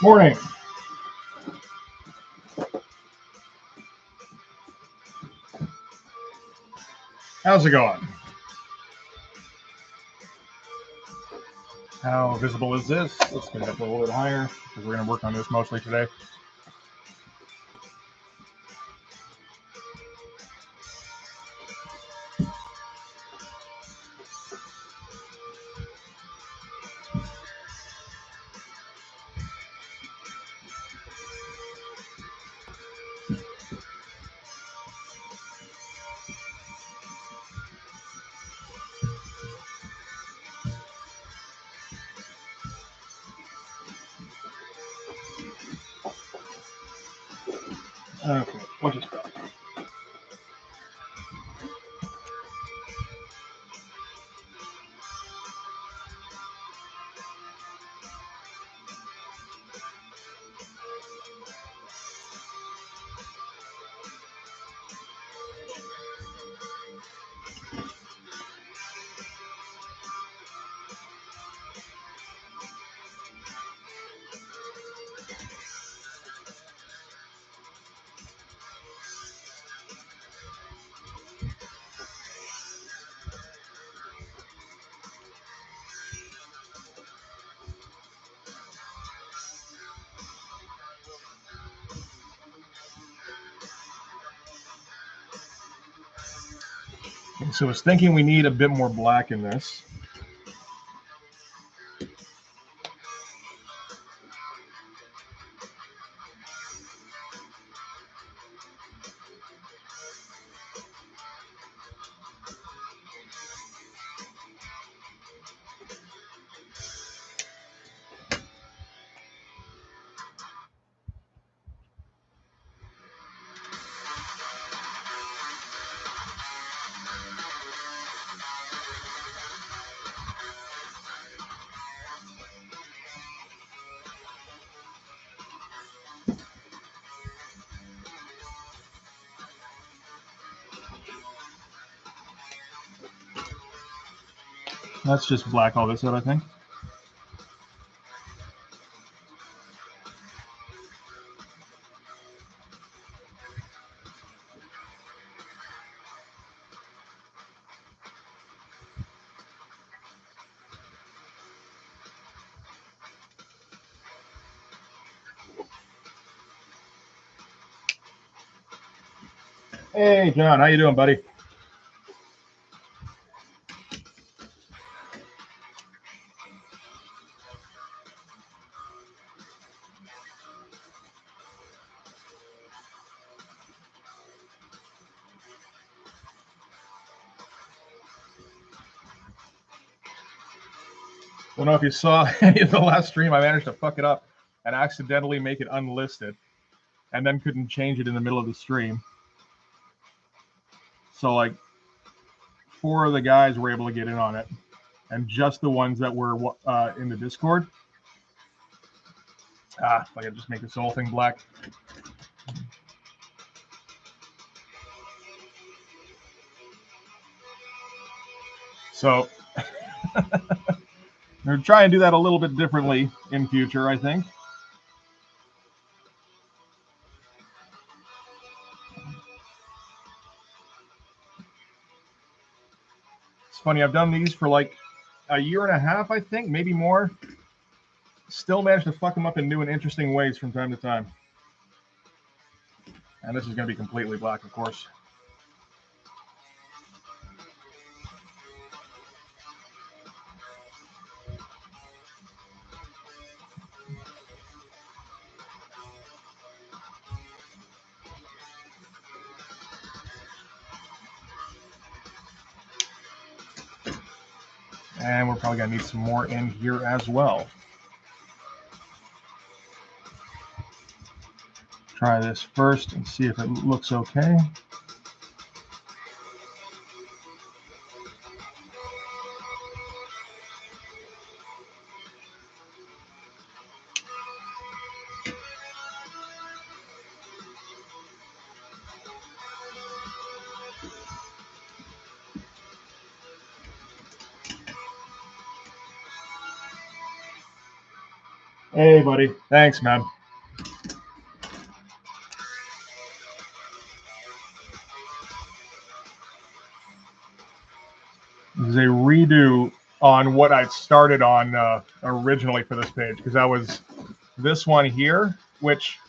Morning. How's it going? How visible is this? Let's get it up a little bit higher because we're going to work on this mostly today. Okay, we'll just go. Okay, so I was thinking we need a bit more black in this. Let's just black all this out, I think. Hey, John, how you doing, buddy? Don't know if you saw any of the last stream. I managed to fuck it up and accidentally make it unlisted and then couldn't change it in the middle of the stream. So, like, 4 of the guys were able to get in on it, and just the ones that were in the Discord. I gotta just make this whole thing black. So we're trying to do that a little bit differently in future, I think. It's funny, I've done these for like a year and a half, I think, maybe more. Still managed to fuck them up in new and interesting ways from time to time. And this is going to be completely black, of course. And we're probably going to need some more in here as well. Try this first and see if it looks okay. Hey, buddy. Thanks, man. This is a redo on what I started on originally for this page, because that was this one here, which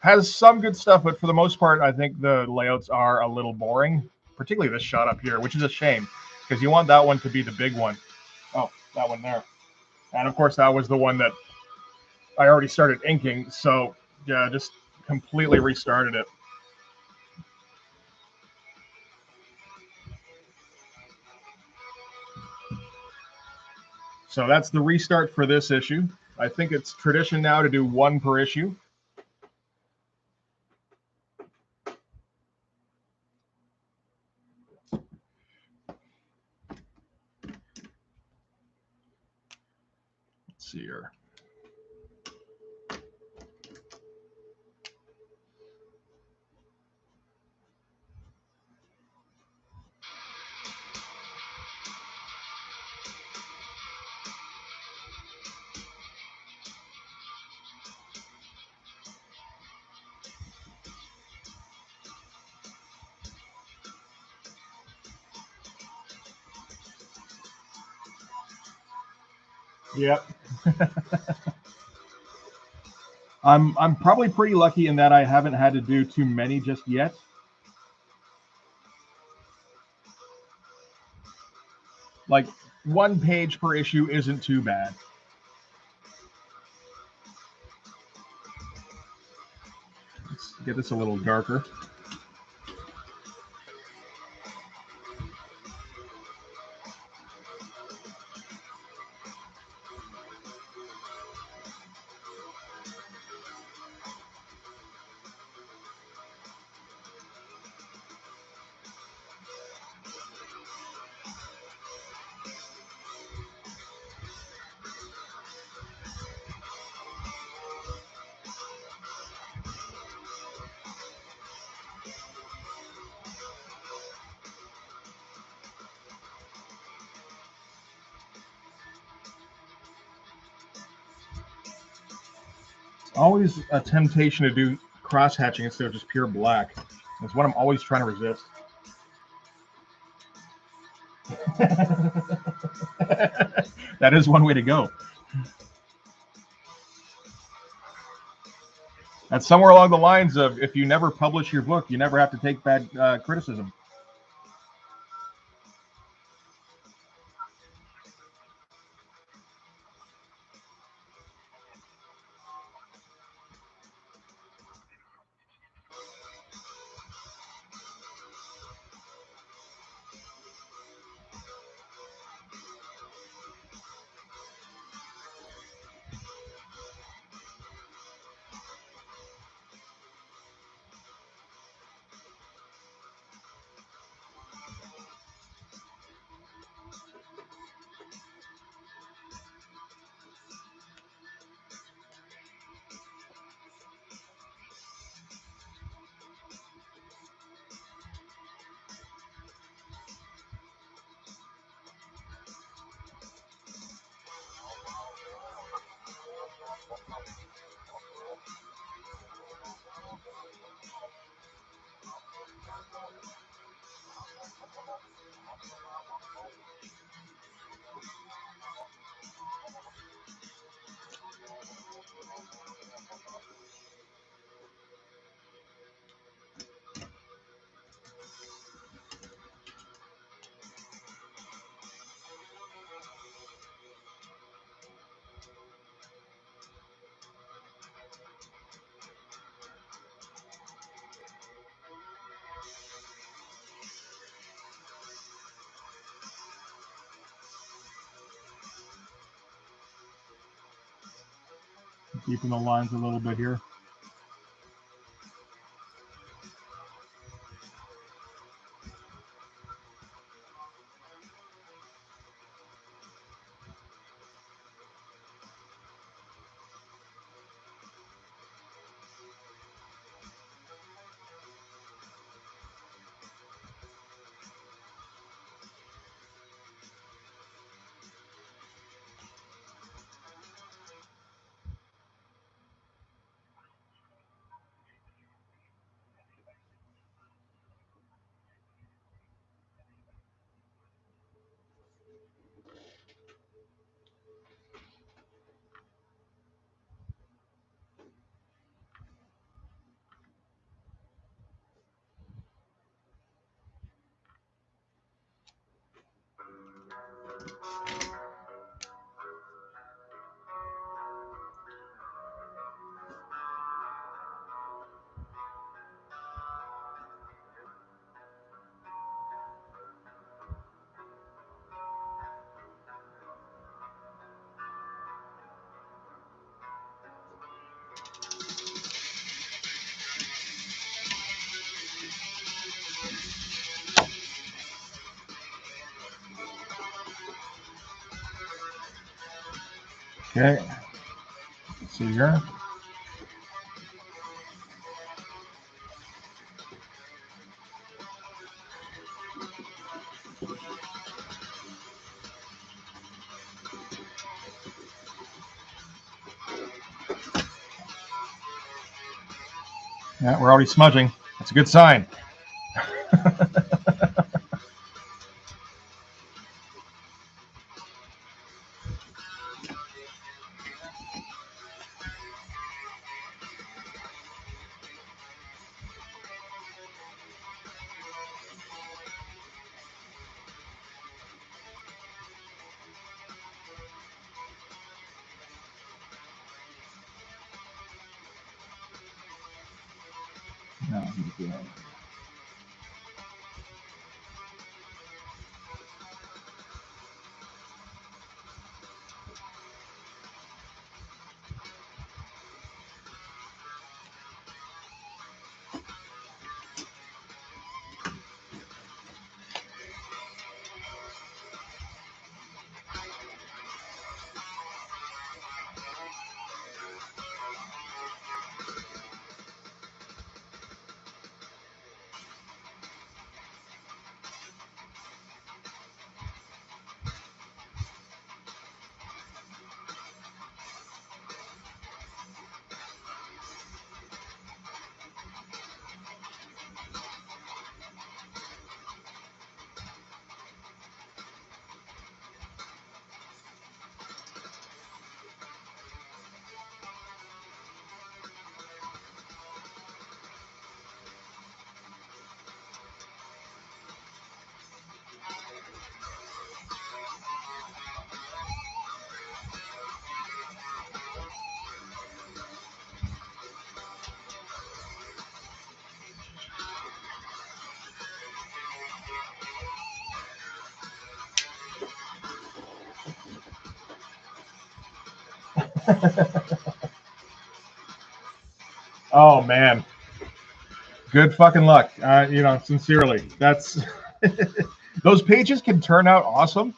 has some good stuff, but for the most part, I think the layouts are a little boring, particularly this shot up here, which is a shame, because you want that one to be the big one. Oh, that one there. And of course, that was the one that I already started inking, so yeah, just completely restarted it. So that's the restart for this issue. I think it's tradition now to do one per issue. Let's see here. Yep. I'm probably pretty lucky in that I haven't had to do too many just yet. Like, one page per issue isn't too bad. Let's get this a little darker. Always a temptation to do cross hatching instead of just pure black. That's what I'm always trying to resist. That is one way to go. That's somewhere along the lines of, if you never publish your book, you never have to take bad criticism. Keeping the lines a little bit here. Okay. Let's see here. Yeah, we're already smudging. That's a good sign. No, he's good. Oh man, good fucking luck. Sincerely, that's those pages can turn out awesome,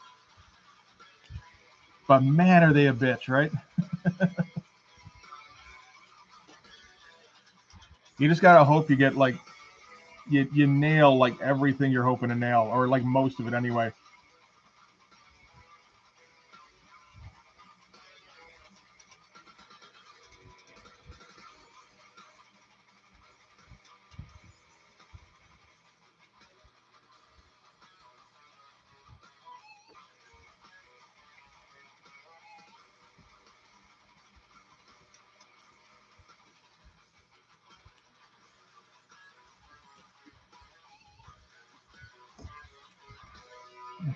but man, are they a bitch, right? You just gotta hope you get like you nail like everything you're hoping to nail, or like most of it anyway.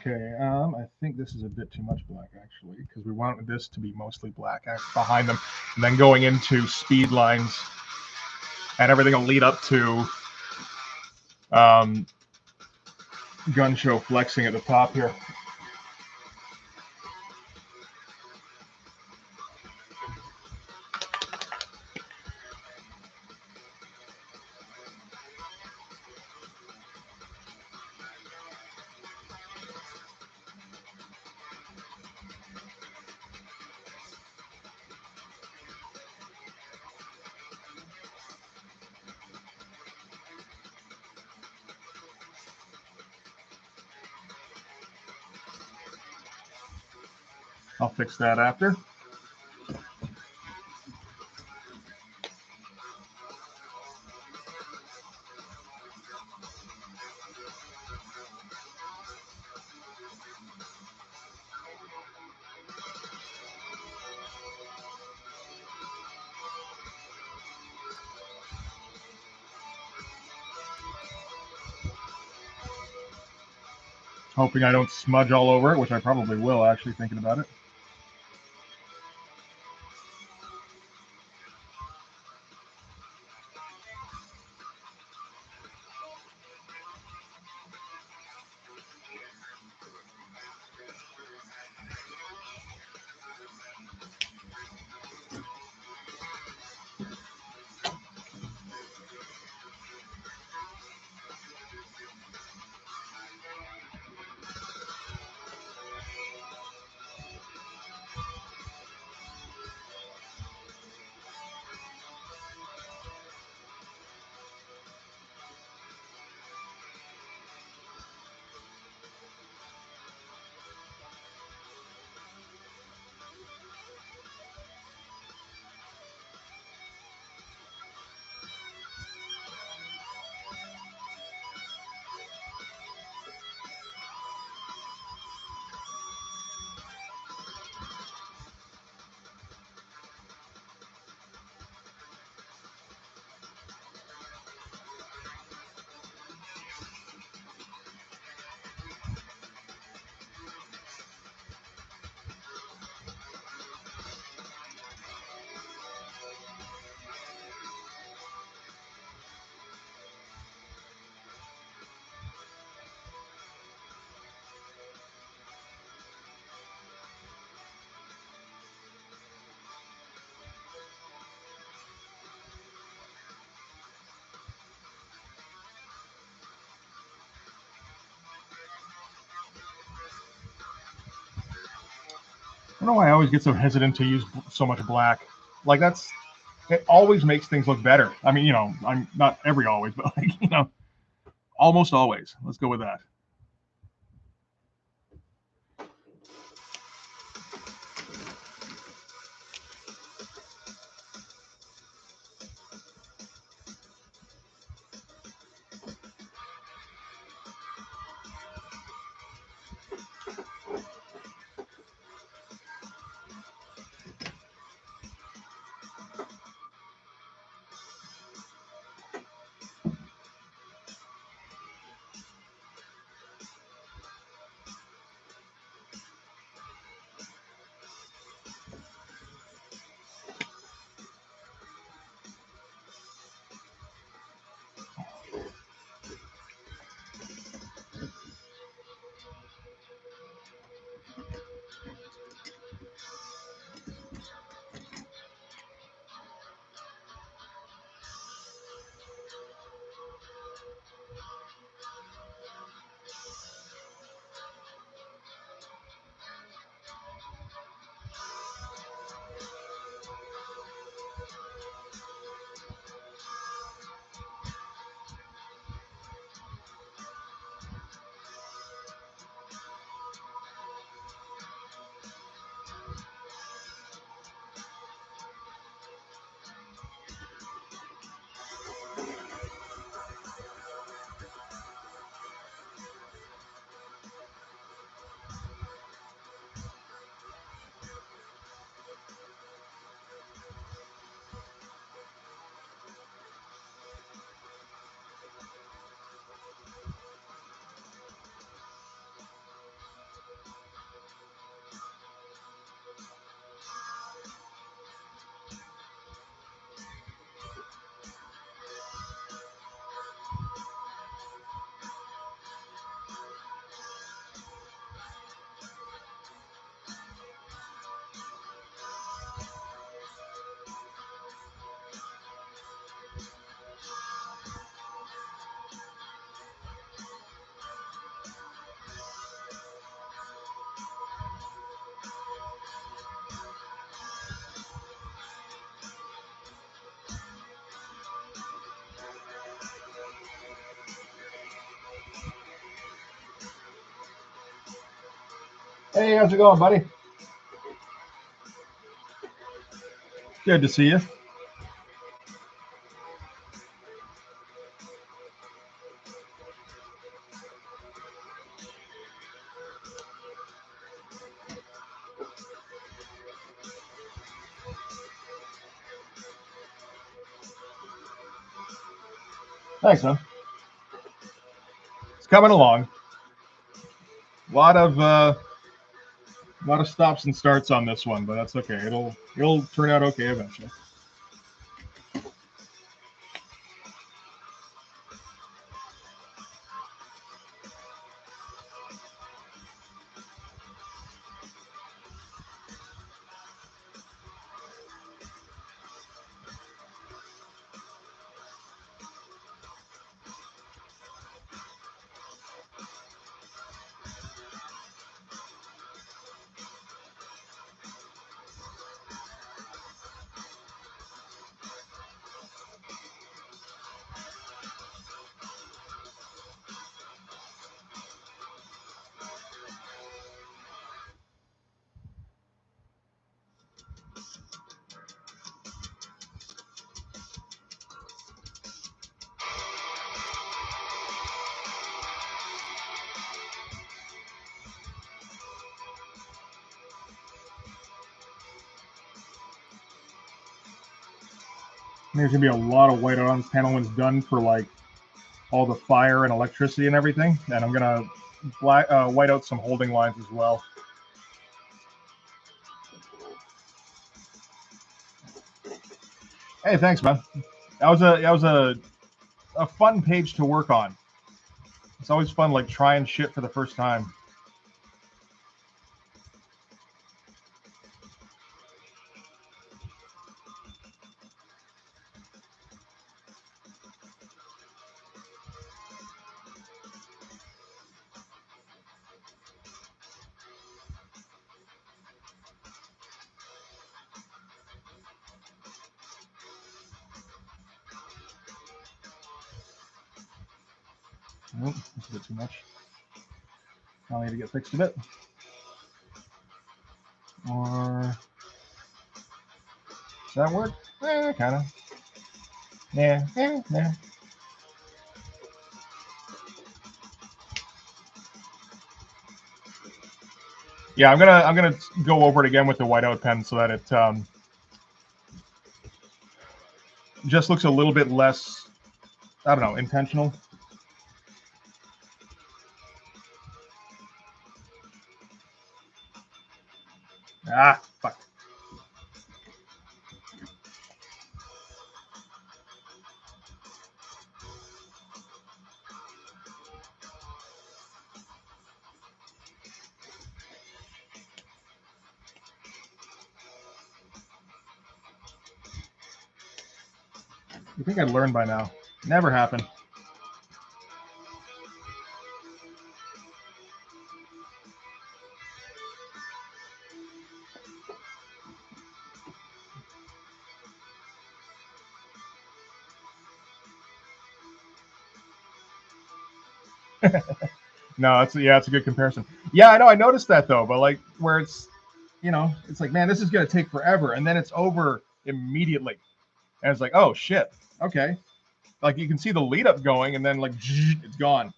Okay, I think this is a bit too much black actually, because we want this to be mostly black behind them, and then going into speed lines, and everything will lead up to gun show flexing at the top here. I'll fix that after. Hoping I don't smudge all over it, which I probably will, actually, thinking about it. don't know why I always get so hesitant to use so much black. Like it always makes things look better. I mean, I'm not every always, but almost always. Let's go with that. Hey, how's it going, buddy? Good to see you. Thanks, man. It's coming along. A lot of stops and starts on this one, but that's okay. It'll turn out okay eventually. There's gonna be a lot of white on this panel when it's done for like all the fire and electricity and everything. And I'm gonna white out some holding lines as well. Hey, thanks, man. That was a fun page to work on. It's always fun, like trying shit for the first time. Oh, that's a bit too much. I'll need to get fixed a bit. Or does that work? Kind of. Yeah, yeah. Yeah, I'm gonna go over it again with the whiteout pen so that it just looks a little bit less, I don't know, intentional. Ah, fuck. You think I'd learn by now? Never happened. No, it's a good comparison. Yeah, I know. I noticed that though, but like where it's, it's like, man, this is gonna take forever, and then it's over immediately, and it's like, oh shit, okay. Like you can see the lead up going, and then like it's gone.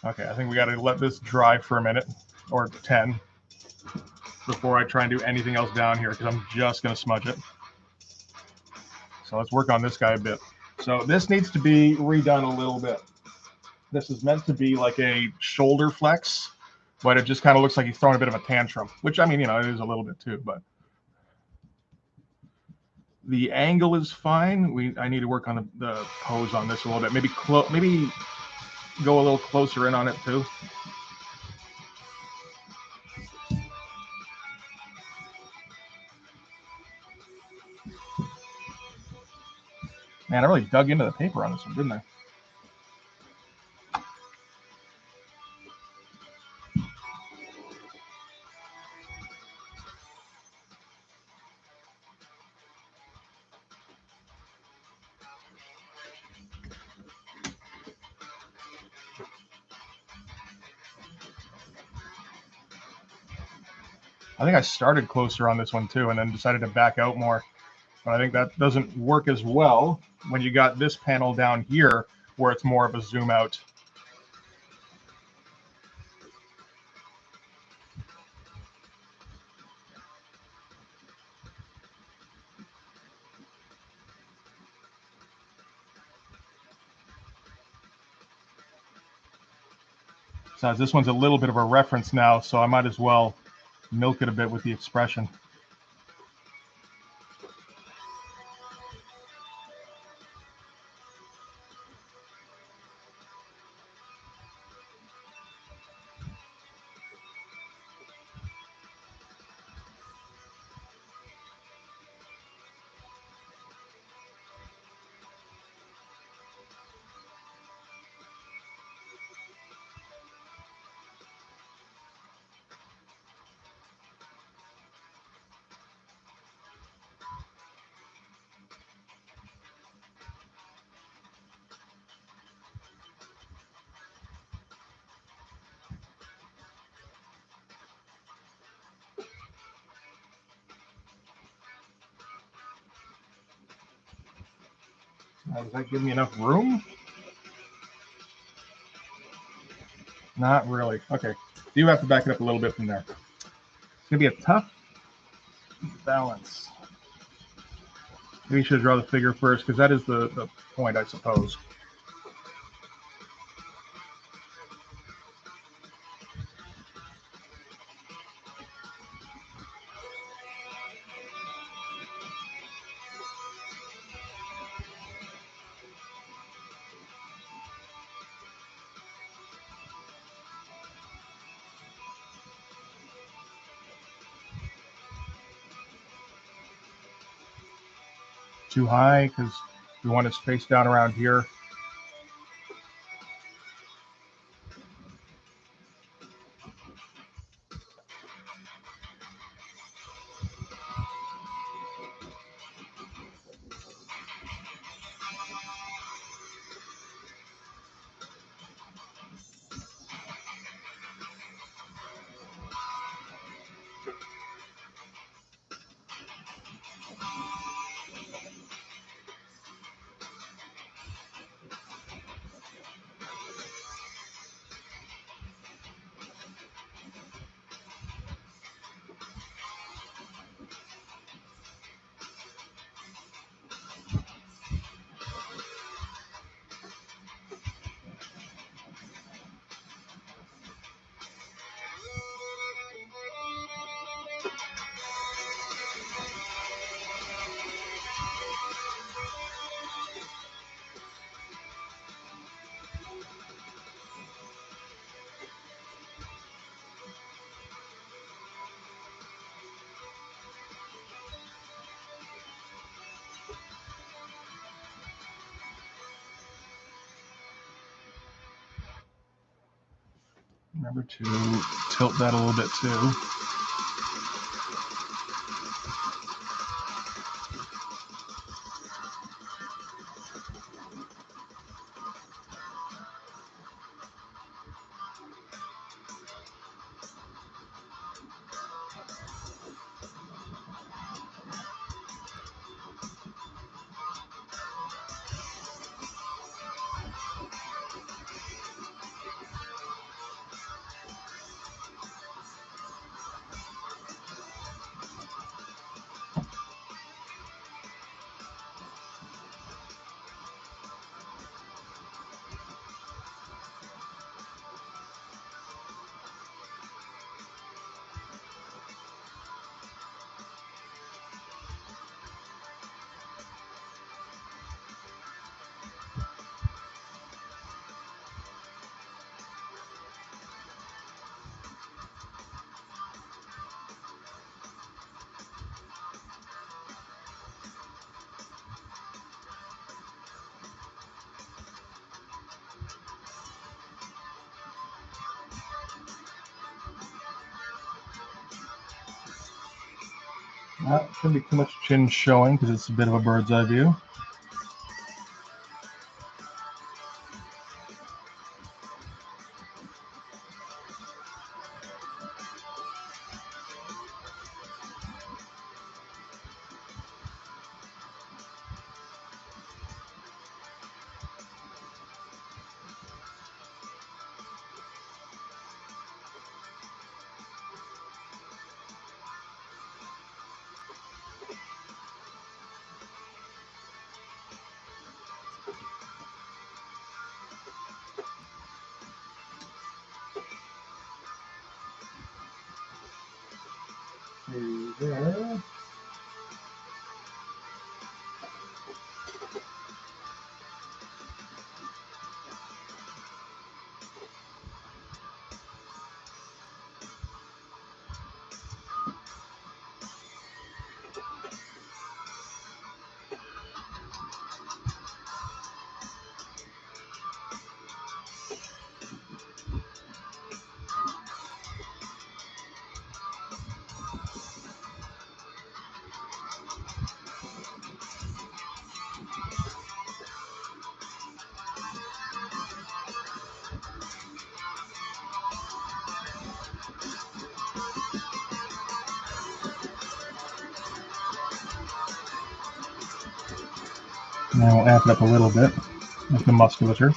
Okay, I think we got to let this dry for a minute or 10 before I try and do anything else down here because I'm just going to smudge it. So let's work on this guy a bit. So this needs to be redone a little bit. This is meant to be like a shoulder flex, but it just kind of looks like he's throwing a bit of a tantrum, which I mean, it is a little bit too, but the angle is fine. I need to work on the pose on this a little bit. Maybe go a little closer in on it too. Man, I really dug into the paper on this one, didn't I? I think I started closer on this one too, and then decided to back out more. But I think that doesn't work as well when you got this panel down here where it's more of a zoom out. So this one's a little bit of a reference now, so I might as well milk it a bit with the expression. Does that give me enough room? Not really. Okay. You have to back it up a little bit from there. It's going to be a tough balance. Maybe you should draw the figure first, because that is the point, I suppose. Too high, because we want his face down around here. Remember to tilt that a little bit too. Not going to be too much chin showing because it's a bit of a bird's eye view. There. Now we'll amp it up a little bit with the musculature.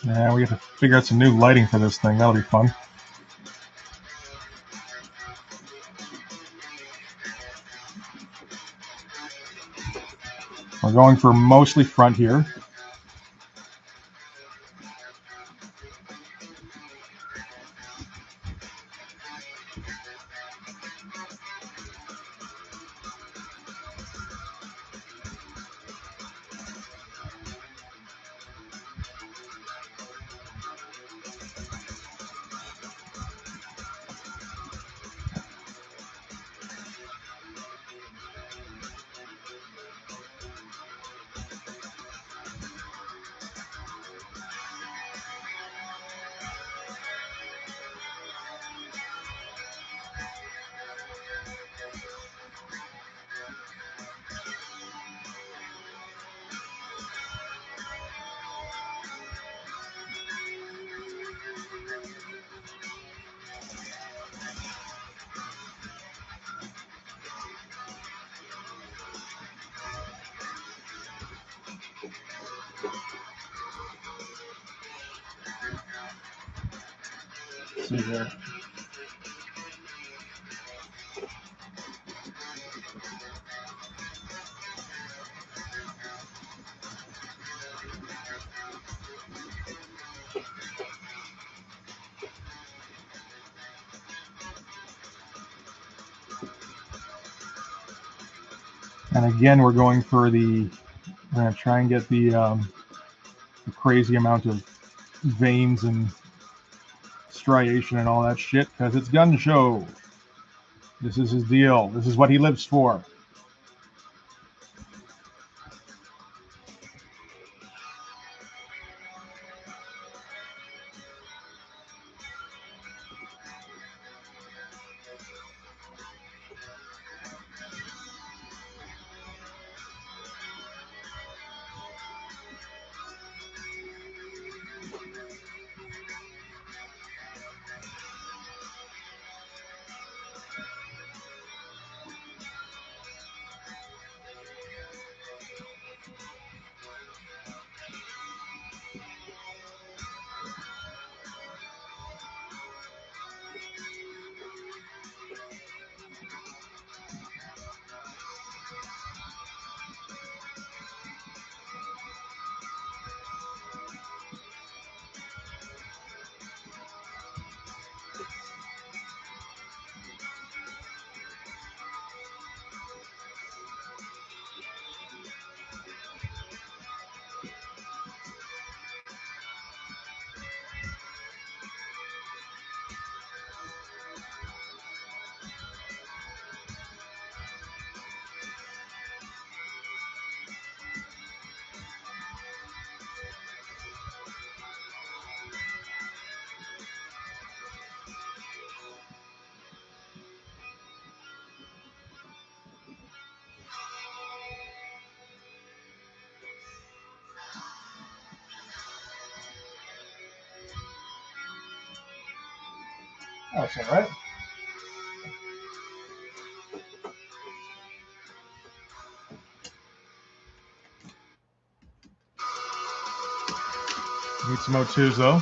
Now we have to figure out some new lighting for this thing. That'll be fun. We're going for mostly front here. Let's see here. And again, we're going for the, we're going to try and get the crazy amount of veins and striation and all that shit, because it's Gun Show. This is his deal. This is what he lives for. That's all right. Need some O2s though.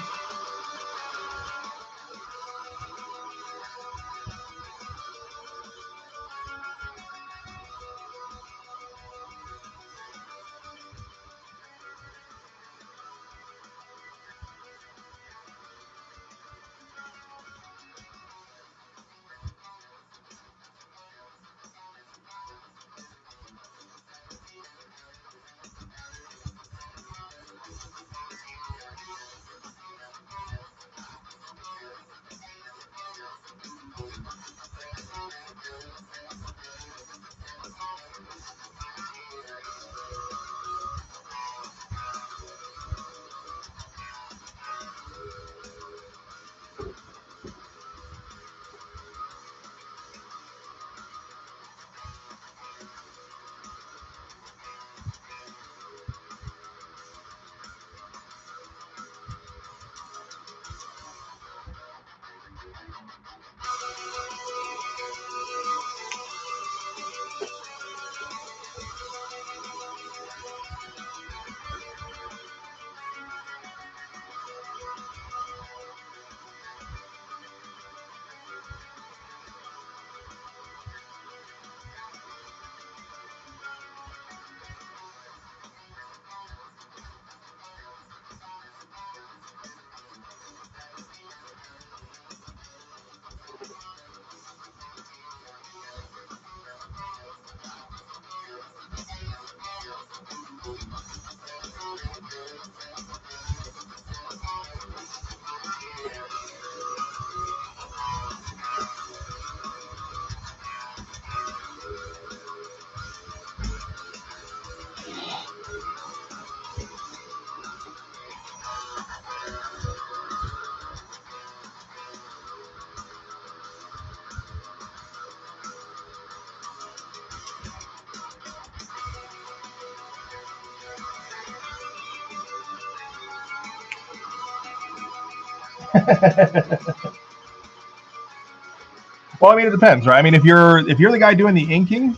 Well, I mean, it depends, right? I mean, if you're the guy doing the inking,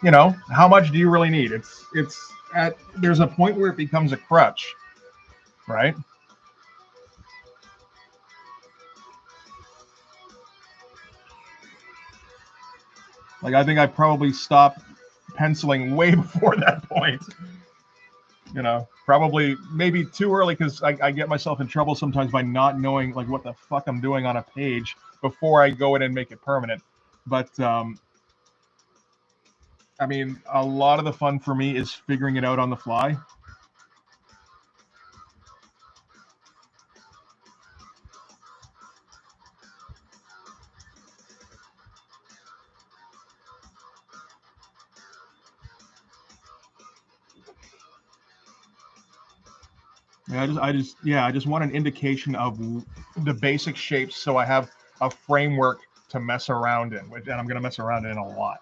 you know, how much do you really need? It's at there's a point where it becomes a crutch, right? Like I think I probably stopped penciling way before that point. You know, probably maybe too early because I get myself in trouble sometimes by not knowing like what the fuck I'm doing on a page before I go in and make it permanent. But I mean, a lot of the fun for me is figuring it out on the fly. I just want an indication of the basic shapes so I have a framework to mess around in, and I'm going to mess around in a lot.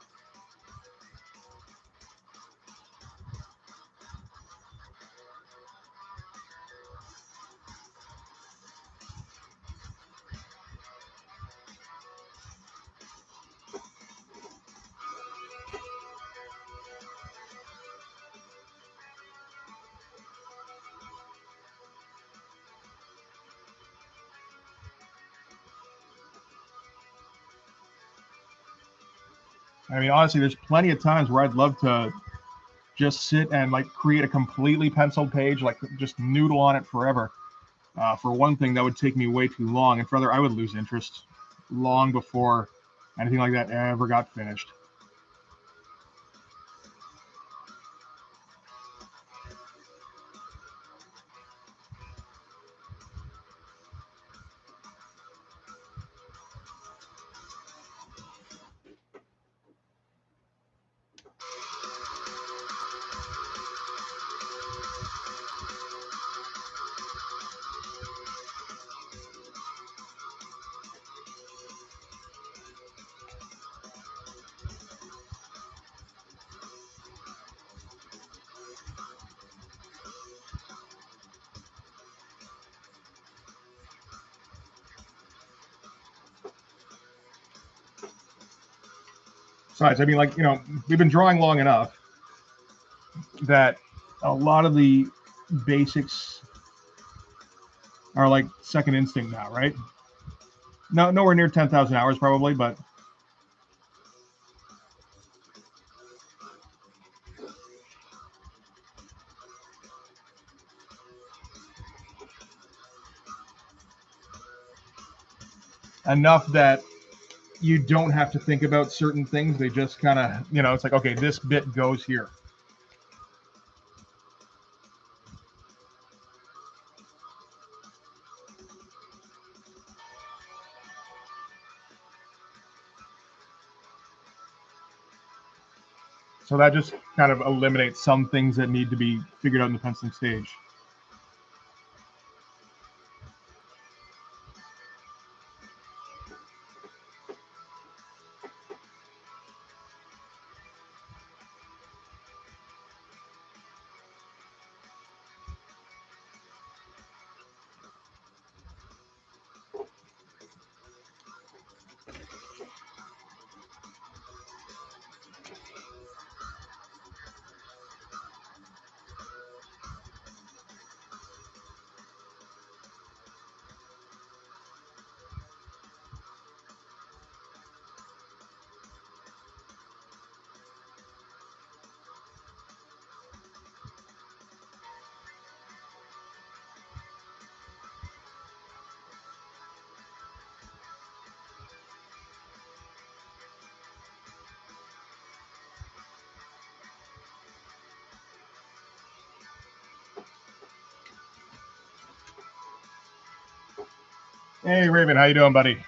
I mean, honestly, there's plenty of times where I'd love to just sit and like create a completely penciled page, like just noodle on it forever. For one thing, that would take me way too long, and for other, I would lose interest long before anything like that ever got finished. Besides, I mean, like, we've been drawing long enough that a lot of the basics are like second instinct now, right? No, nowhere near 10,000 hours probably, but enough that you don't have to think about certain things. They just kind of, it's like, okay, this bit goes here. So that just kind of eliminates some things that need to be figured out in the penciling stage. Hey, Raven, how you doing, buddy?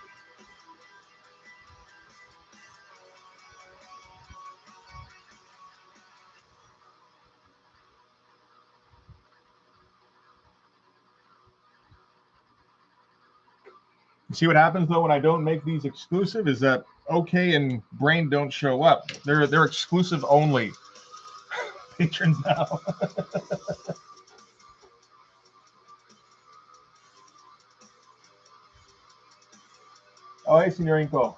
You see what happens though when I don't make these exclusive is that OK and Brain don't show up. They're exclusive only patrons now. Oh, hey, Senorito.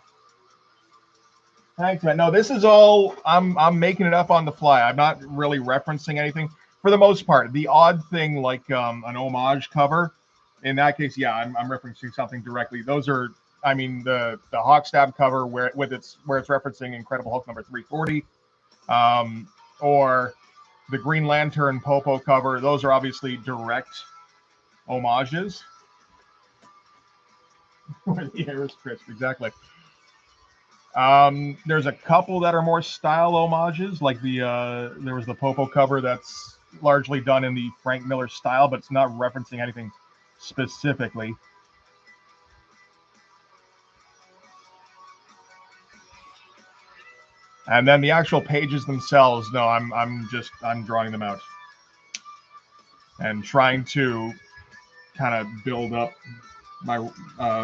Thanks, man. No, this is all I'm making it up on the fly. I'm not really referencing anything for the most part. The odd thing like an homage cover, in that case, yeah, I'm referencing something directly. Those are, I mean, the Hawkstab cover where it's referencing Incredible Hulk number 340, or the Green Lantern Popo cover. Those are obviously direct homages. Where the air is crisp, exactly. There's a couple that are more style homages, like there was the Popo cover that's largely done in the Frank Miller style, but it's not referencing anything specifically. And then the actual pages themselves, no, I'm drawing them out and trying to kind of build up my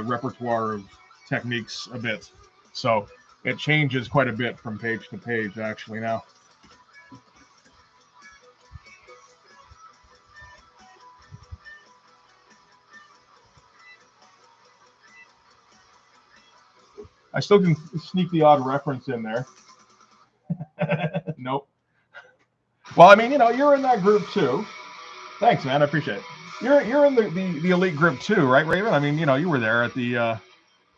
repertoire of techniques a bit. So it changes quite a bit from page to page, actually, now. I still can sneak the odd reference in there. Nope. Well, I mean, you're in that group too. Thanks, man. I appreciate it. You're in the elite group too, right, Raven? I mean, you were there at the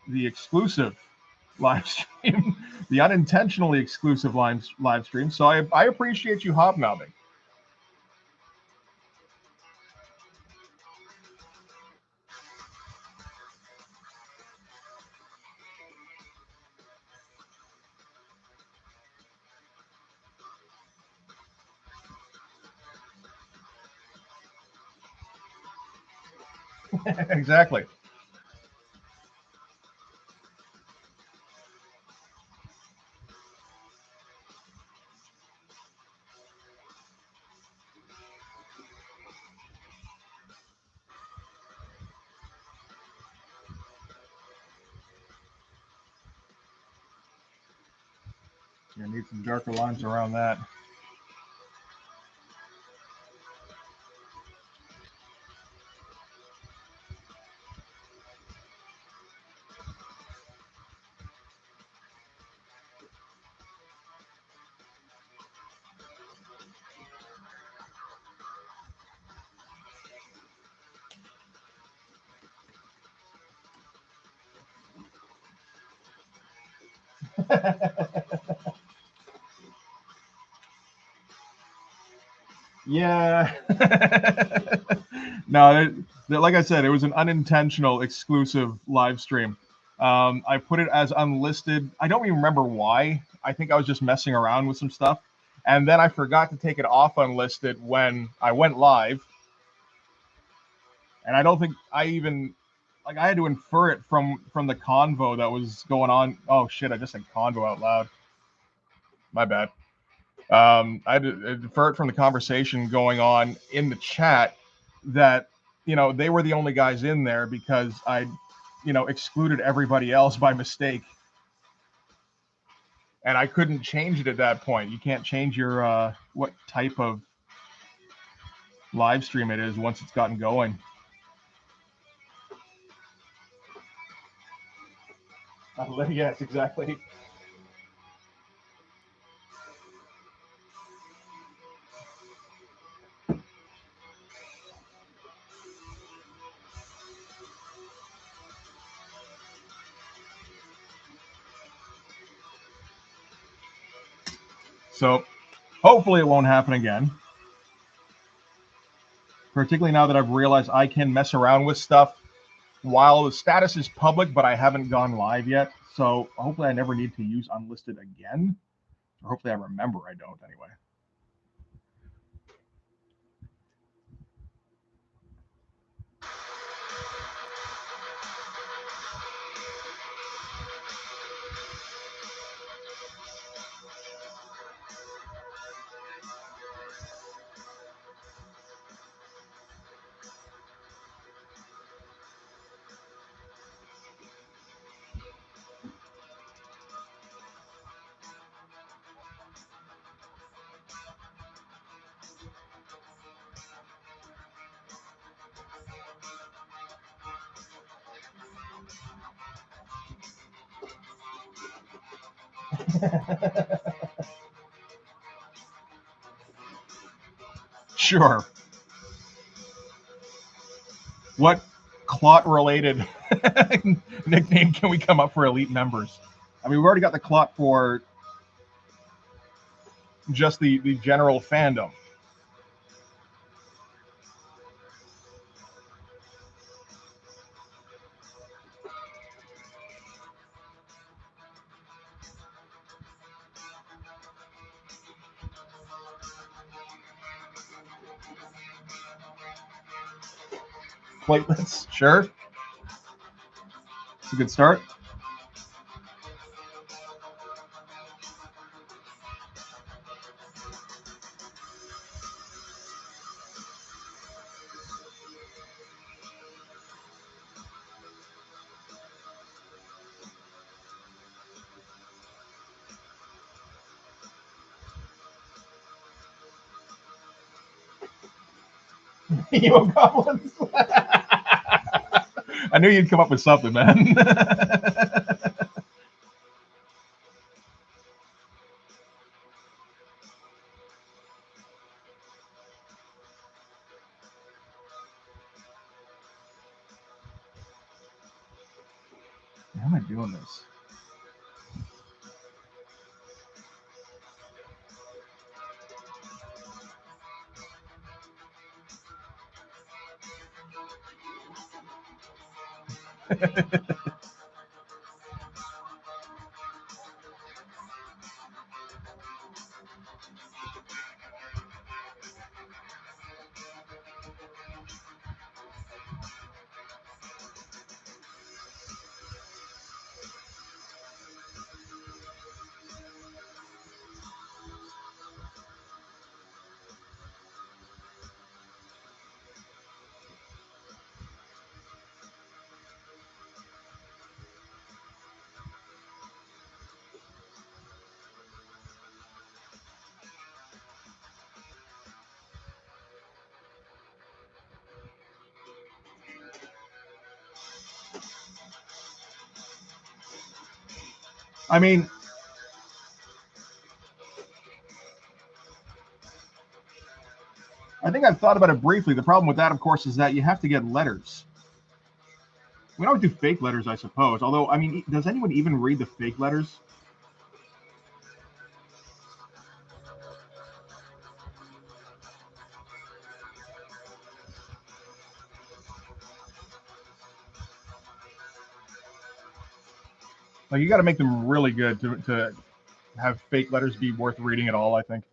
exclusive live stream, the unintentionally exclusive live stream. So I appreciate you hobnobbing. Exactly. You need some darker lines around that. Yeah. No, like I said, it was an unintentional exclusive live stream. I put it as unlisted. I don't even remember why. I think I was just messing around with some stuff. And then I forgot to take it off unlisted when I went live. And I don't think I even like I had to infer it from the convo that was going on. Oh shit, I just said convo out loud. My bad. I had to infer it from the conversation going on in the chat that, you know, they were the only guys in there because I, you know, excluded everybody else by mistake. And I couldn't change it at that point. You can't change your what type of live stream it is once it's gotten going. Yes, exactly. So hopefully it won't happen again. Particularly now that I've realized I can mess around with stuff while the status is public, but I haven't gone live yet. So hopefully I never need to use unlisted again. Or hopefully I remember I don't anyway. Sure. What clot-related nickname can we come up for elite members? I mean, we've already got the clot for just the general fandom. Platelets, sure. It's a good start. You goblins. I knew you'd come up with something, man. How am I doing this? I mean, I think I've thought about it briefly. The problem with that, of course, is that you have to get letters. We don't do fake letters, I suppose. Although, I mean, does anyone even read the fake letters? Like, you got to make them really good to have fake letters be worth reading at all, I think.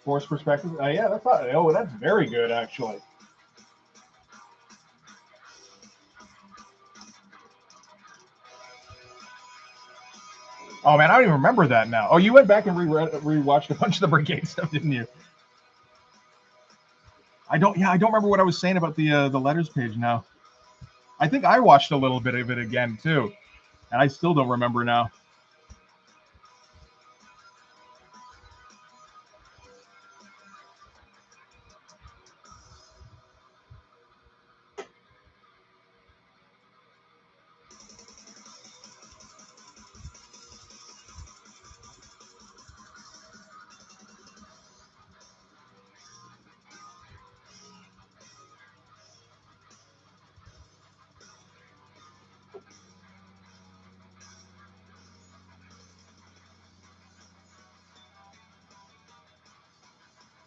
Forced perspective. Yeah, that's not. Oh, that's very good, actually. Oh man, I don't even remember that now. Oh, you went back and rewatched a bunch of the Brigade stuff, didn't you? I don't. Yeah, I don't remember what I was saying about the letters page now. I think I watched a little bit of it again too, and I still don't remember now.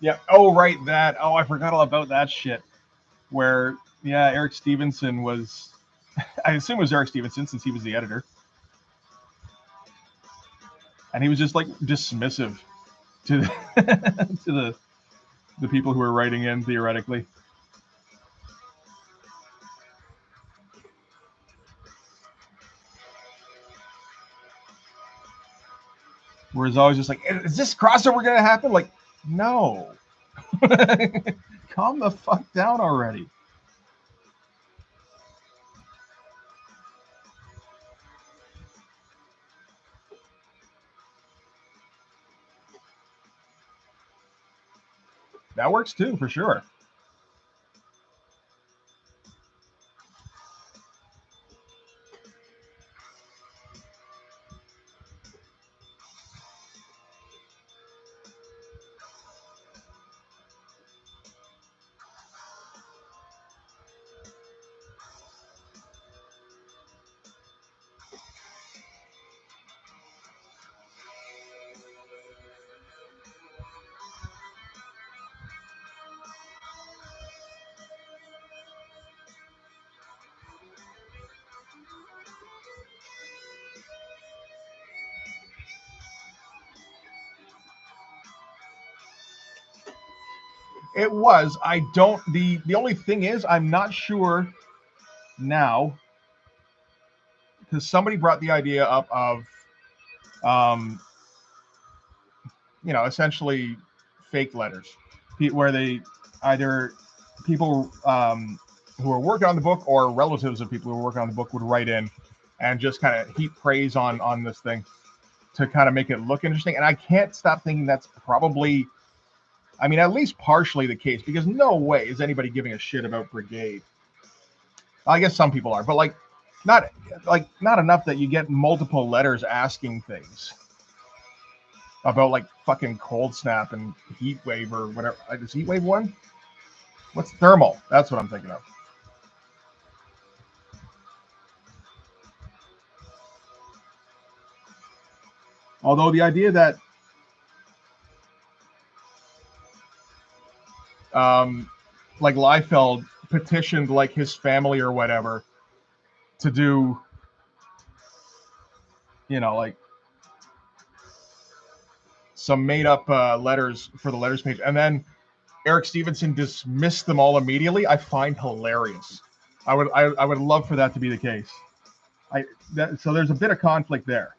Yeah. Oh, right. That. Oh, I forgot all about that shit. Where, yeah, Eric Stevenson was. I assume it was Eric Stevenson since he was the editor, and he was just like dismissive to the, to the people who were writing in theoretically. Whereas always just like, is this crossover gonna happen? Like, no. Calm the fuck down already. That works too, for sure. It was. I don't. The only thing is, I'm not sure now because somebody brought the idea up of, um, essentially fake letters, where they either people who are working on the book or relatives of people who are working on the book would write in and just kind of heap praise on this thing to kind of make it look interesting. And I can't stop thinking that's probably, I mean, at least partially the case, because no way is anybody giving a shit about Brigade. I guess some people are, but not enough that you get multiple letters asking things about like fucking Cold Snap and Heat Wave or whatever. Is Heat Wave one? What's Thermal? That's what I'm thinking of. Although the idea that like Liefeld petitioned like his family or whatever to do, like some made up letters for the letters page, and then Eric Stevenson dismissed them all immediately, I find hilarious. I would love for that to be the case. So there's a bit of conflict there.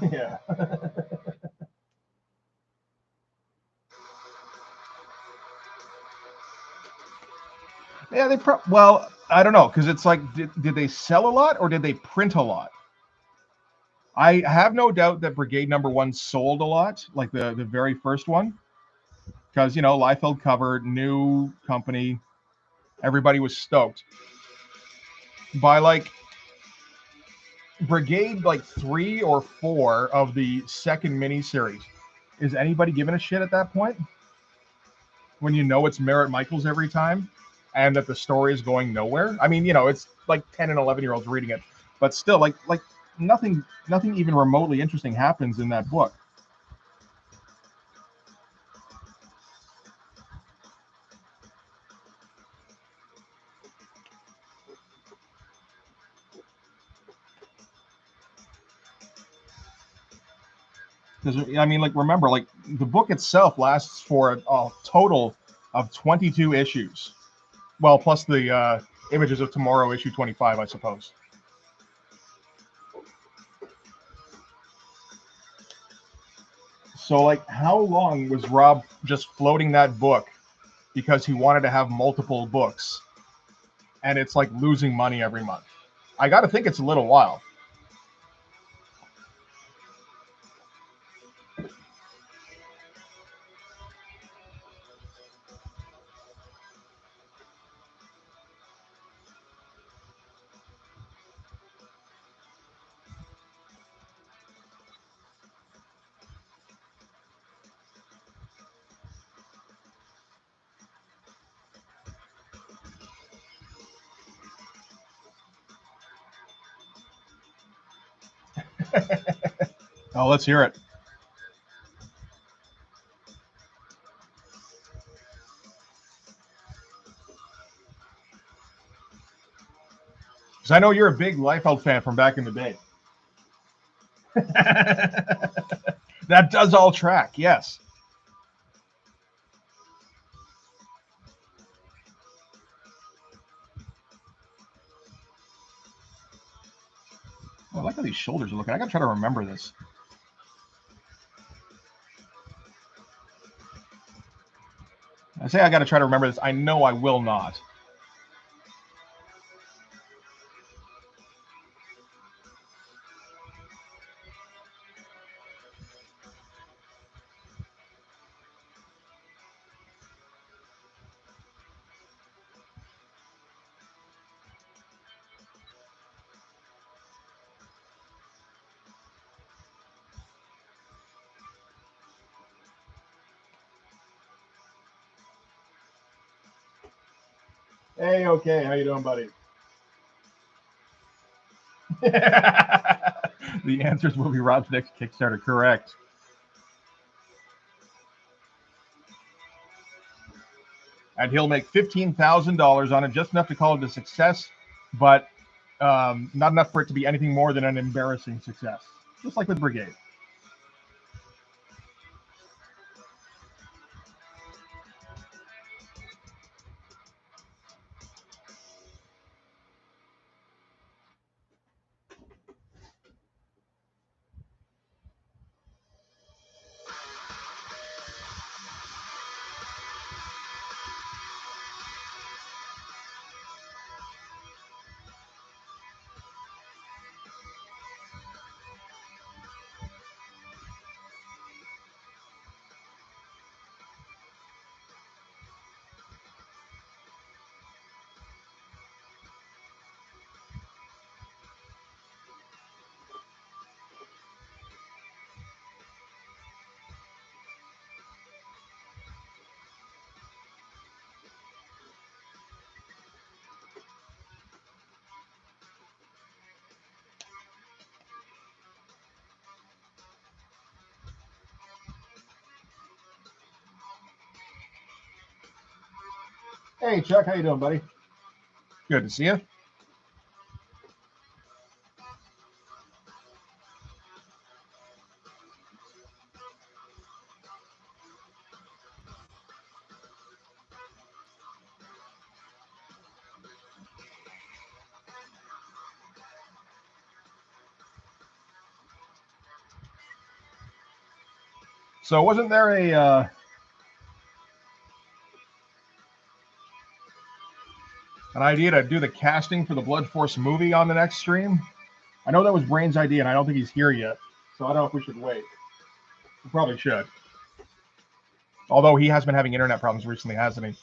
Yeah. Yeah, well, I don't know, because it's like, did they sell a lot or did they print a lot? I have no doubt that Brigade #1 sold a lot, like the very first one. because, you know, Liefeld covered, new company, everybody was stoked. By like Brigade, like 3 or 4 of the second miniseries, is anybody giving a shit at that point? When you know it's Merritt Michaels every time, and that the story is going nowhere. I mean, you know, it's like 10 and 11-year-olds reading it, but still, like nothing even remotely interesting happens in that book. Because, I mean, like, remember, like, the book itself lasts for a total of 22 issues. Well, plus the Images of Tomorrow, issue 25, I suppose. So, like, how long was Rob just floating that book because he wanted to have multiple books, and it's like losing money every month? I got to think it's a little while. Oh, let's hear it. Because I know you're a big Liefeld fan from back in the day. That does all track, yes. Oh, I like how these shoulders are looking. I gotta try to remember this. I say I gotta try to remember this. I know I will not. Hey, okay, how you doing, buddy? The answers will be Rob's next Kickstarter, correct. And he'll make $15,000 on it, just enough to call it a success, but not enough for it to be anything more than an embarrassing success, just like with Brigade. Hey, Chuck, how you doing, buddy? Good to see you. So wasn't there an idea to do the casting for the Blood Force movie on the next stream? I know that was Brain's idea, and I don't think he's here yet, so I don't know if we should wait. We probably should. Although he has been having internet problems recently, hasn't he?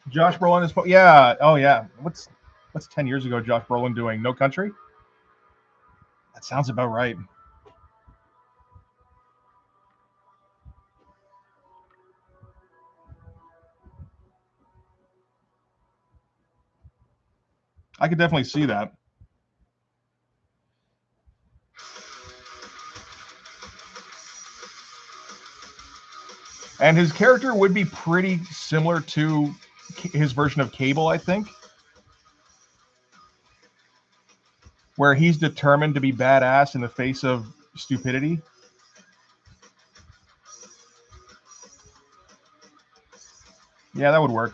Josh Brolin is, yeah. Oh yeah. What's 10 years ago? Josh Brolin doing No Country? That sounds about right. I could definitely see that. And his character would be pretty similar to his version of Cable, I think, where he's determined to be badass in the face of stupidity. Yeah, that would work.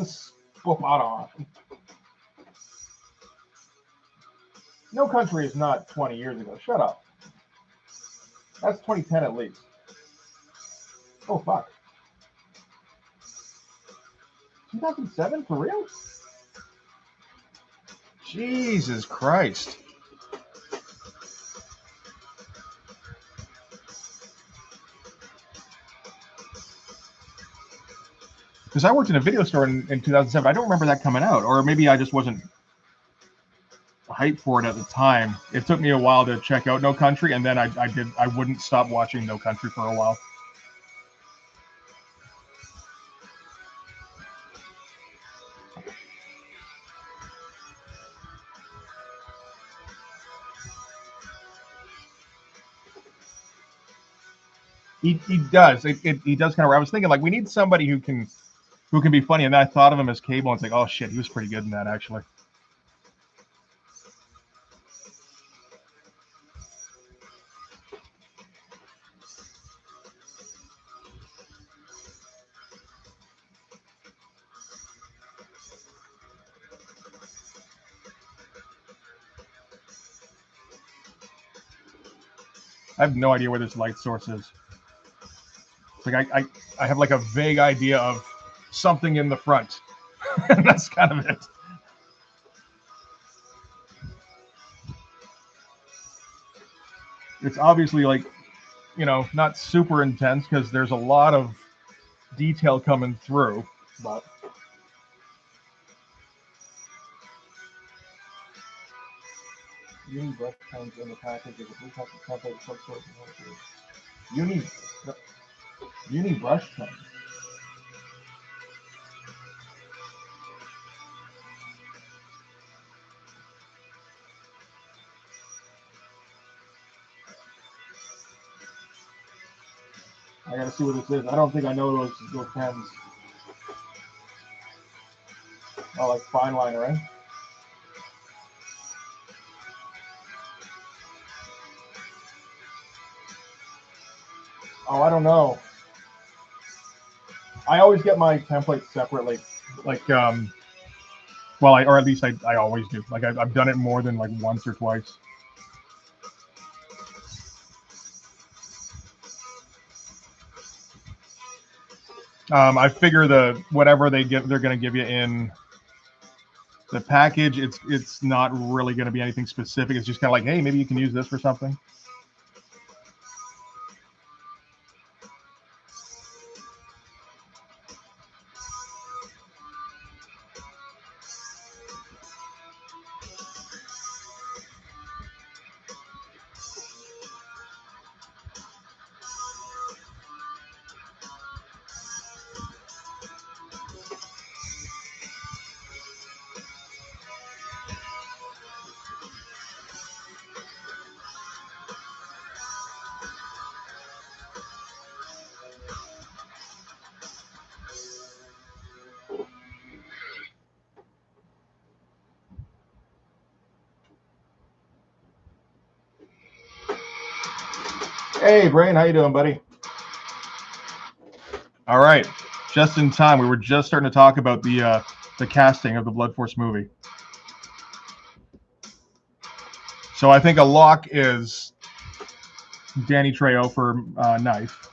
Spot on. No Country is not 20 years ago. Shut up. That's 2010 at least. Oh, fuck. 2007? For real? Jesus Christ. Because I worked in a video store in 2007. I don't remember that coming out. Or maybe I just wasn't hyped for it at the time. It took me a while to check out No Country, and then I wouldn't stop watching No Country for a while. He does. He does kind of. I was thinking like we need somebody who can be funny, and then I thought of him as Cable, and it's like, oh shit, he was pretty good in that actually. I have no idea where this light source is. It's like I have like a vague idea of something in the front. And that's kind of it. It's obviously like, not super intense because there's a lot of detail coming through, but you need brush pens in the package of the blue template subsource. You need brush pens. I gotta see what this is. I don't think I know those pens. Oh, like fine liner, right? Oh, I don't know. I always get my templates separately. Like, or at least I always do. Like, I've done it more than like once or twice. I figure whatever they're going to give you in The package, it's not really going to be anything specific. It's just kind of like, hey, maybe you can use this for something. Hey, Brain, how you doing, buddy? All right, just in time. We were just starting to talk about the casting of the Blood Force movie. So I think a lock is Danny Trejo for knife.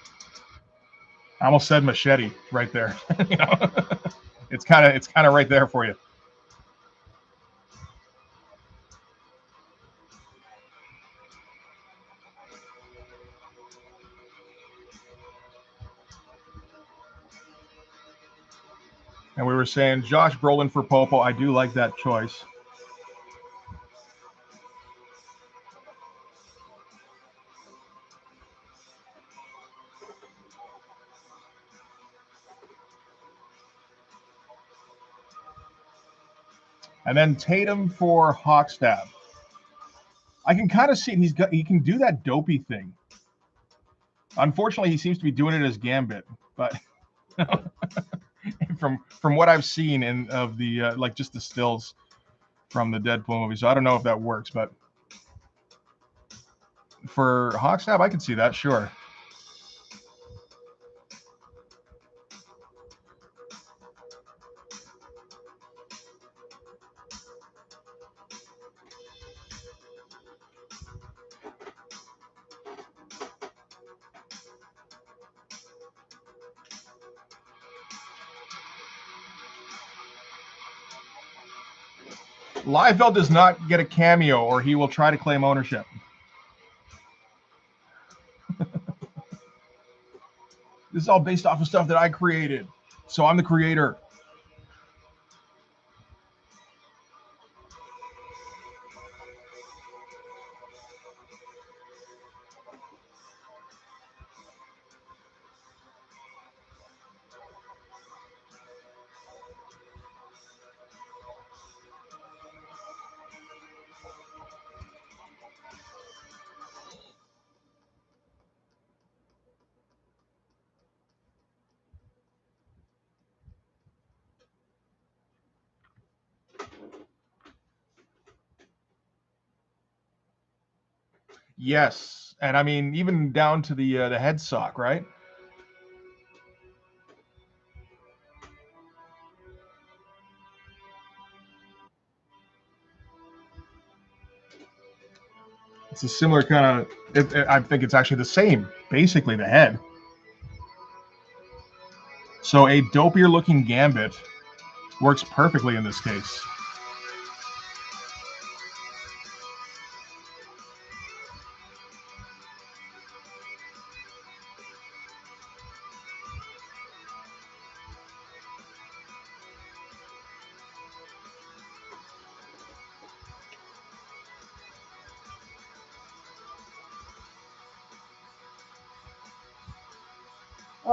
I almost said machete right there. You know, it's kind of right there for you. And we were saying Josh Brolin for Popo. I do like that choice. And then Tatum for Hawkstab. I can kind of see he can do that dopey thing. Unfortunately, he seems to be doing it as Gambit, but from what I've seen of the like just the stills from the Deadpool movie, so I don't know if that works, but for Hawkstab, I can see that, sure. Liefeld does not get a cameo, or he will try to claim ownership. This is all based off of stuff that I created, so I'm the creator. Yes, and I mean even down to the head sock, right? It's a similar kind of. I think it's actually the same, basically the head. So a dopier looking Gambit works perfectly in this case.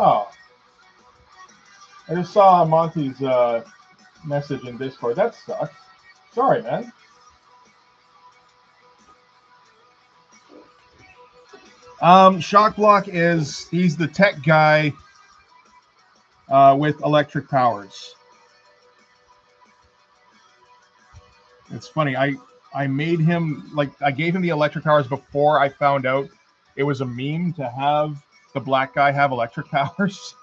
Oh, I just saw Monty's message in Discord. That sucks. Sorry, man. Shock Block he's the tech guy with electric powers. It's funny. I made him I gave him the electric powers before I found out it was a meme to have the black guy have electric powers.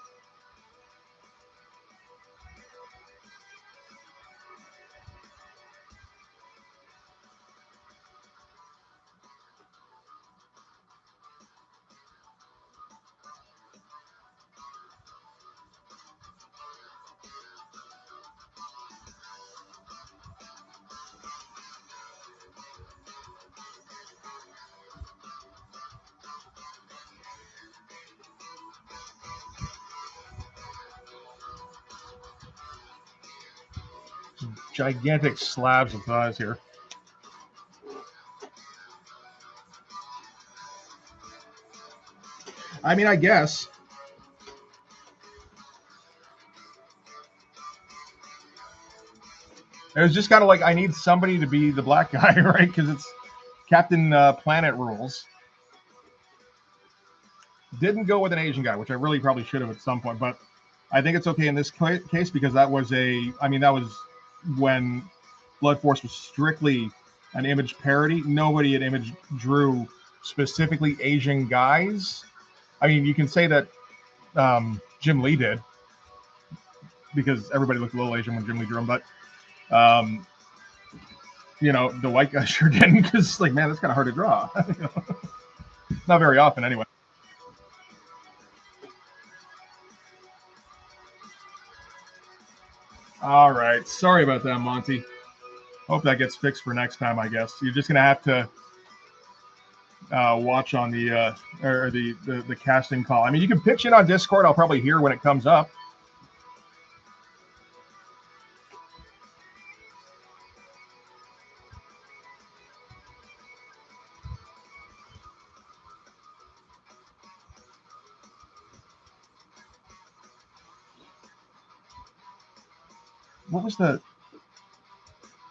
gigantic slabs of thighs here. I mean, I guess. It was just kind of like, I need somebody to be the black guy, right? Because it's Captain Planet rules. Didn't go with an Asian guy, which I really probably should have at some point, but I think it's okay in this case because that was that was when Blood Force was strictly an Image parody. Nobody at Image drew specifically Asian guys. I mean, you can say that Jim Lee did because everybody looked a little Asian when Jim Lee drew him, but you know, the white guy sure didn't because, like, man, that's kind of hard to draw. Not very often, anyway. All right. Sorry about that, Monty. Hope that gets fixed for next time, I guess. You're just going to have to watch on the the casting call. I mean, you can pitch in on Discord. I'll probably hear when it comes up.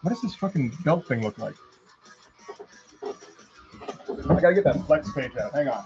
What does this fucking belt thing look like? I gotta get that flex page out. Hang on.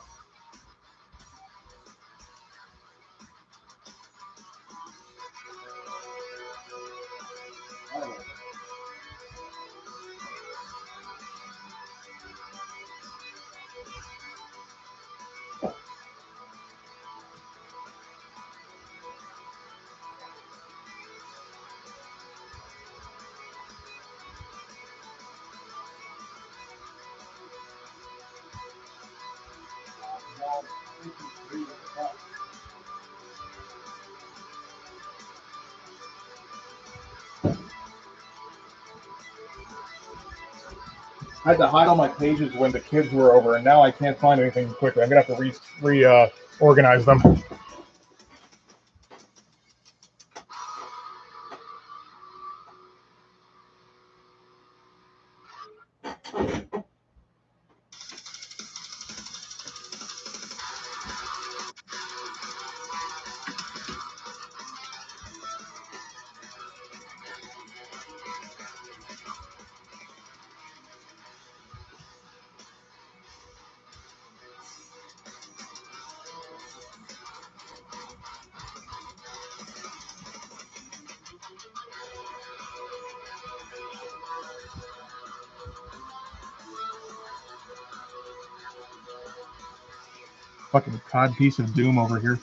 I had to hide all my pages when the kids were over, and now I can't find anything quickly. I'm gonna have to reorganize them. Fucking cod piece of doom over here.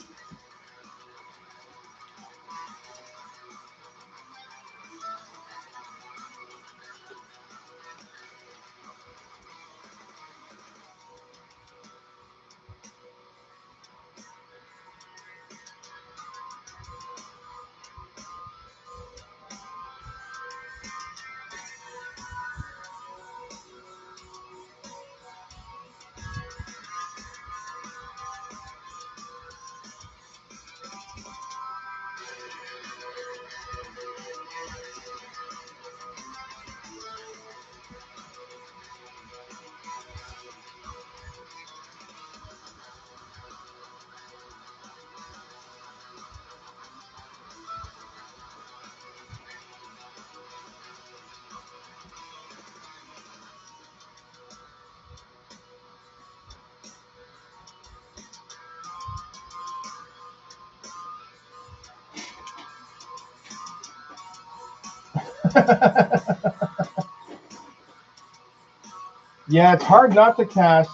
Yeah, it's hard not to cast.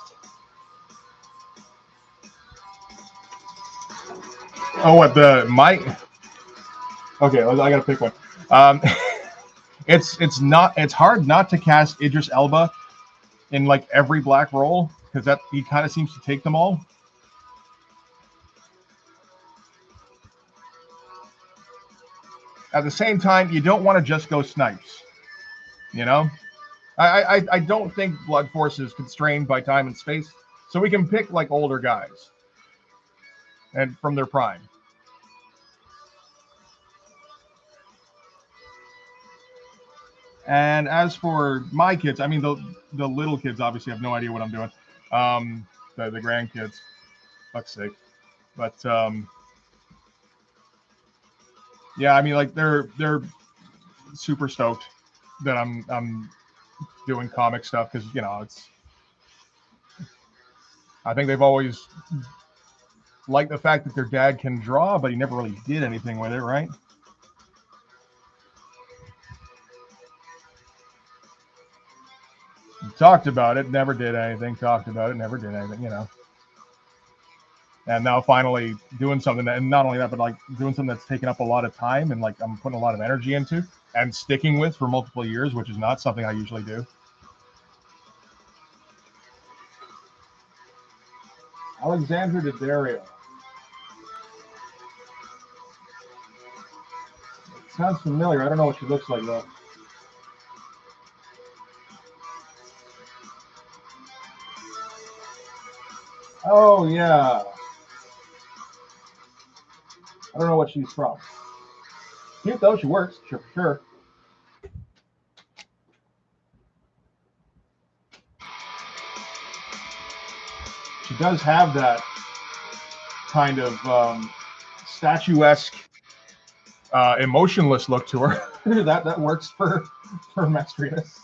Oh, what the mic? Okay, I gotta pick one. It's hard not to cast Idris Elba in like every black role because that he kind of seems to take them all. At the same time, you don't want to just go Snipes. You know, I don't think Blood Force is constrained by time and space, so we can pick like older guys and from their prime. And as for my kids, I mean the little kids obviously have no idea what I'm doing. The grandkids, fuck's sake. But yeah, I mean like they're super stoked that I'm doing comic stuff because you know it's. I think they've always liked the fact that their dad can draw, but he never really did anything with it, right? Talked about it, never did anything. Talked about it, never did anything. You know. And now finally doing something that, and not only that, but like doing something that's taken up a lot of time and like I'm putting a lot of energy into and sticking with for multiple years, which is not something I usually do. Alexandra Daddario. Sounds familiar. I don't know what she looks like though. Oh yeah. I don't know what she's from. Cute though. She works. Sure, for sure. She does have that kind of statuesque, emotionless look to her. that works for Mestrinus.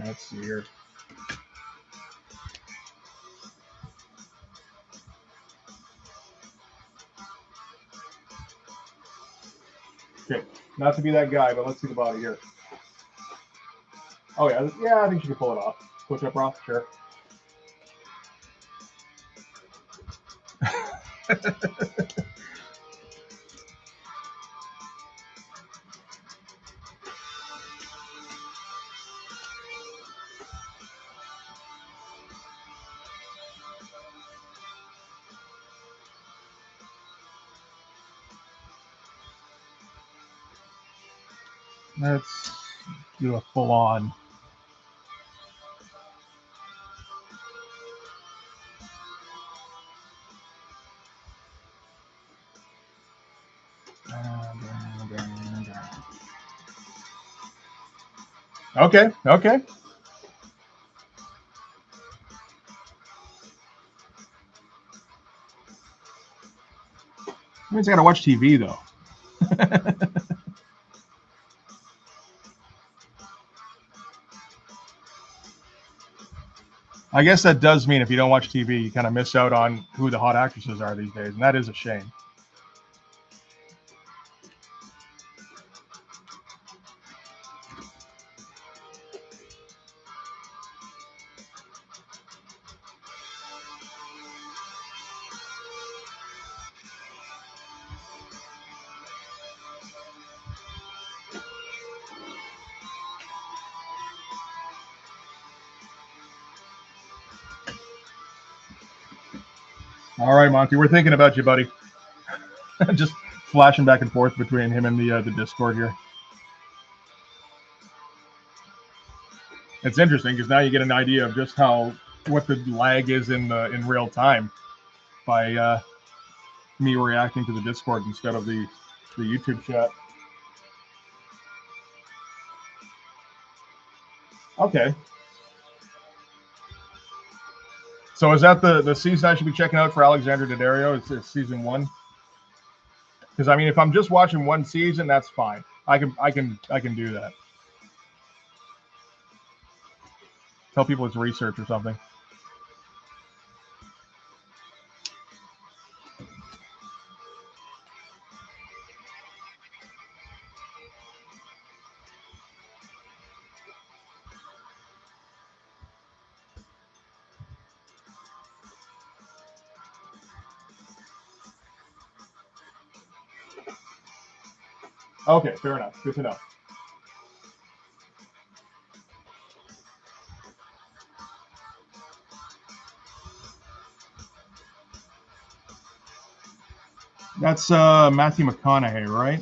Let's see here. Okay, not to be that guy, but let's see the body here. Oh yeah, yeah, I think she can pull it off. Push up bra, sure. Let's do a full on. Okay, okay. Means I gotta watch TV though. I guess that does mean if you don't watch TV, you kind of miss out on who the hot actresses are these days, and that is a shame. All right, Monty, we're thinking about you, buddy. Just flashing back and forth between him and the Discord here. It's interesting because now you get an idea of just how what the lag is in real time by me reacting to the Discord instead of the YouTube chat. Okay. So is that the season I should be checking out for Alexandra Daddario? It's season 1. Because I mean, if I'm just watching one season, that's fine. I can do that. Tell people it's research or something. Okay, fair enough. Good to know. That's Matthew McConaughey, right?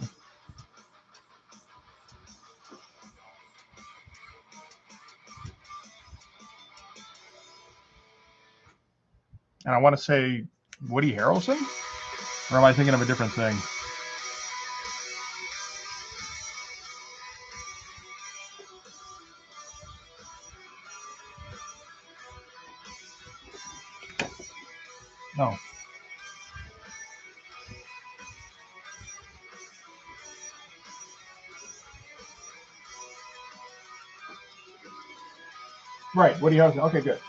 And I want to say Woody Harrelson? Or am I thinking of a different thing? No. Right, Woody Harrelson. Okay, good.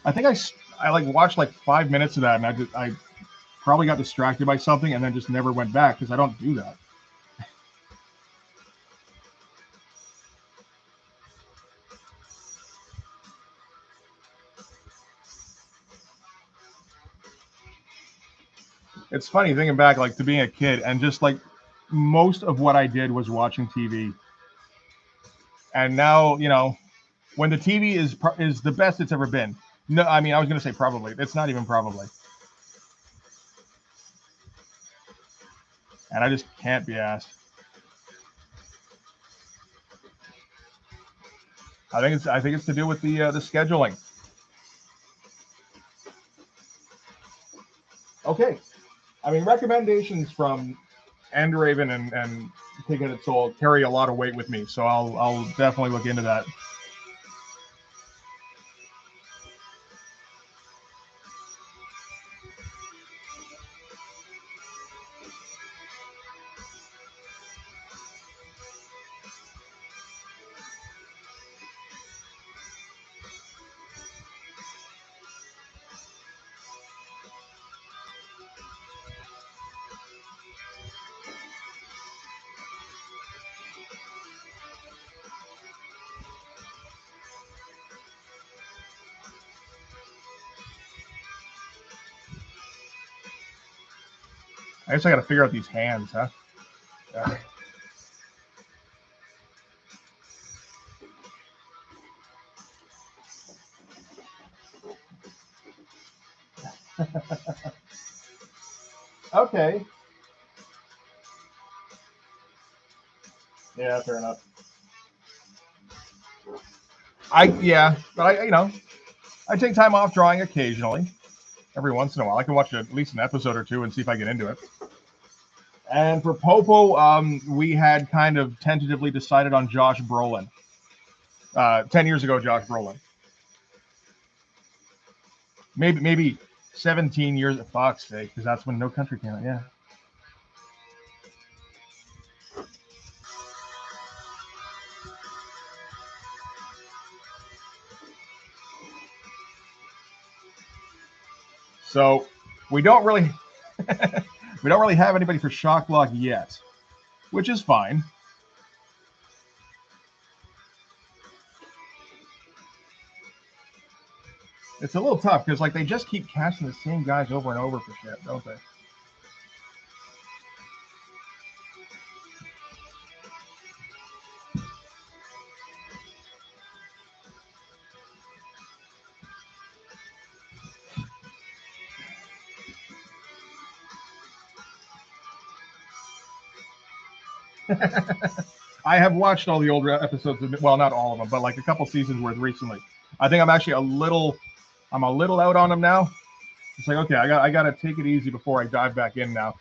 I think I like watched like 5 minutes of that, and I probably got distracted by something, and then just never went back because I don't do that. It's funny thinking back, like to being a kid, and just like most of what I did was watching TV, and now when the TV is the best it's ever been. No, I mean I was gonna say probably. It's not even probably, and I just can't be asked. I think it's to do with the scheduling. Okay, I mean recommendations from Raven and Taking It Soul carry a lot of weight with me, so I'll definitely look into that. I guess I got to figure out these hands, huh? Yeah. Okay. Yeah, fair enough. But I take time off drawing occasionally, every once in a while. I can watch at least an episode or two and see if I get into it. And for Popo, we had kind of tentatively decided on Josh Brolin. 10 years ago, Josh Brolin. Maybe 17 years at Fox, because that's when No Country came out. Yeah. So we don't really we don't really have anybody for Shock Block yet, which is fine. It's a little tough because like they just keep casting the same guys over and over for shit, don't they? I have watched all the old episodes. Well, not all of them, but like a couple seasons worth recently. I think I'm actually I'm a little out on them now. It's like okay, I got to take it easy before I dive back in now.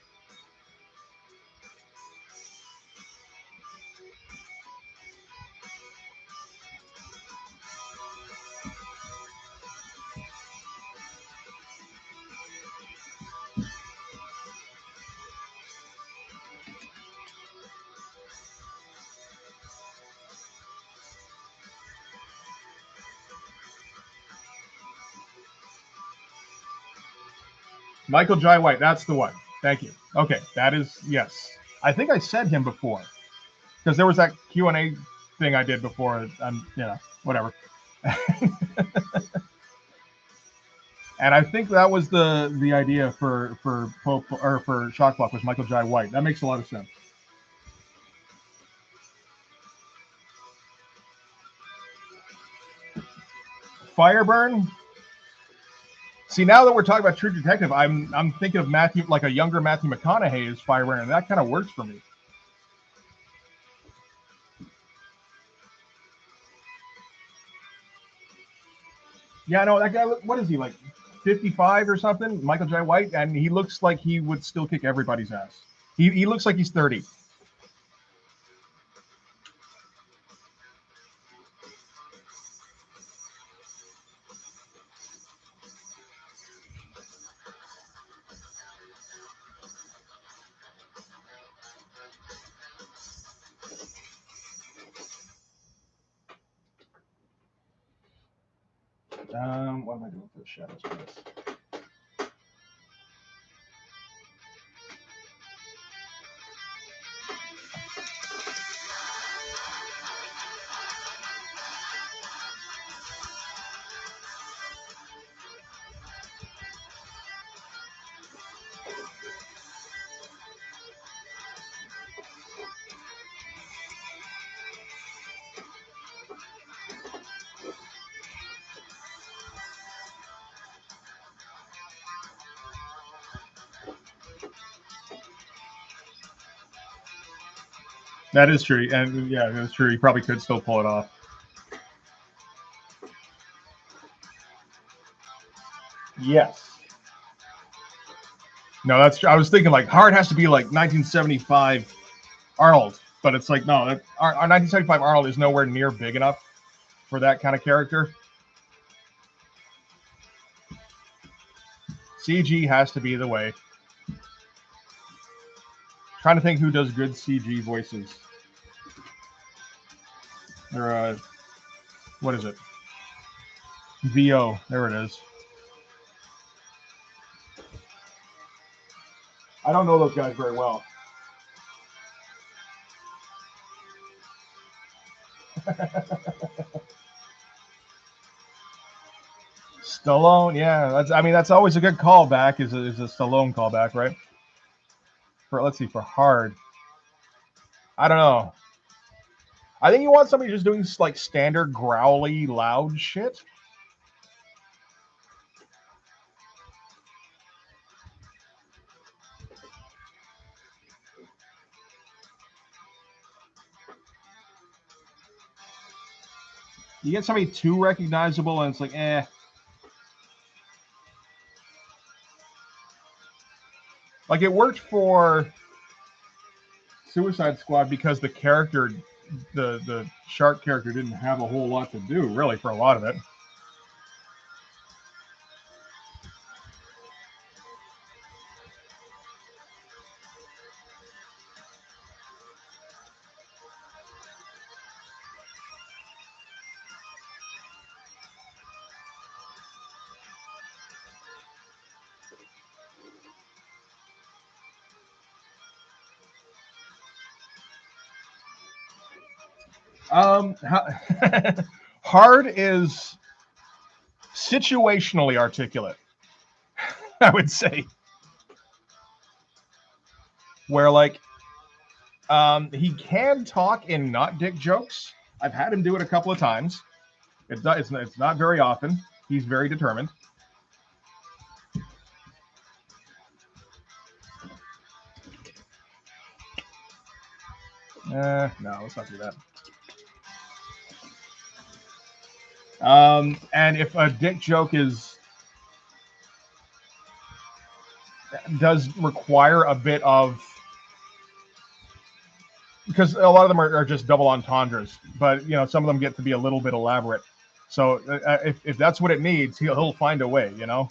Michael Jai White, that's the one. Thank you. Okay, that is yes. I think I said him before because there was that Q&A thing I did before. Whatever. And I think that was the idea for Pope or for Shockblock was Michael Jai White. That makes a lot of sense. Fireburn. See, now that we're talking about True Detective, I'm thinking of Matthew, like a younger Matthew McConaughey as Fireburn, and that kind of works for me. Yeah, no, that guy. What is he like? 55 or something? Michael J. White, and he looks like he would still kick everybody's ass. He looks like he's 30. What am I doing for the shadows? That is true, and yeah, that's true. He probably could still pull it off. Yes. No, that's. I was thinking like Hard has to be like 1975 Arnold, but it's like no, our 1975 Arnold is nowhere near big enough for that kind of character. CG has to be the way. Trying to think who does good CG voices. Or what is it? VO. There it is. I don't know those guys very well. Stallone, yeah. That's. I mean, that's always a good callback. Is a Stallone callback, right? For let's see, for Hard. I don't know. I think you want somebody just doing like standard growly, loud shit. You get somebody too recognizable, and it's like, eh. Like it worked for Suicide Squad because the character, the shark character, didn't have a whole lot to do really for a lot of it. Hard is situationally articulate, I would say. Where like he can talk in not dick jokes. I've had him do it a couple of times. It's not very often. He's very determined. No, let's not do that. And if a dick joke does require a bit of, because a lot of them are just double entendres, but you know some of them get to be a little bit elaborate. So if that's what it needs, he'll find a way, you know.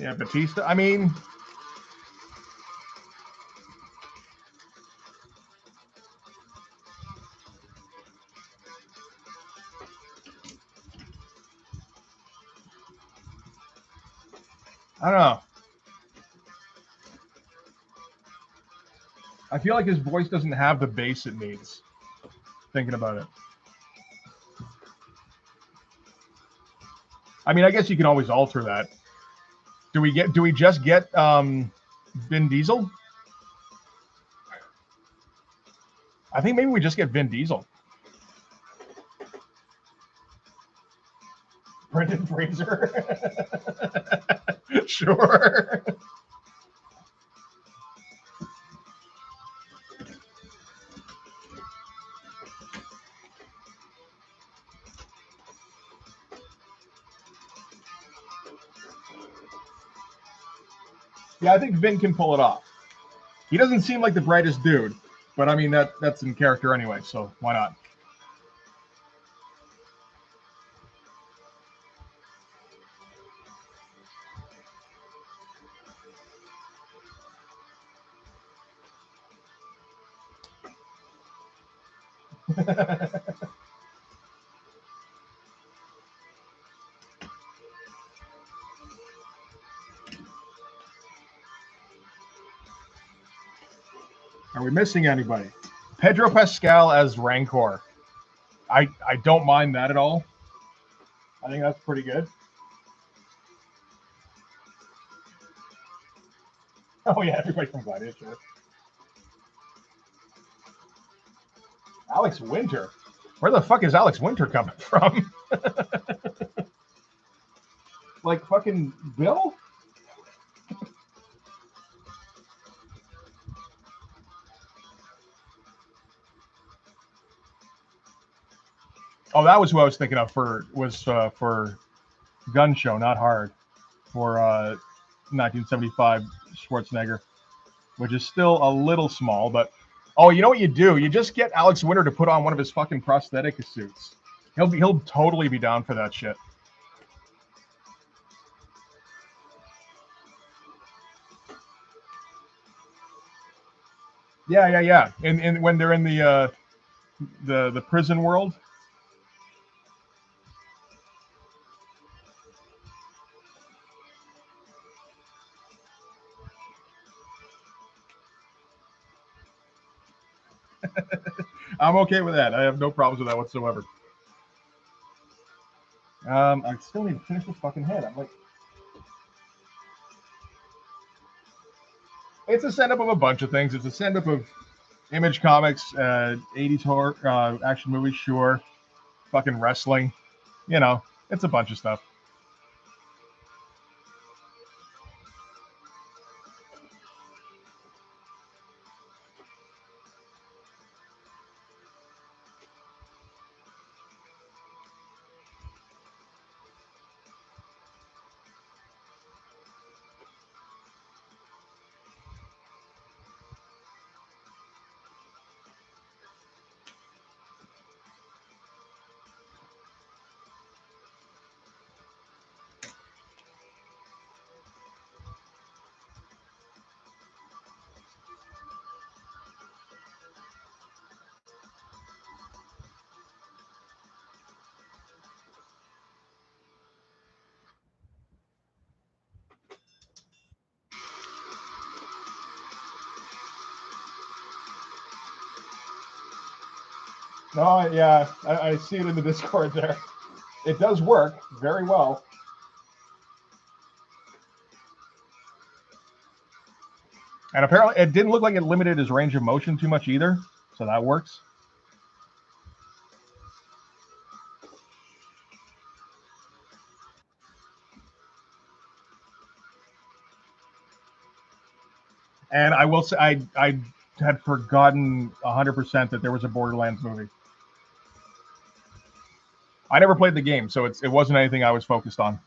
Yeah, Batista. I mean, I don't know. I feel like his voice doesn't have the bass it needs. Thinking about it. I mean, I guess you can always alter that. Do we just get Vin Diesel? I think maybe we just get Vin Diesel. Brendan Fraser. Sure. Yeah, I think Vin can pull it off. He doesn't seem like the brightest dude, but I mean that's in character anyway, so why not? Are we missing anybody? Pedro Pascal as Rancor. I don't mind that at all. I think that's pretty good. Oh yeah, everybody from Gladiator. Sure. Alex Winter. Where the fuck is Alex Winter coming from? Like fucking Bill? Oh, that was who I was thinking of for Gun Show, not Hard, for 1975 Schwarzenegger, which is still a little small, but oh, you know what you do? You just get Alex Winter to put on one of his fucking prosthetic suits. He'll totally be down for that shit. Yeah. And when they're in the prison world. I'm okay with that. I have no problems with that whatsoever. I still need to finish this fucking head. I'm like, it's a setup of a bunch of things. It's a setup of Image Comics, 80s horror, action movies, sure, fucking wrestling. You know, it's a bunch of stuff. No, yeah, I see it in the Discord there. It does work very well. And apparently, it didn't look like it limited his range of motion too much either, so that works. And I will say, I had forgotten 100% that there was a Borderlands movie. I never played the game, so it wasn't anything I was focused on.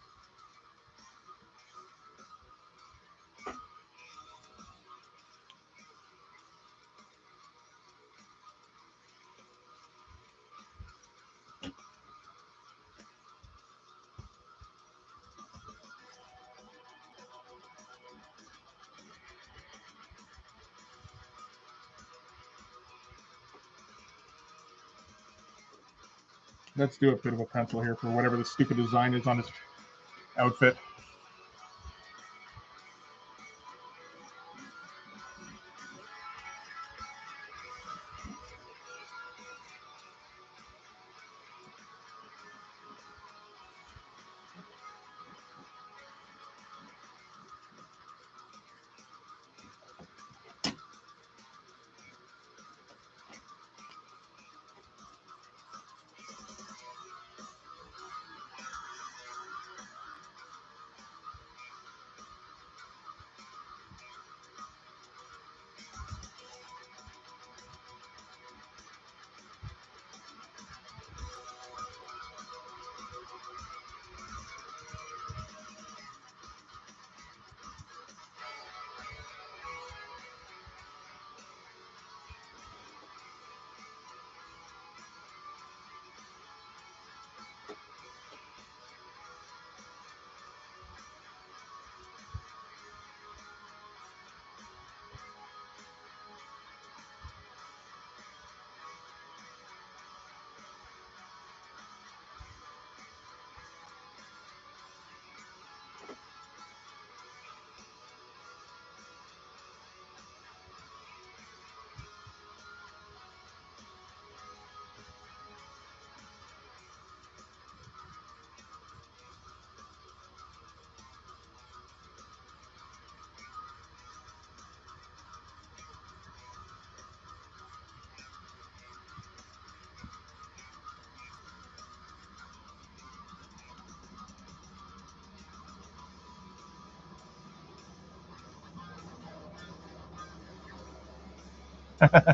let's do a bit of a pencil here for whatever the stupid design is on his outfit.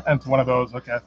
It's one of those. Okay.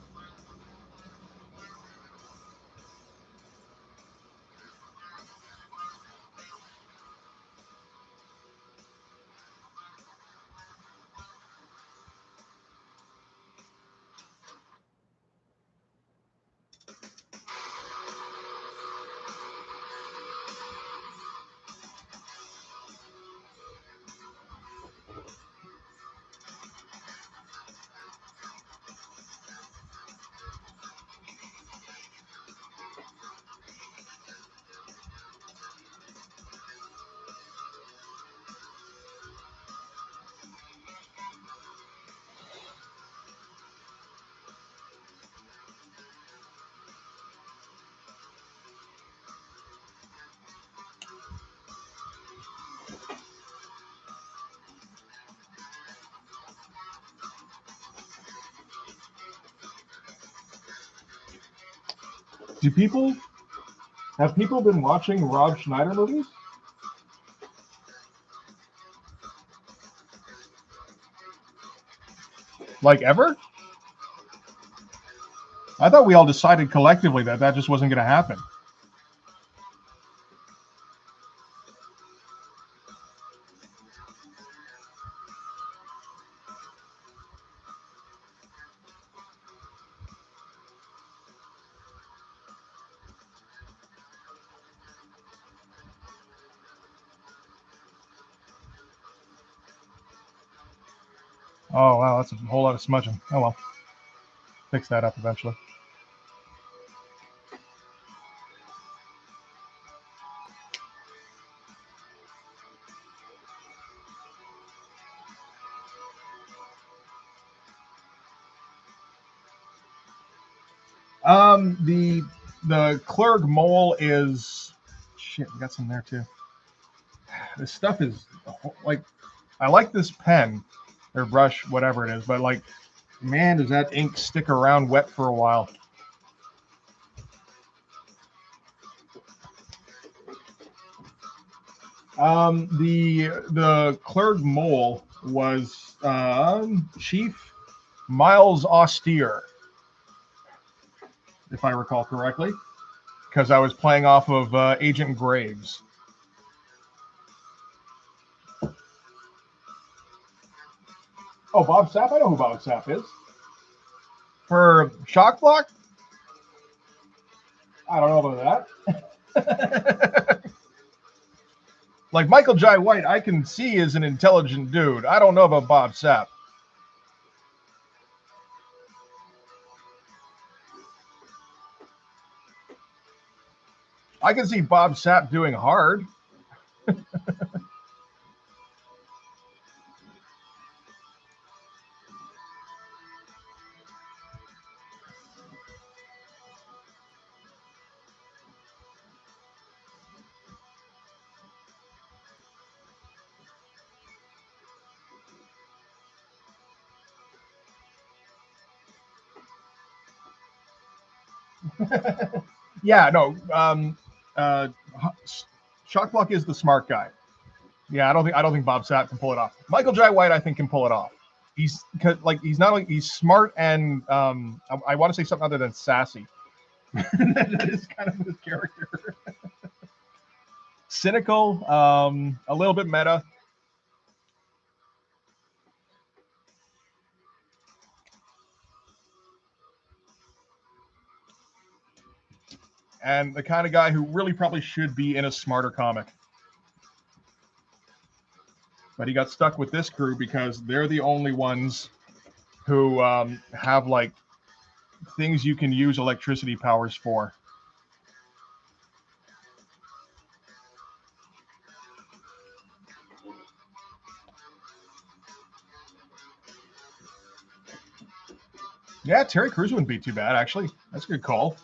Have people been watching Rob Schneider movies? Like ever? I thought we all decided collectively that that just wasn't going to happen. Oh, wow, that's a whole lot of smudging. Oh, well. Fix that up eventually. The Clerg mole is shit. We got some there too. This stuff is like, I like this pen or brush, whatever it is, but like, man, does that ink stick around wet for a while? The Clerg mole was Chief Miles Austere, if I recall correctly, because I was playing off of Agent Graves. Oh, Bob Sapp? I know who Bob Sapp is. For Shock Block? I don't know about that. Like Michael Jai White, I can see is an intelligent dude. I don't know about Bob Sapp. I can see Bob Sapp doing hard. Yeah, no. Shock Block is the smart guy. Yeah, I don't think Bob Sapp can pull it off. Michael Jai White, I think, can pull it off. He's he's not only he's smart and I want to say something other than sassy. That is kind of his character. Cynical, a little bit meta. And the kind of guy who really probably should be in a smarter comic. But he got stuck with this crew because they're the only ones who have like things you can use electricity powers for. Yeah, Terry Crews wouldn't be too bad, actually. That's a good call.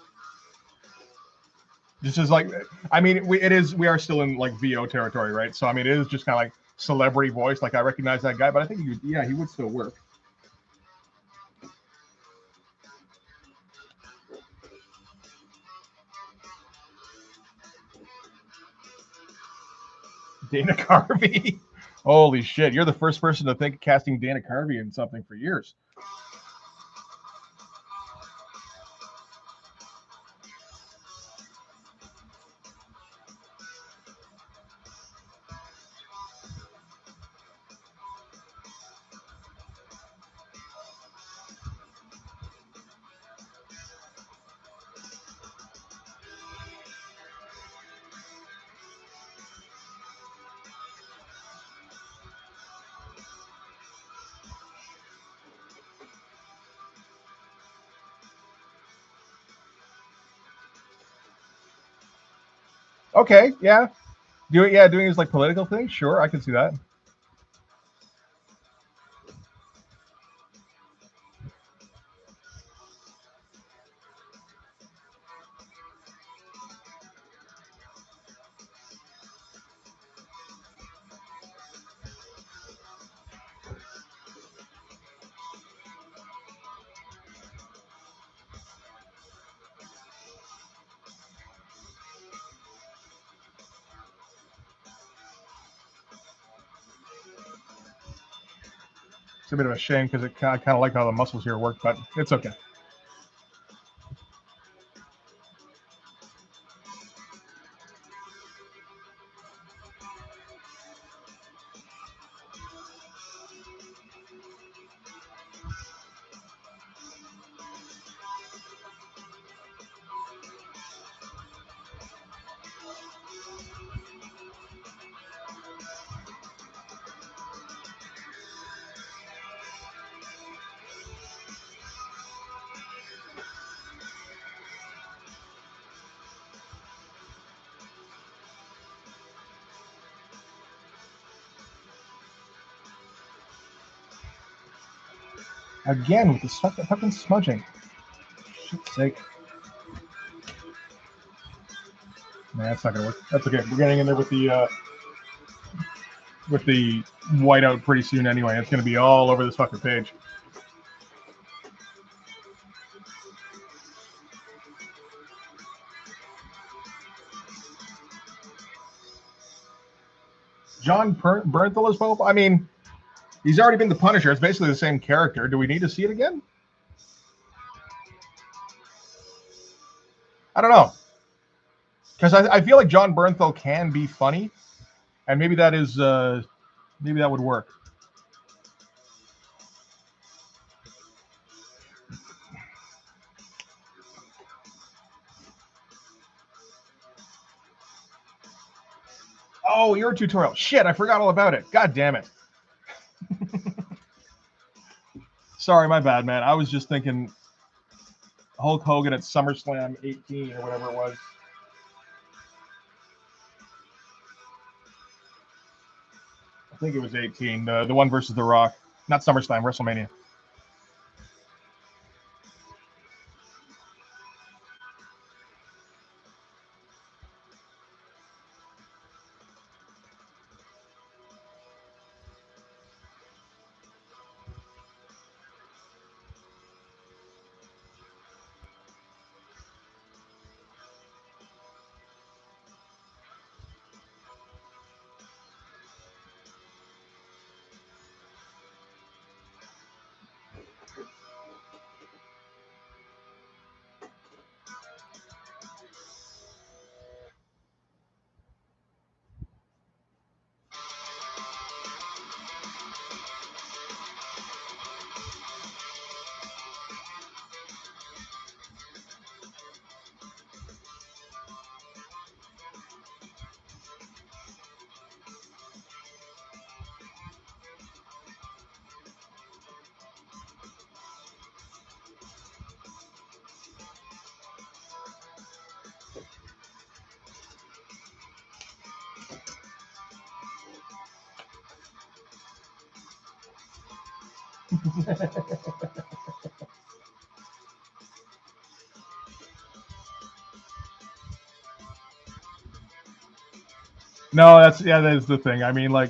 This is like, I mean, we are still in like VO territory, right? So I mean, it is just kind of like celebrity voice. Like I recognize that guy, but I think he would still work. Dana Carvey. Holy shit! You're the first person to think of casting Dana Carvey in something for years. Okay, yeah. Doing his like political thing. Sure, I can see that. It's a bit of a shame because I kind of like how the muscles here work, but it's okay. Again with this fucking smudging. Shit's sake. Nah, that's not gonna work. That's okay. We're getting in there with the whiteout pretty soon anyway. It's gonna be all over this fucking page. John Bernthal as Pope. I mean, he's already been the Punisher. It's basically the same character. Do we need to see it again? I don't know. Because I feel like John Bernthal can be funny, and maybe that is maybe that would work. Oh, your tutorial. Shit, I forgot all about it. God damn it. Sorry, my bad, man. I was just thinking Hulk Hogan at SummerSlam 18 or whatever it was. think it was 18. The one versus The Rock. Not SummerSlam, WrestleMania. No, that is the thing. I mean, like,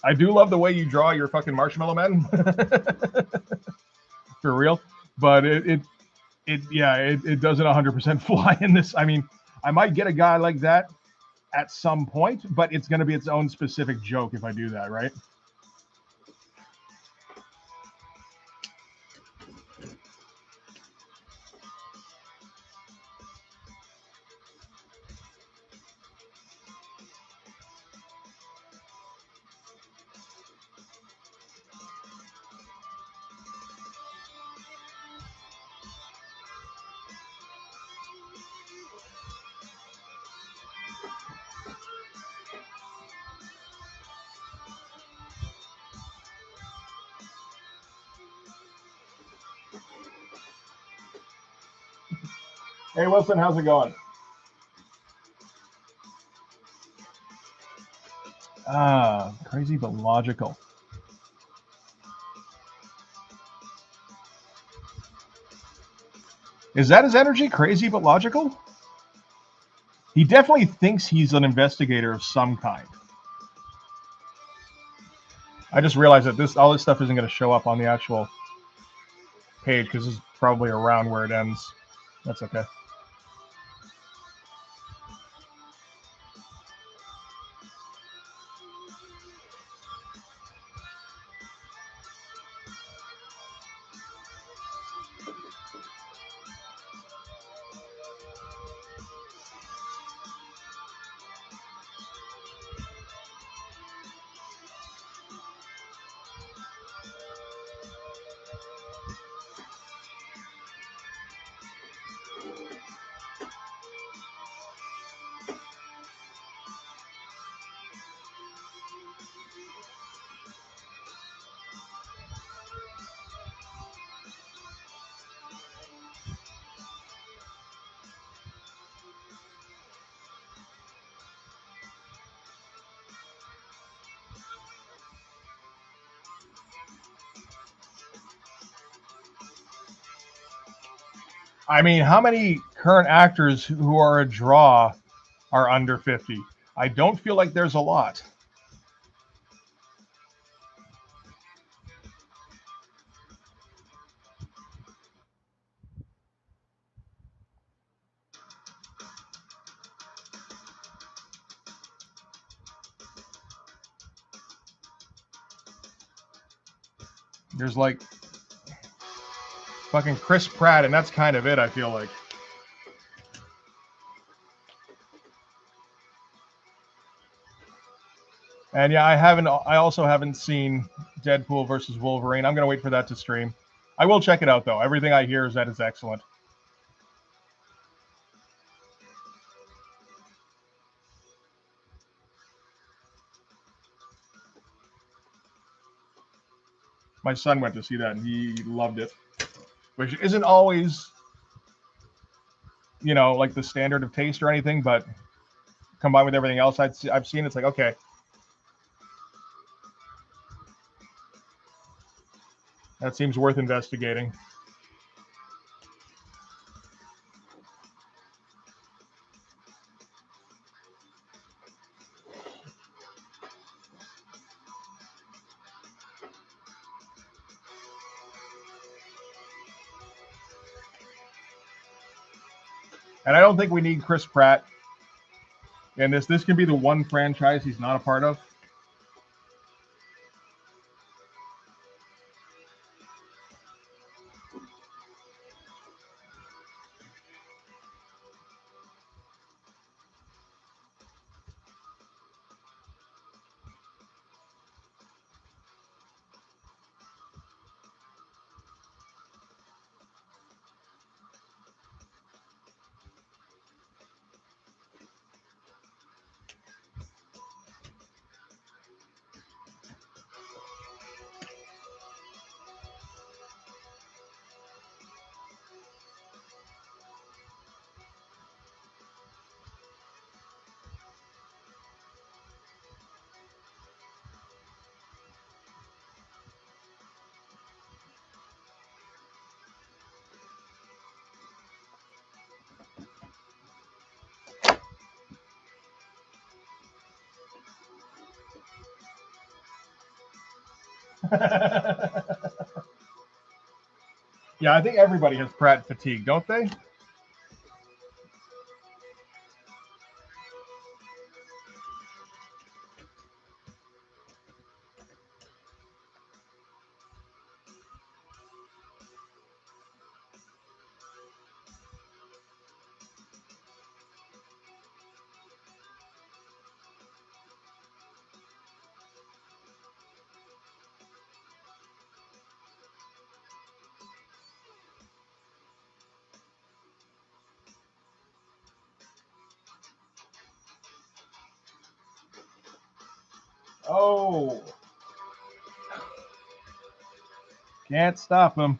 I do love the way you draw your fucking Marshmallow Men. For real. But it doesn't 100% fly in this. I mean, I might get a guy like that at some point, but it's going to be its own specific joke if I do that, right? Hey, Wilson, how's it going? Crazy but logical. Is that his energy? Crazy but logical? He definitely thinks he's an investigator of some kind. I just realized that all this stuff isn't going to show up on the actual page because this is probably around where it ends. That's okay. I mean, how many current actors who are a draw are under 50? I don't feel like there's a lot. There's like fucking Chris Pratt, and that's kind of it, I feel like. And yeah, I also haven't seen Deadpool versus Wolverine. I'm going to wait for that to stream. I will check it out, though. Everything I hear is that it's excellent. My son went to see that, and he loved it, which isn't always, like the standard of taste or anything, but combined with everything else I've seen, it's like, okay. That seems worth investigating. And I don't think we need Chris Pratt. And this can be the one franchise he's not a part of. Yeah, I think everybody has Pratt fatigue, don't they? Oh, can't stop him.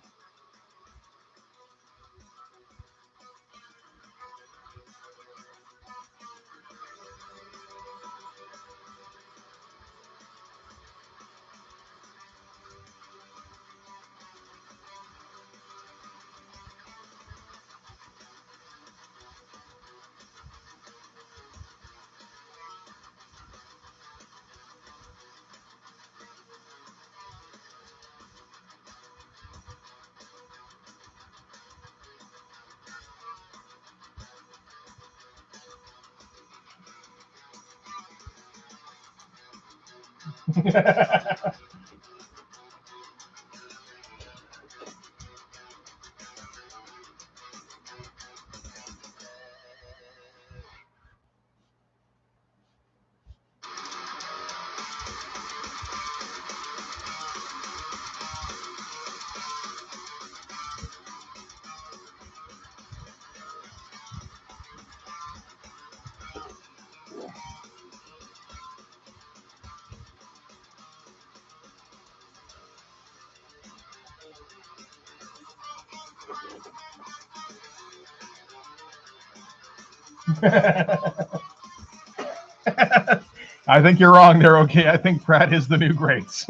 I think you're wrong there, okay? I think Pratt is the new greats.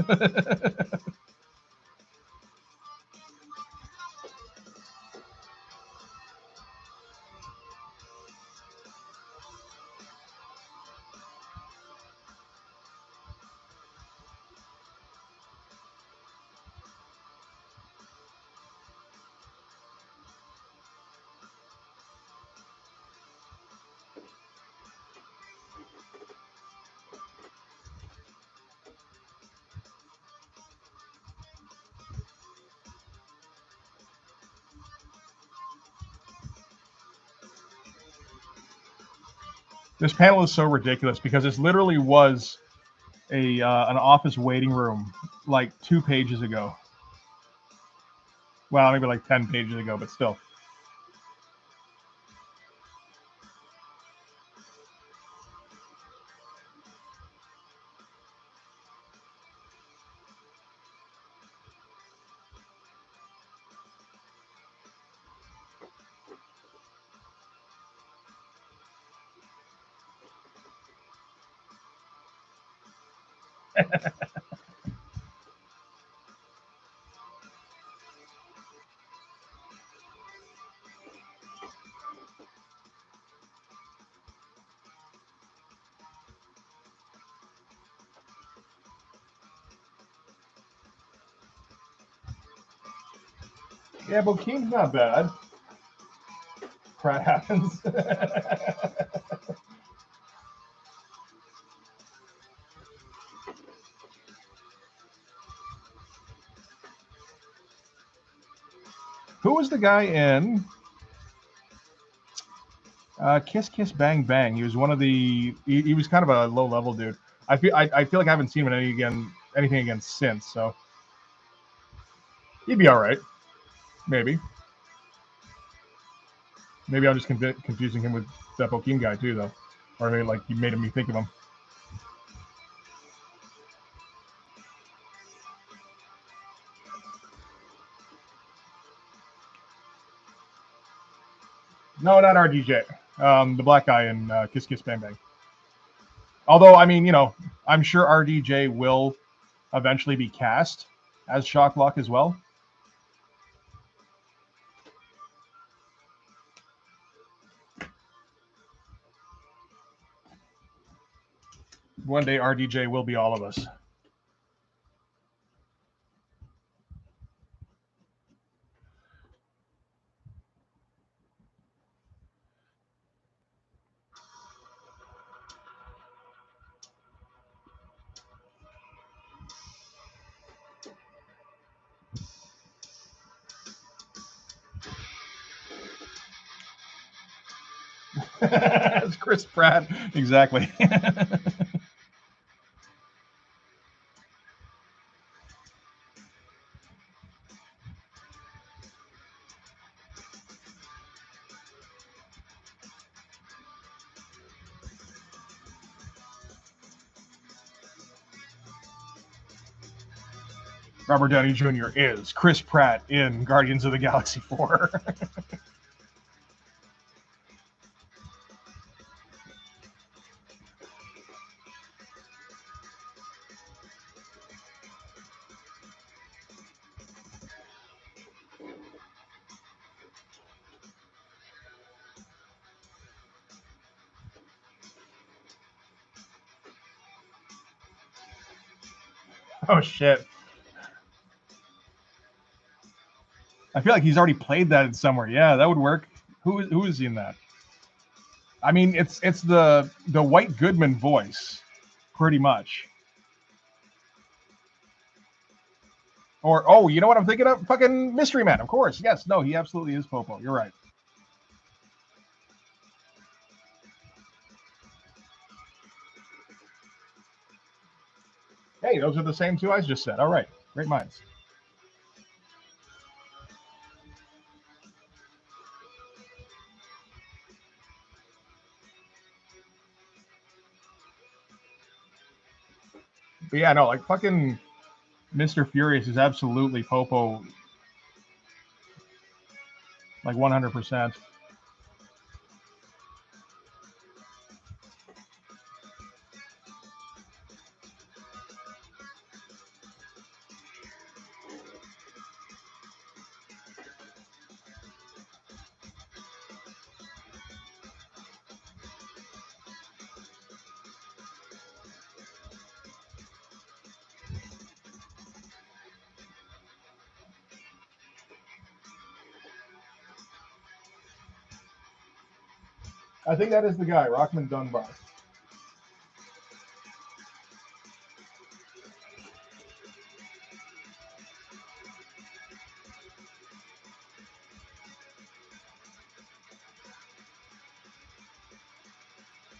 This panel is so ridiculous because this literally was an office waiting room like 2 pages ago. Well, maybe like 10 pages ago, but still. Yeah, Bokeem's not bad. Crap happens. Who was the guy in Kiss Kiss Bang Bang? He was one of the. He was kind of a low level dude. I feel like I haven't seen him in anything again since. So he'd be all right. Maybe I'm just confusing him with that Bokeem guy too, though, or maybe like you made me think of him. No, not RDJ. The black guy in Kiss Kiss Bang Bang. Although, I mean, I'm sure RDJ will eventually be cast as Shocklock as well. One day, RDJ will be all of us. It's Chris Pratt, exactly. Robert Downey Jr. is Chris Pratt in Guardians of the Galaxy 4. Oh shit! I feel like he's already played that somewhere. Yeah, that would work. Who is he in that? I mean, it's the White Goodman voice, pretty much. Or you know what I'm thinking of? Fucking Mystery Man, of course. Yes, no, he absolutely is Popo. You're right. Hey, those are the same two I just said. All right, great minds. But yeah, no, like fucking Mr. Furious is absolutely Popo, like 100%. I think that is the guy, Rockman Dunbar.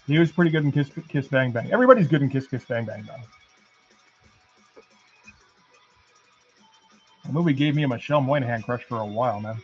He was pretty good in Kiss Kiss Bang Bang. Everybody's good in Kiss Kiss Bang Bang, though. The movie gave me a Michelle Moynihan crush for a while, man.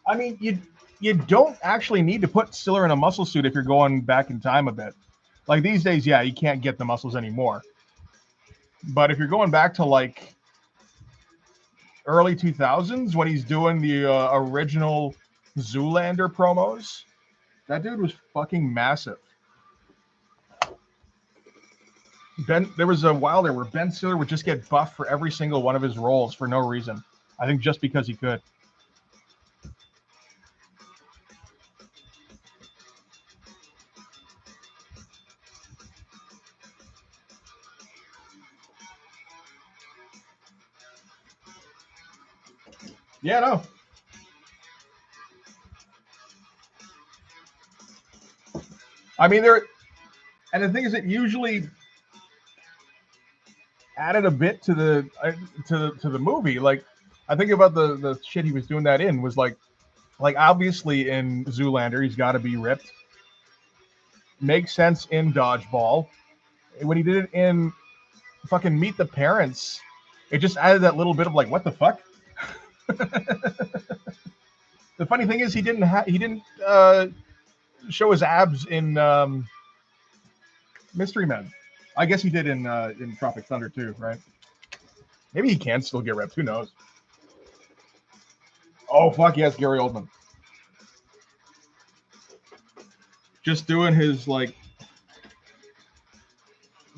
I mean, you don't actually need to put Stiller in a muscle suit if you're going back in time a bit. Like these days, yeah, you can't get the muscles anymore. But if you're going back to like early 2000s when he's doing the original Zoolander promos, that dude was fucking massive. There was a while there where Ben Stiller would just get buffed for every single one of his roles for no reason. I think just because he could. Yeah, no. I mean, and the thing is, it usually added a bit to the movie. Like, I think about the shit he was doing that in was like obviously in Zoolander he's got to be ripped. Makes sense in Dodgeball. When he did it in fucking Meet the Parents, it just added that little bit of like, what the fuck? The funny thing is, he didn't show his abs in Mystery Men. I guess he did in Tropic Thunder too, right? Maybe he can still get ripped. Who knows? Oh fuck yes, Gary Oldman. Just doing his like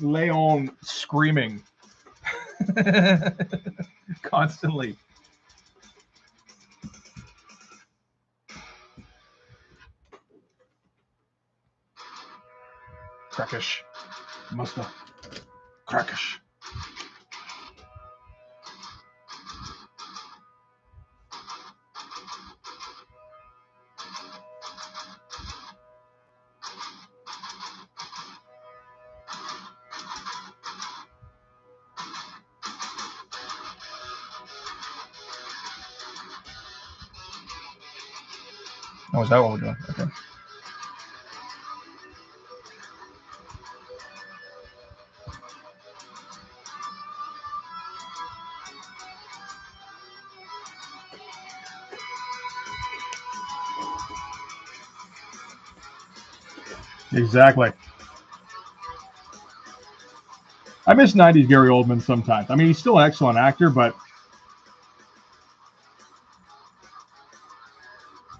Leon screaming constantly. Crackish. Musta. Crackish. Oh, is that what we're doing? Okay. Exactly. I miss 90s Gary Oldman sometimes. I mean, he's still an excellent actor, but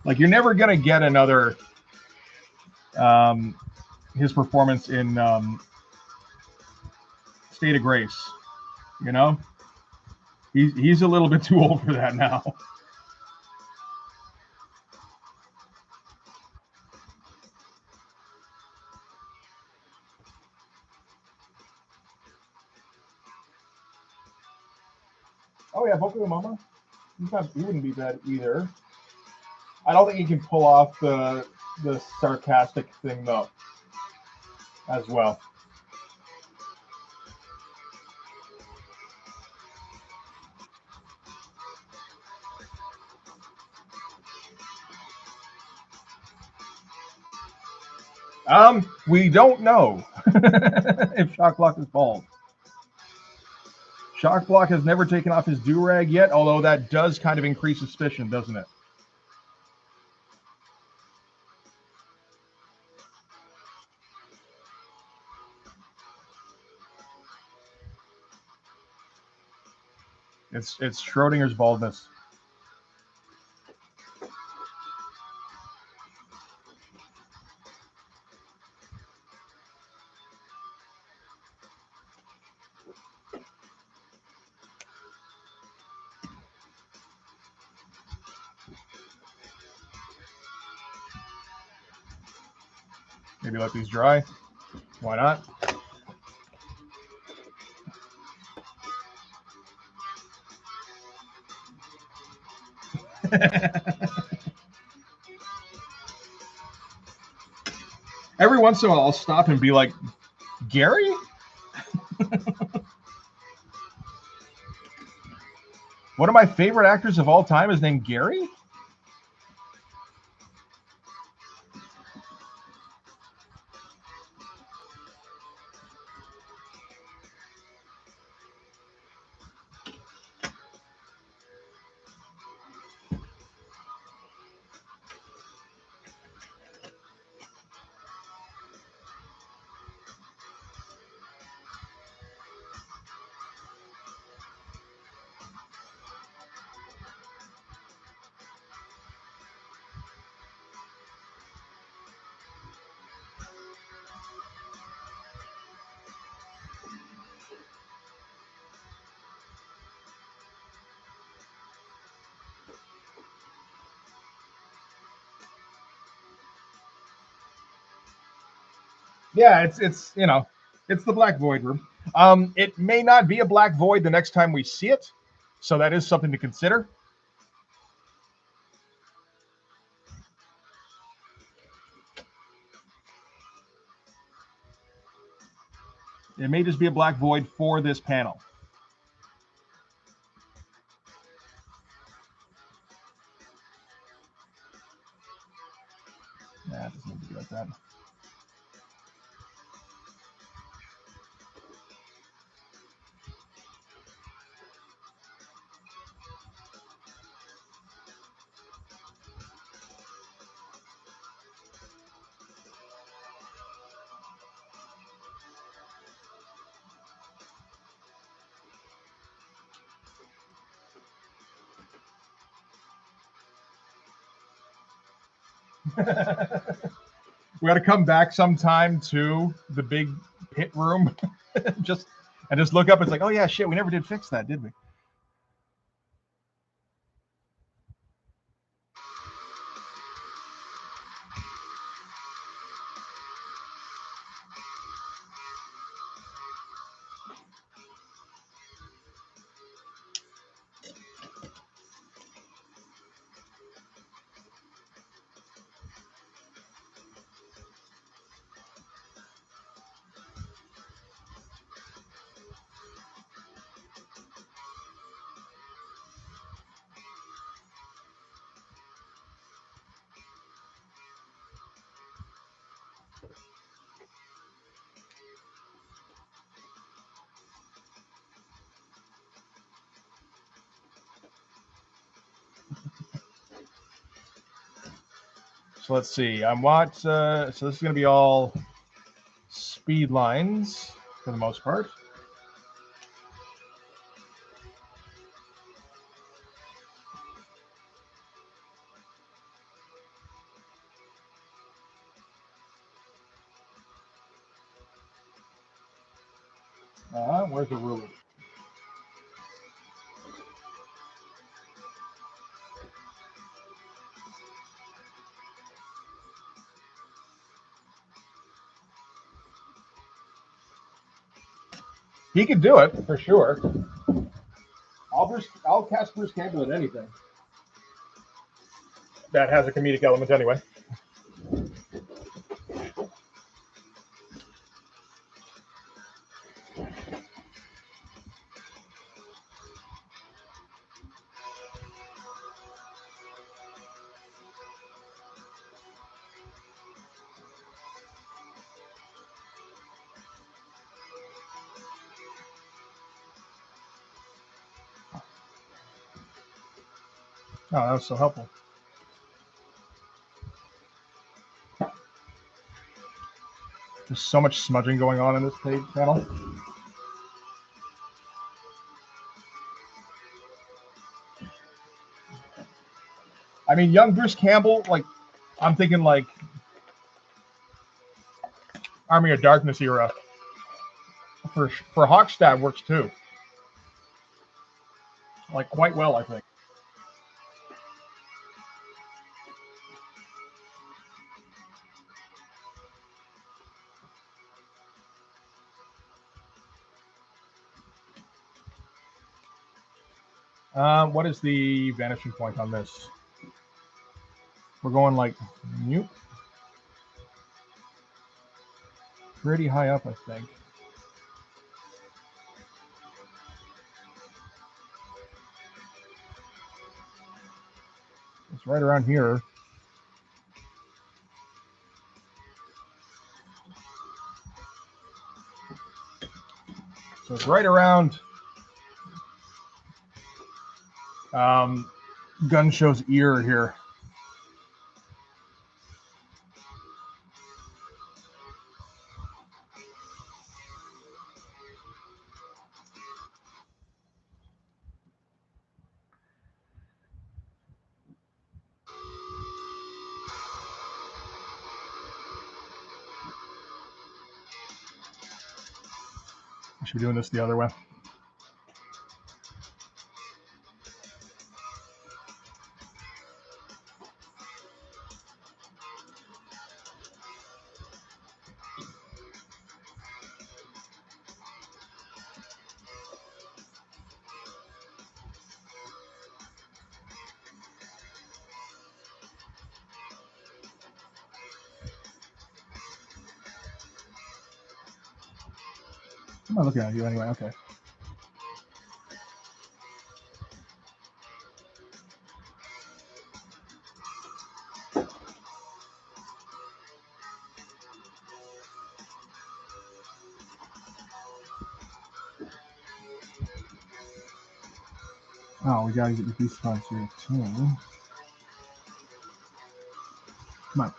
like you're never going to get another his performance in State of Grace. You know? He's a little bit too old for that now. Oh yeah, Boku no Mama. He wouldn't be bad either. I don't think he can pull off the sarcastic thing though, as well. We don't know if Shock Block is bald. Shock Block has never taken off his do-rag yet, although that does kind of increase suspicion, doesn't it? It's Schrodinger's baldness. Maybe let these dry. Why not? Every once in a while, I'll stop and be like, Gary? One of my favorite actors of all time is named Gary? Yeah, it's you know, it's the Black Void room. It may not be a Black Void the next time we see it, so that is something to consider. It may just be a Black Void for this panel. Nah, it doesn't need to be like that. We got to come back sometime to the big pit room, just look up. It's like, oh yeah, shit, we never did fix that, did we? So let's see. So this is going to be all speed lines for the most part. Where's the ruler? He could do it for sure. I'll cast Bruce Campbell at anything that has a comedic element anyway. Oh, that was so helpful. There's so much smudging going on in this page panel. I mean, young Bruce Campbell, like, I'm thinking like Army of Darkness era. For Hochstadt works too. Like, quite well, I think. What is the vanishing point on this? We're going like mute. Pretty high up, I think. It's right around here. So it's right around Gun Show's ear here. I should be doing this the other way. I'm not looking at you anyway. Okay. Oh, we gotta get the beast ones here too. Come on.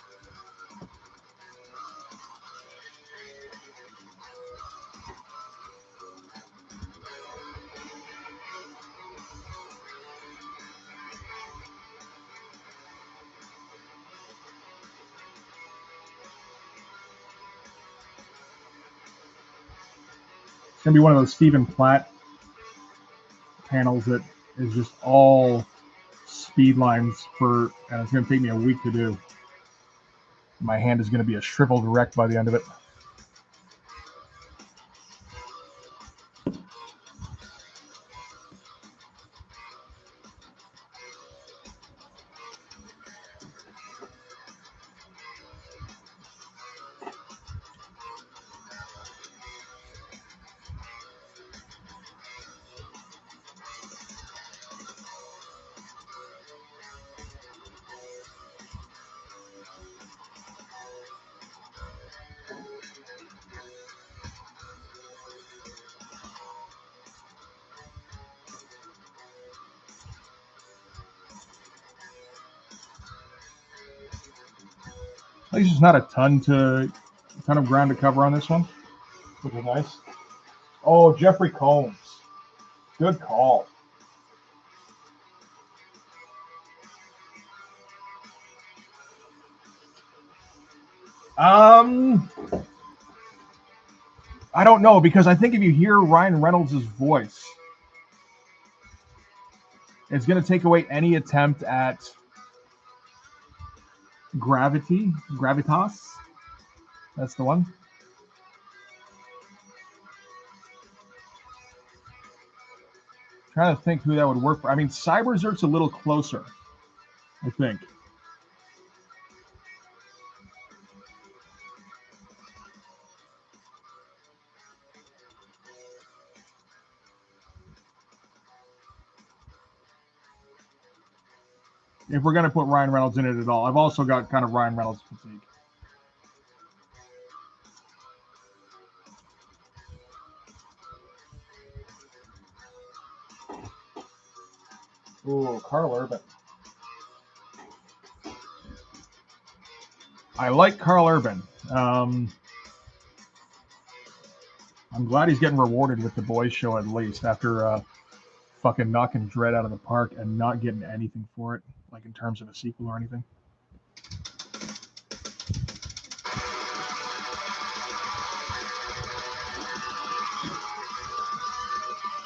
It's gonna be one of those Stephen Platt panels that is just all speed lines for, and it's gonna take me a week to do. My hand is gonna be a shriveled wreck by the end of it. At least there's not a ton of ground to cover on this one, which is nice. Oh, Jeffrey Combs. Good call. I don't know, because I think if you hear Ryan Reynolds' voice, it's going to take away any attempt at gravitas. That's the one. Trying to think who that would work for. I mean, Cyberzert's a little closer, I think. If we're going to put Ryan Reynolds in it at all. I've also got kind of Ryan Reynolds fatigue. Ooh, Karl Urban. I like Karl Urban. I'm glad he's getting rewarded with the Boys show, at least, after fucking knocking Dread out of the park and not getting anything for it, like in terms of a sequel or anything.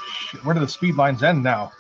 Shit, where do the speed lines end now?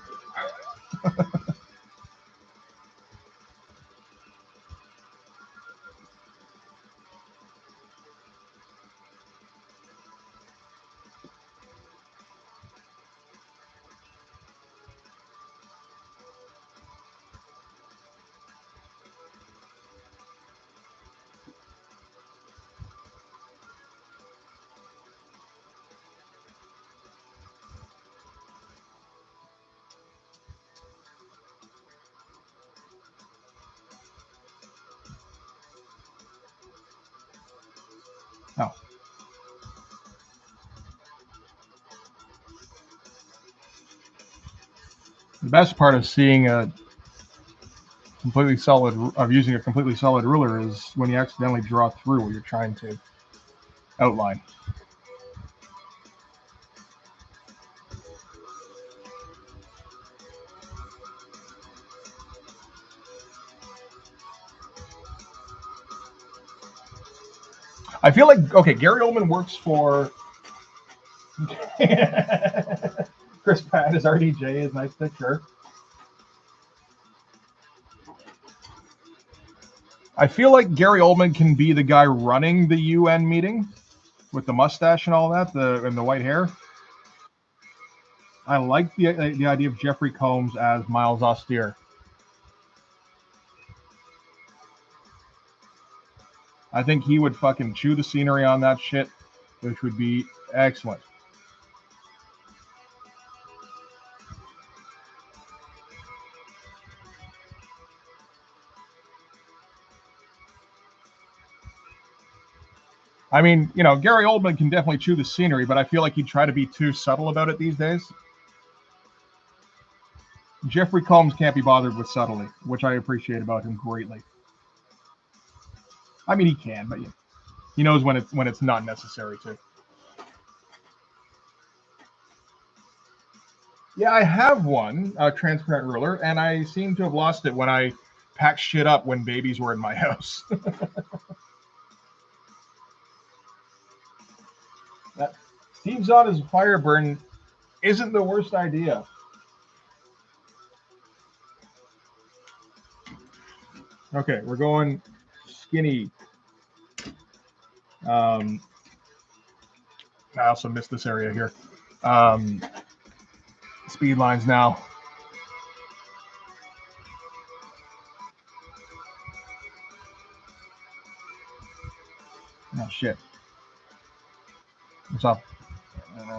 Oh. The best part of seeing a completely solid, of using a completely solid ruler, is when you accidentally draw through what you're trying to outline. I feel like, okay, Gary Oldman works for Chris Pratt as RDJ is nice picture. I feel like Gary Oldman can be the guy running the UN meeting with the mustache and all that, and the white hair. I like the idea of Jeffrey Combs as Miles Austere. I think he would fucking chew the scenery on that shit, which would be excellent. I mean, you know, Gary Oldman can definitely chew the scenery, but I feel like he'd try to be too subtle about it these days. Jeffrey Combs can't be bothered with subtlety, which I appreciate about him greatly. I mean, he can, but he knows when it's not necessary to. Yeah, I have one, a transparent ruler, and I seem to have lost it when I packed shit up when babies were in my house. Steve Zahn as Fireburn isn't the worst idea. Okay, we're going skinny. I also missed this area here. Speed lines now. Oh, shit. What's up?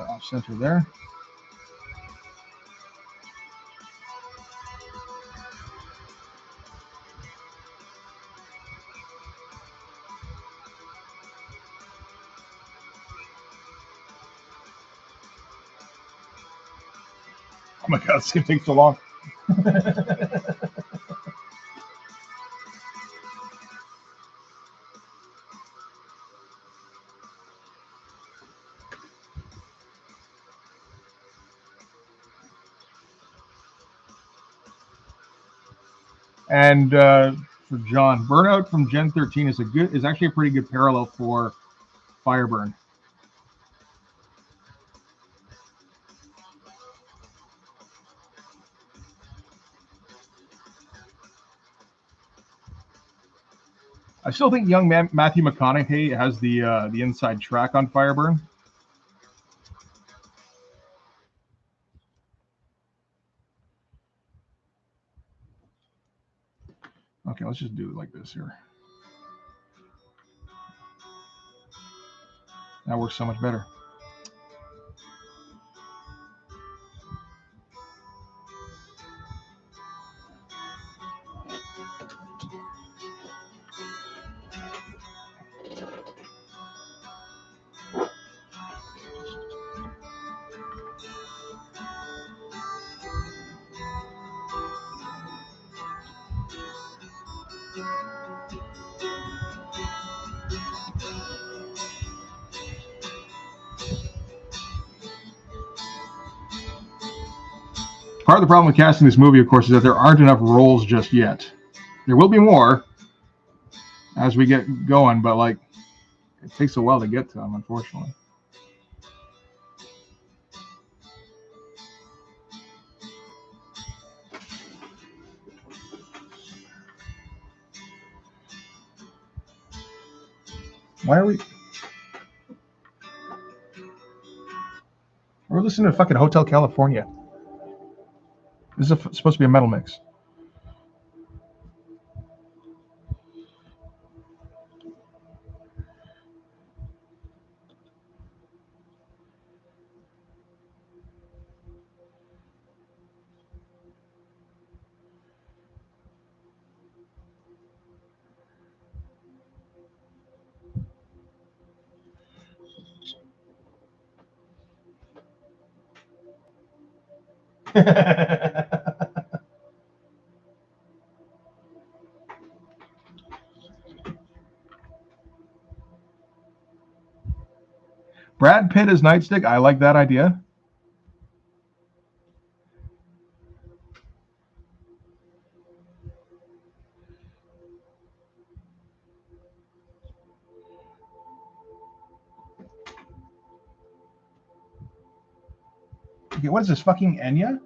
Off center there. Oh my god, this game takes so long. And for John, Burnout from Gen 13 is actually a pretty good parallel for Fireburn. I still think young Matthew McConaughey has the inside track on Fireburn. Okay, let's just do it like this here. That works so much better. Part of the problem with casting this movie, of course, is that there aren't enough roles just yet. There will be more as we get going, but like it takes a while to get to them, unfortunately. Why are we? We're listening to fucking Hotel California. This is supposed to be a metal mix. Brad Pitt as Nightstick. I like that idea. Okay, what is this, fucking Enya?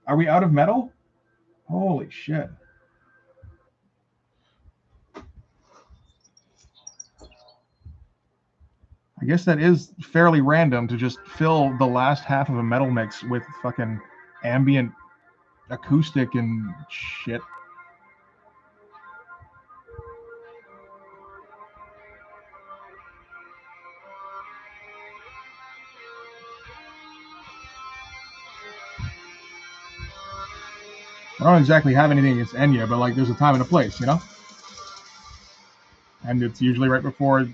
Are we out of metal? Holy shit. I guess that is fairly random to just fill the last half of a metal mix with fucking ambient acoustic and shit. I don't exactly have anything against Enya, but like there's a time and a place, you know? And it's usually right before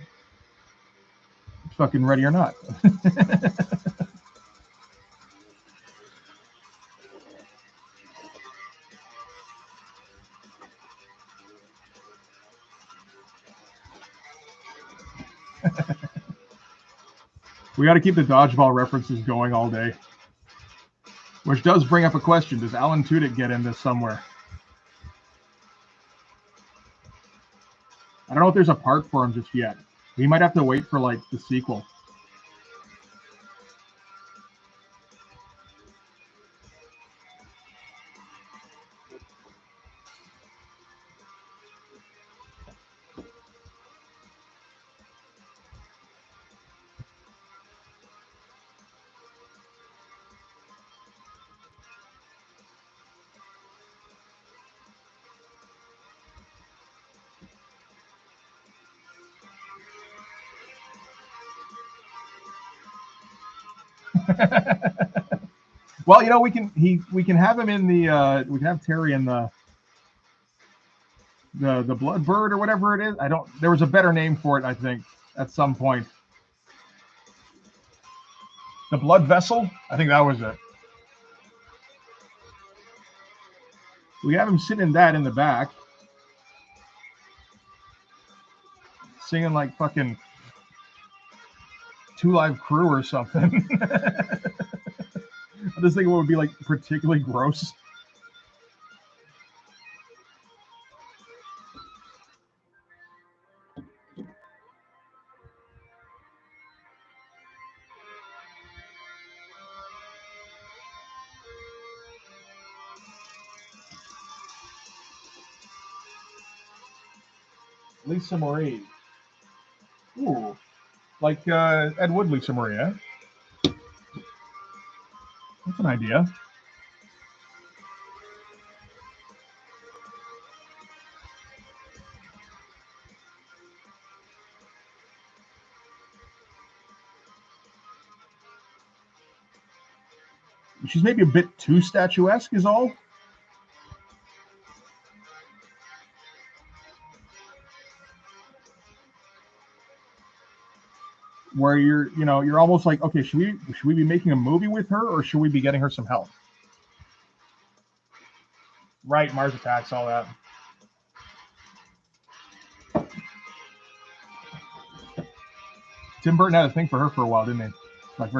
fucking Ready or Not. We got to keep the dodgeball references going all day. Which does bring up a question. Does Alan Tudyk get in this somewhere? I don't know if there's a part for him just yet. We might have to wait for like the sequel. Well, you know, we can have him in the we can have Terry in the Bloodbird or whatever it is. There was a better name for it, I think, at some point. The Blood Vessel? I think that was it. We have him sitting in that in the back. Singing like fucking Two Live Crew or something. I just think it would be like particularly gross. Lisa Marie. Ooh. Like Ed Wood Lisa Marie, eh? That's an idea. She's maybe a bit too statuesque is all. Where you're almost like, okay, should we be making a movie with her, or should we be getting her some help? Right, Mars Attacks, all that. Tim Burton had a thing for her for a while, didn't he? Like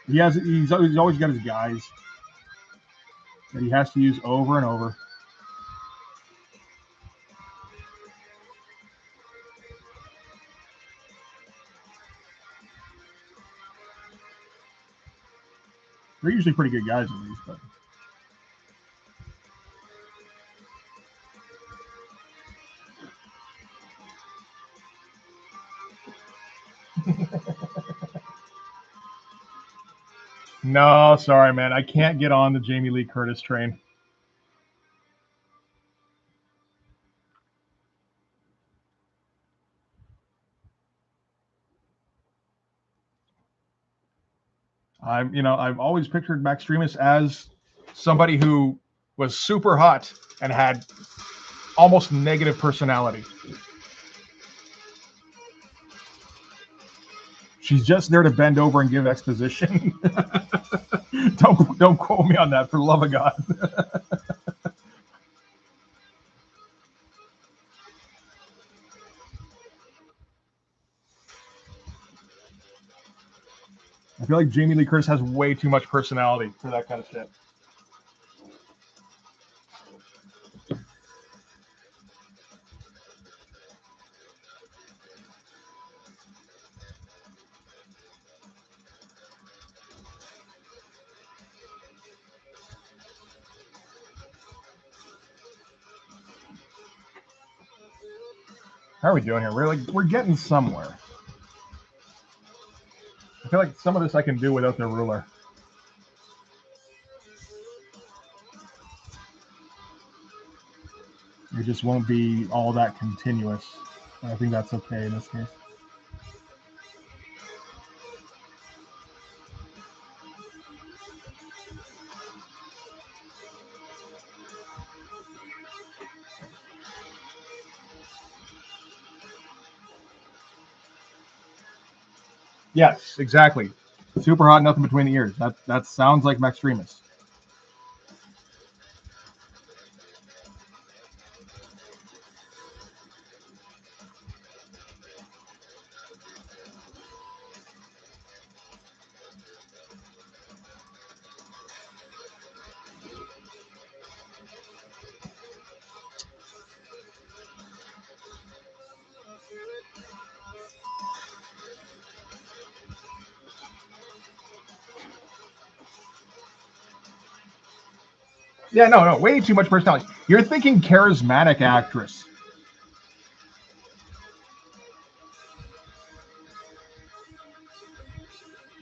he's always got his guys that he has to use over and over. They're usually pretty good guys at least, but. No, sorry, man. I can't get on the Jamie Lee Curtis train. I've always pictured Max Streamus as somebody who was super hot and had almost negative personality. She's just there to bend over and give exposition. Don't quote me on that, for the love of God. I feel like Jamie Lee Curtis has way too much personality for that kind of shit. How are we doing here? We're getting somewhere. I feel like some of this I can do without the ruler. It just won't be all that continuous. I think that's okay in this case. Yes, exactly. Super hot, nothing between the ears. That sounds like Maxtremus. Yeah, no, way too much personality. You're thinking charismatic actress.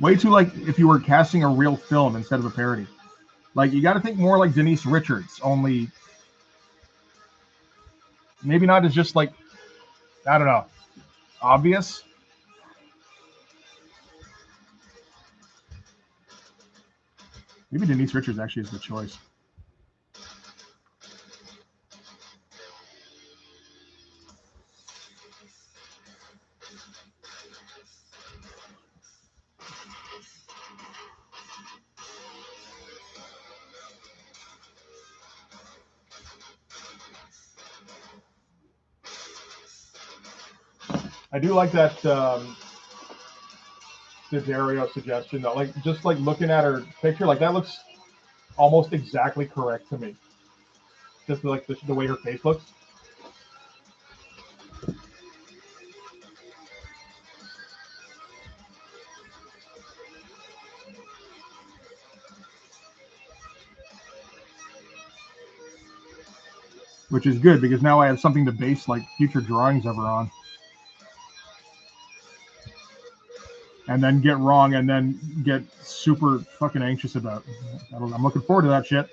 Way too like if you were casting a real film instead of a parody. Like you got to think more like Denise Richards, only maybe not as just like I don't know, obvious. Maybe Denise Richards actually is the choice. I do like that D'Addario suggestion though. Like just like looking at her picture, like that looks almost exactly correct to me. Just like the way her face looks. Which is good because now I have something to base like future drawings of her on. And then get wrong and then get super fucking anxious about. I'm looking forward to that shit.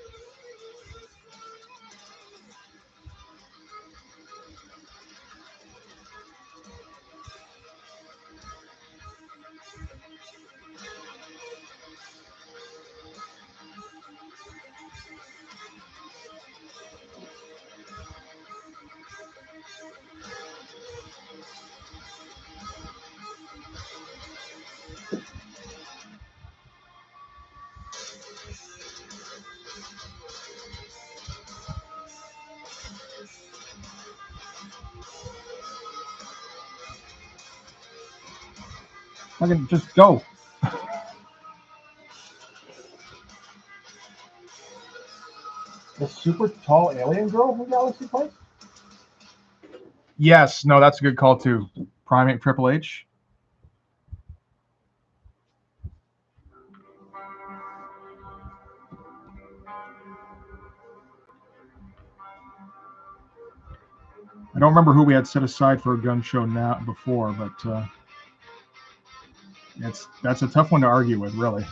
Fucking just go. The super tall alien girl from Galaxy Quest? Yes, no, that's a good call too. Primate Triple H. I don't remember who we had set aside for a gun show now before, but that's a tough one to argue with, really.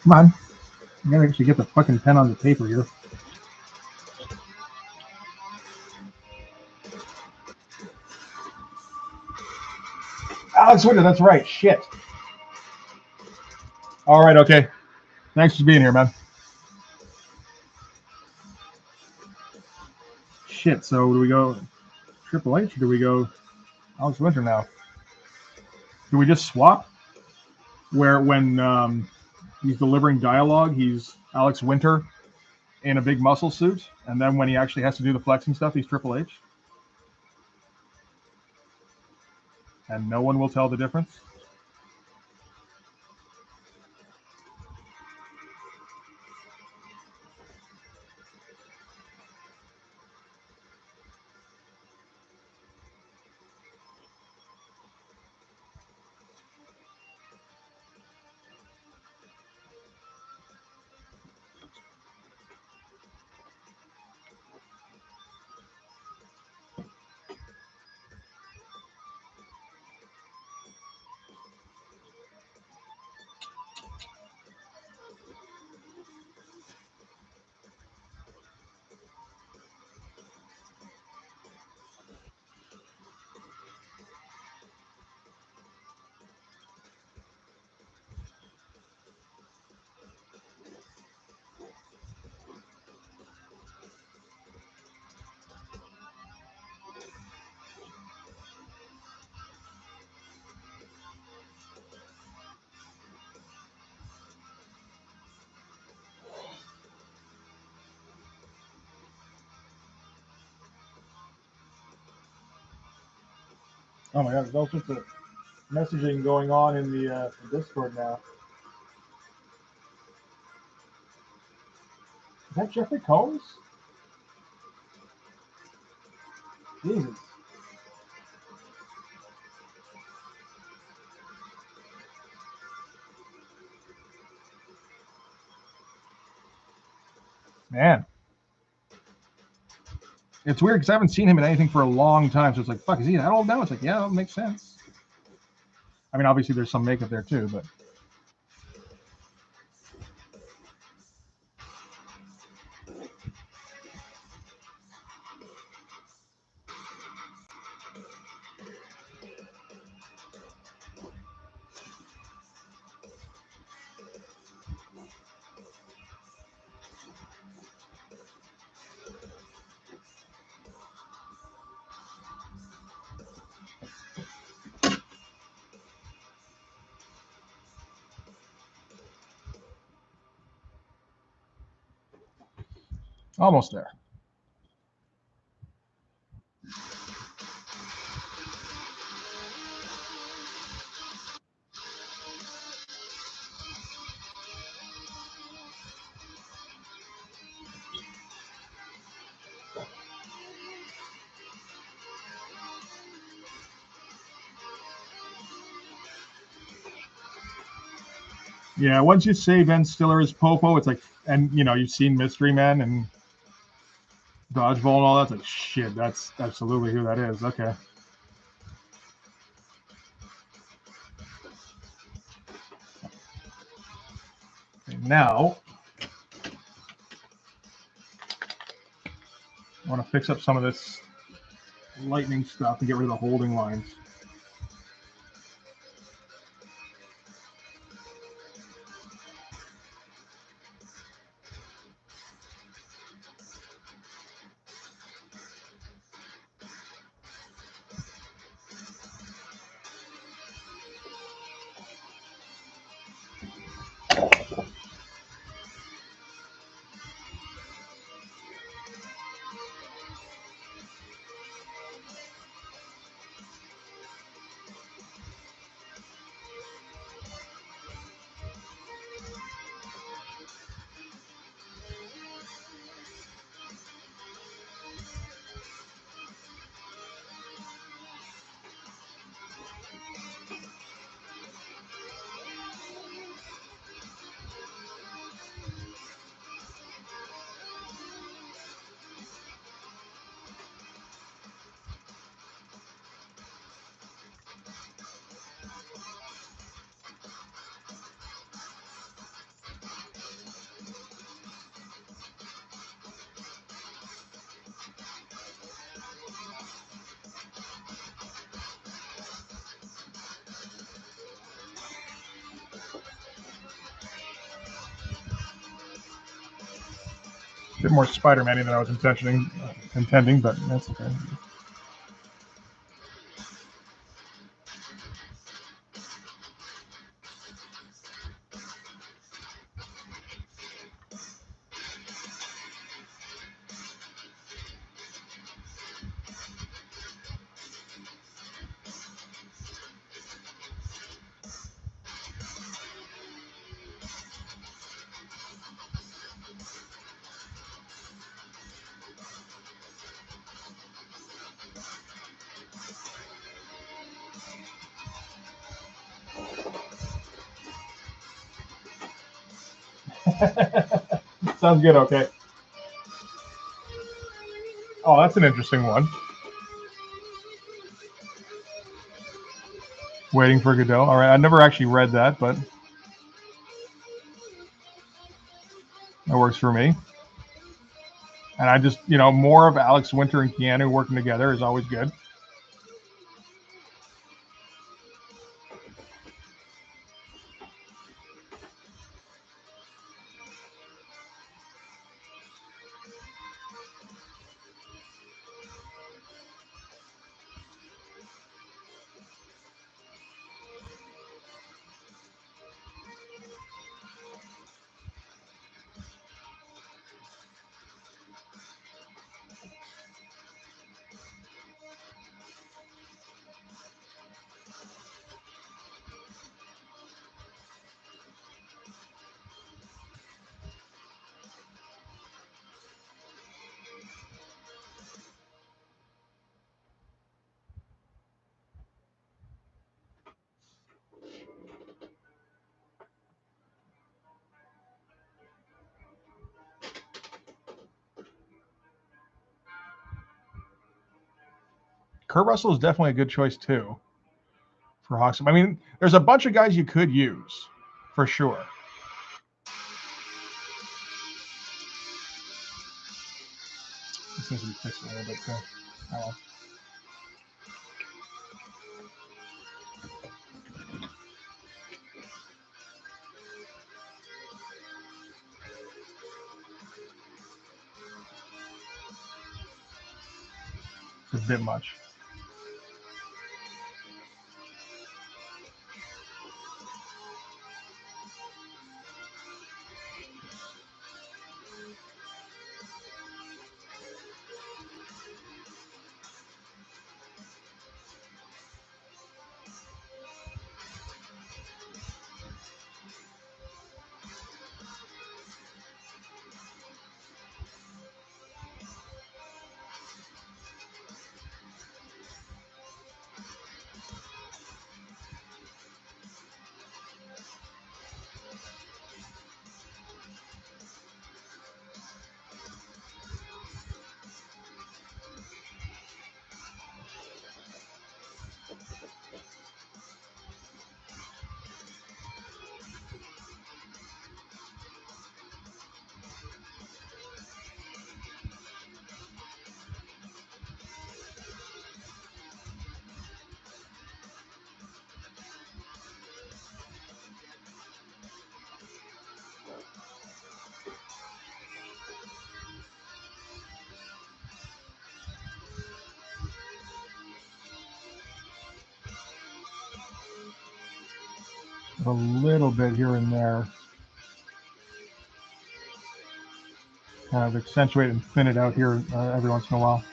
Come on. I gotta actually get the fucking pen on the paper here. Alex Winter, that's right. Shit. All right, okay. Thanks for being here, man. Shit, so do we go Triple H or do we go Alex Winter now? Do we just swap? Where when he's delivering dialogue, he's Alex Winter in a big muscle suit, and then when he actually has to do the flexing stuff, he's Triple H? And no one will tell the difference? Oh my god, there's all sorts of messaging going on in the Discord now. Is that Jeffrey Combs? Jesus. Man. It's weird because I haven't seen him in anything for a long time. So it's like, fuck, is he that old now? It's like, yeah, that makes sense. I mean, obviously there's some makeup there too, but. Almost there. Yeah, once you say Ben Stiller is Popo, it's like, and you know, you've seen Mystery Men and Dodgeball and all that. It's like, shit, that's absolutely who that is. Okay. And now, I want to fix up some of this lightning stuff and get rid of the holding lines. A bit more Spider-Man than I was intending, but that's okay. Sounds good. Okay. Oh, that's an interesting one. Waiting for Godot. All right, I never actually read that, but that works for me. And I just, you know, more of Alex Winter and Keanu working together is always good. Kurt Russell is definitely a good choice too for Hawks. I mean, there's a bunch of guys you could use for sure. This needs to be fixed a little bit too. Oh. It's a bit much. A little bit here and there. Kind of accentuate and thin it out here every once in a while.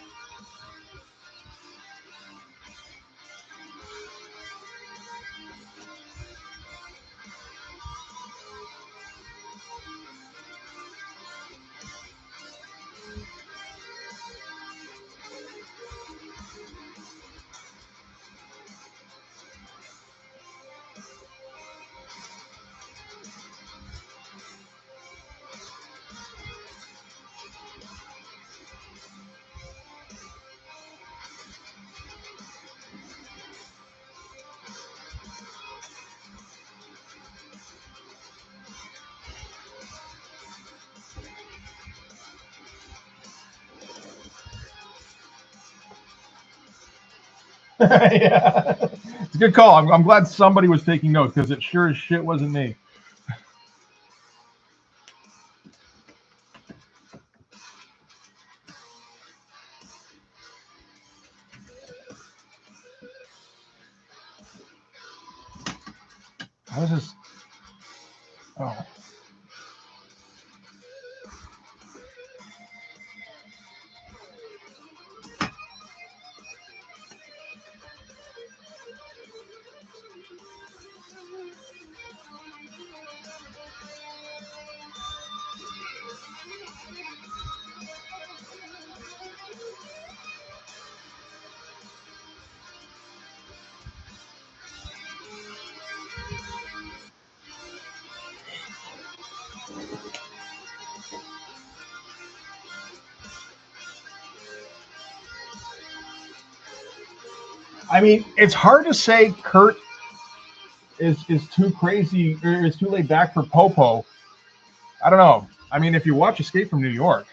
Yeah, it's a good call. I'm glad somebody was taking notes because it sure as shit wasn't me. I was just, oh. I mean, it's hard to say Kurt is too crazy or is too laid back for Popo. I don't know. I mean, if you watch Escape from New York,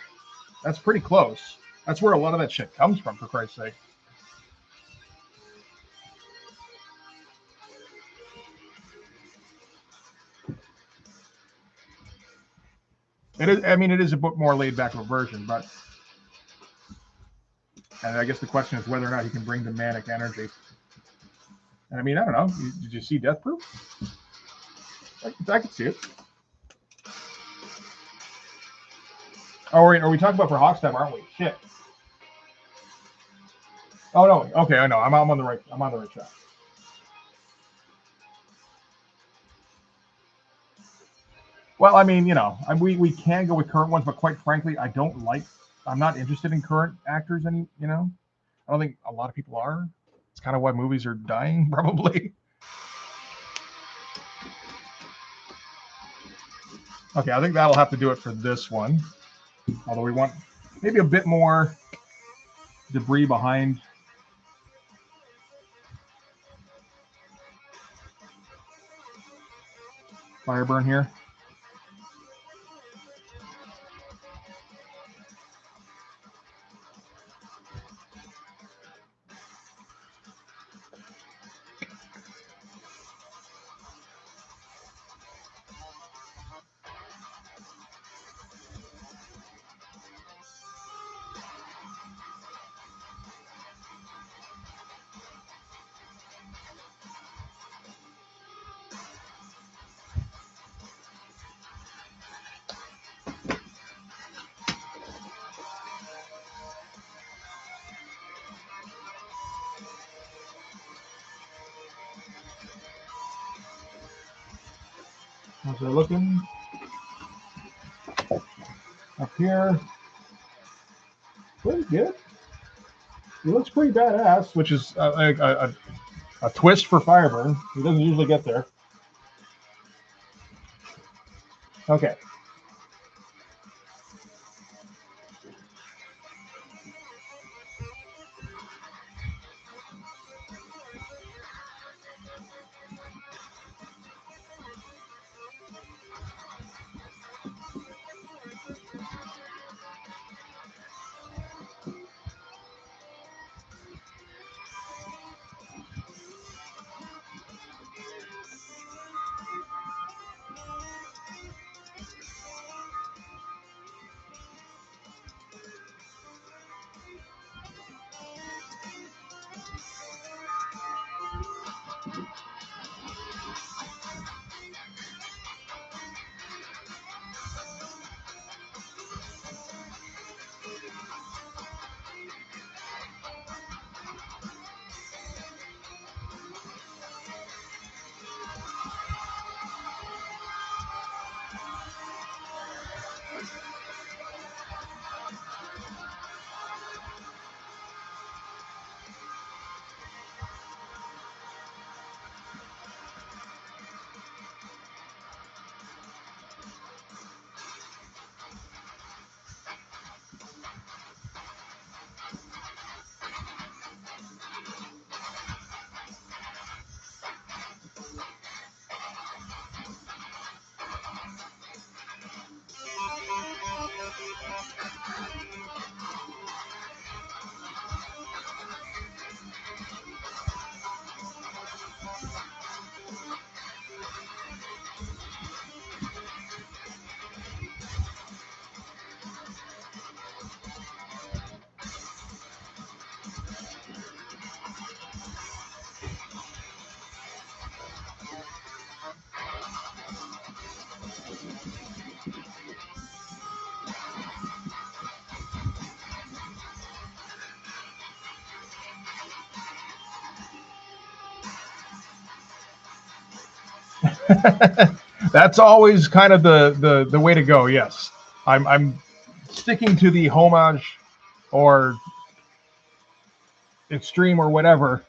that's pretty close. That's where a lot of that shit comes from, for Christ's sake. It is. I mean, it is a bit more laid back of a version, but and I guess the question is whether or not he can bring the manic energy. And I mean, I don't know. Did you see Death Proof? I could see it. Oh, are we talking about for Hawkstep, aren't we? Shit. Oh no. Okay, I know. I'm on the right. I'm on the right track. Well, I mean, you know, we can go with current ones, but quite frankly, I'm not interested in current actors any. You know, I don't think a lot of people are. It's kind of why movies are dying, probably. Okay, I think that'll have to do it for this one. Although we want maybe a bit more debris behind fire burn here. How's that looking? Up here. Pretty good. He looks pretty badass, which is a twist for Fireburn. He doesn't usually get there. Okay. That's always kind of the way to go. Yes, I'm sticking to the homage or extreme or whatever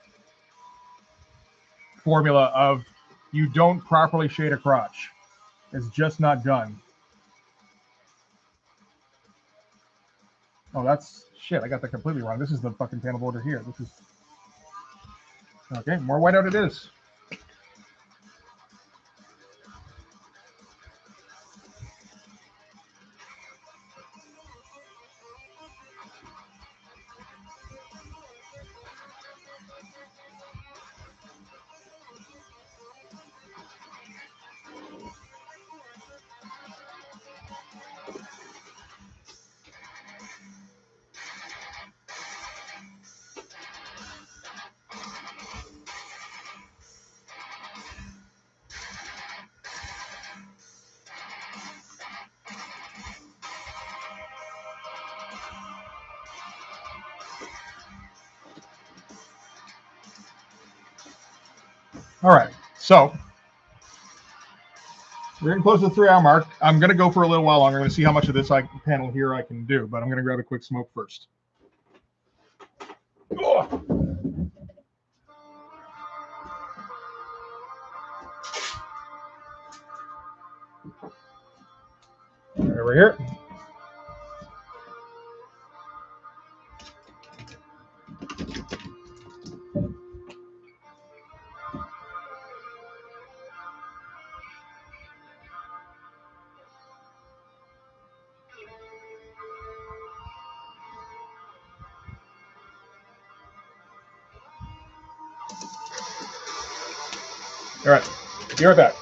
formula of you don't properly shade a crotch. It's just not done. Oh, that's shit. I got that completely wrong. This is the fucking panel border here. This is okay. More whiteout it is. All right, so we're getting close to the 3-hour mark. I'm going to go for a little while longer. I'm going to see how much of this panel here I can do, but I'm going to grab a quick smoke first. Ugh. Over here. All right. Be right back.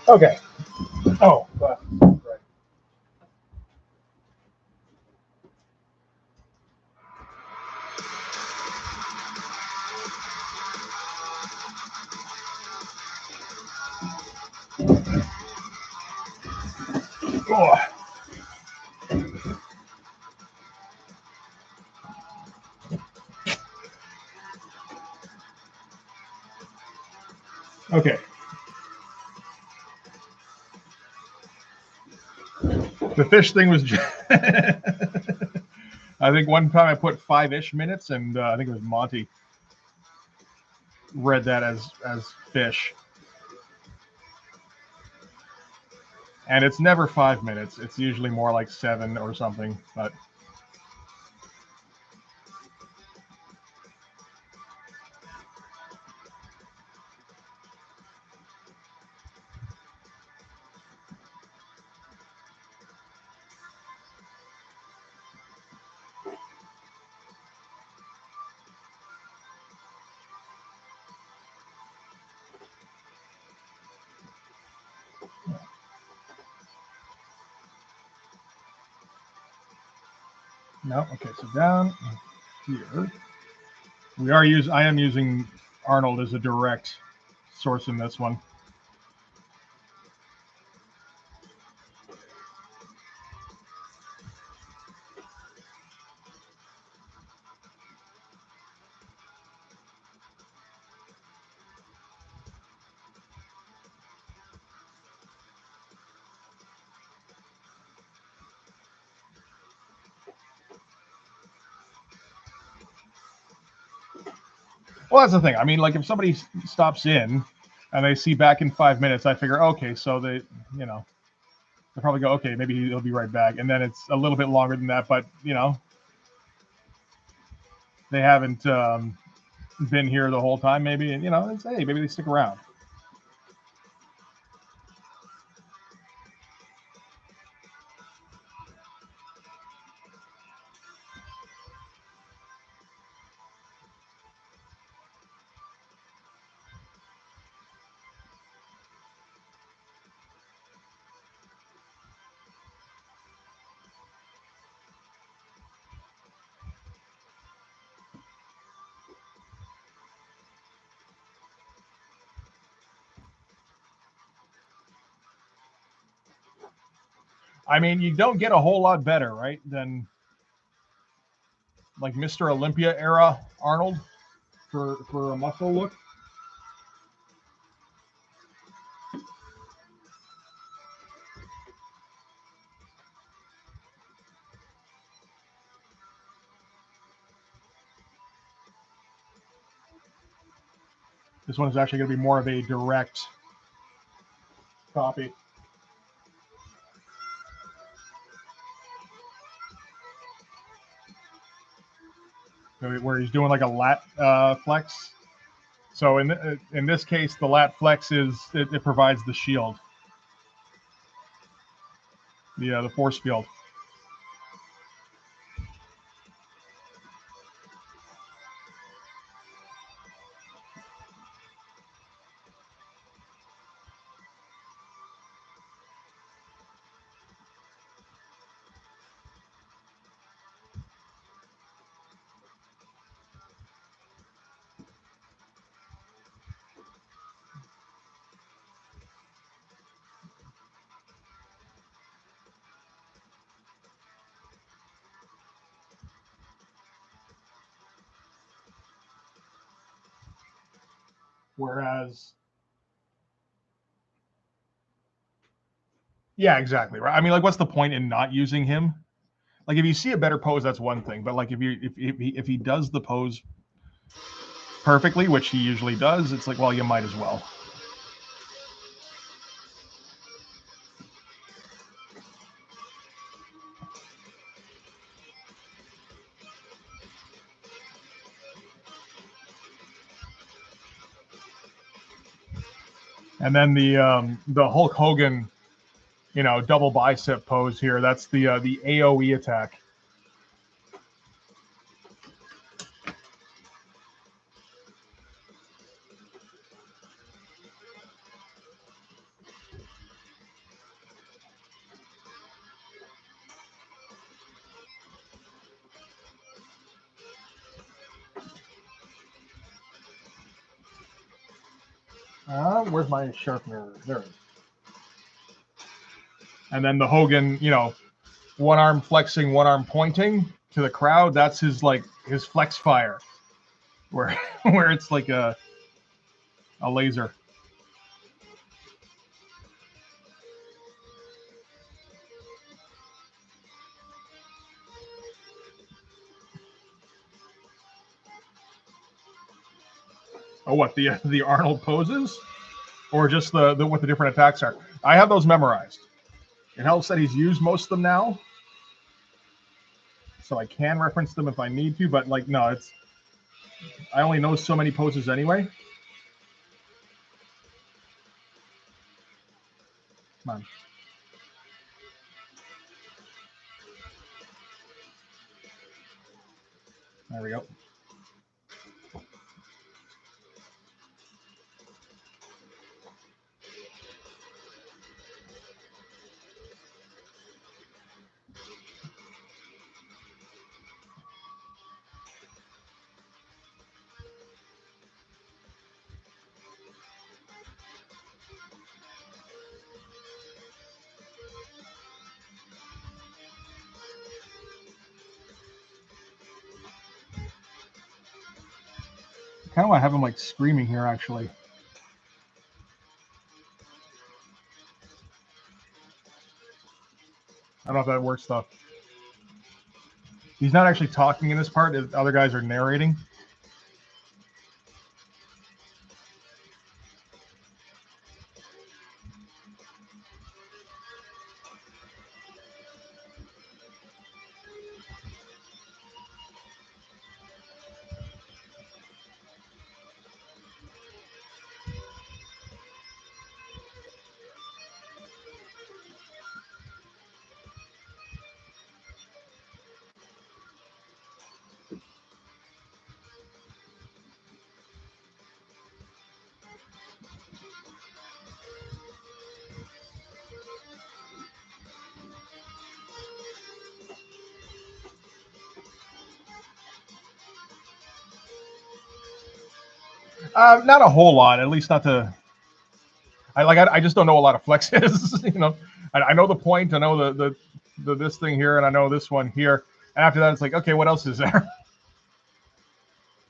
Okay. Oh, right. Oh. Okay. The fish thing was. I think one time I put 5-ish minutes, and I think it was Monty read that as fish. And it's never 5 minutes. It's usually more like 7 or something. But no. Okay, so down here, I am using Arnold as a direct source in this one. Well, that's the thing. I mean, like if somebody stops in and they see back in 5 minutes, I figure, okay, so they probably go, okay, maybe he'll be right back, and then it's a little bit longer than that. But they haven't been here the whole time, maybe, and it's, hey, maybe they stick around. I mean, you don't get a whole lot better, right, than like Mr. Olympia era Arnold for a muscle look. This one is actually going to be more of a direct copy. Where he's doing like a lat flex. So in this case, the lat flex it provides the shield, the force field. Whereas, yeah, exactly right. I mean, like, what's the point in not using him? Like, if you see a better pose, that's one thing. But like, if he does the pose perfectly, which he usually does, it's like, well, you might as well. And then the Hulk Hogan, double bicep pose here. That's the AOE attack. Where's my sharpener? There it is. And then the Hogan, you know, one arm flexing, one arm pointing to the crowd. That's his his flex fire, where where it's like a laser. Oh, what the Arnold poses, or just the what the different attacks are? I have those memorized. It helps that he's used most of them now, so I can reference them if I need to. But like, no, it's I only know so many poses anyway. Come on. There we go. Kind of want to have him like screaming here, actually. I don't know if that works though. He's not actually talking in this part. The other guys are narrating. Not a whole lot, at least not to. I just don't know a lot of flexes. You know, I know the point. I know the this thing here, and I know this one here. And after that, it's like, okay, what else is there?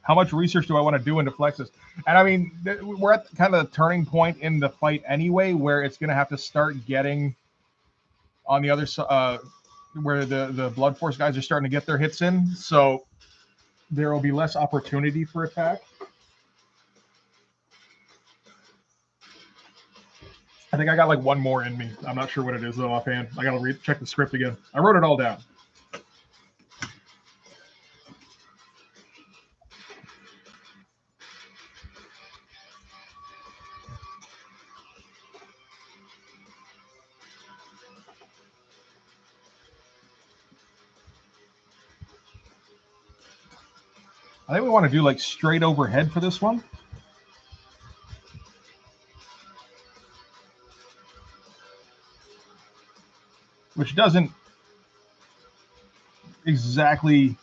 How much research do I want to do into flexes? And I mean, we're at kind of the turning point in the fight anyway, where it's going to have to start getting on the other side, where the Blood Force guys are starting to get their hits in. So there will be less opportunity for attack. I think I got like one more in me. I'm not sure what it is though offhand. I gotta check the script again. I wrote it all down. I think we want to do like straight overhead for this one. Which doesn't exactly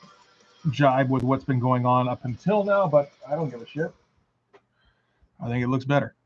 jibe with what's been going on up until now, but I don't give a shit. I think it looks better.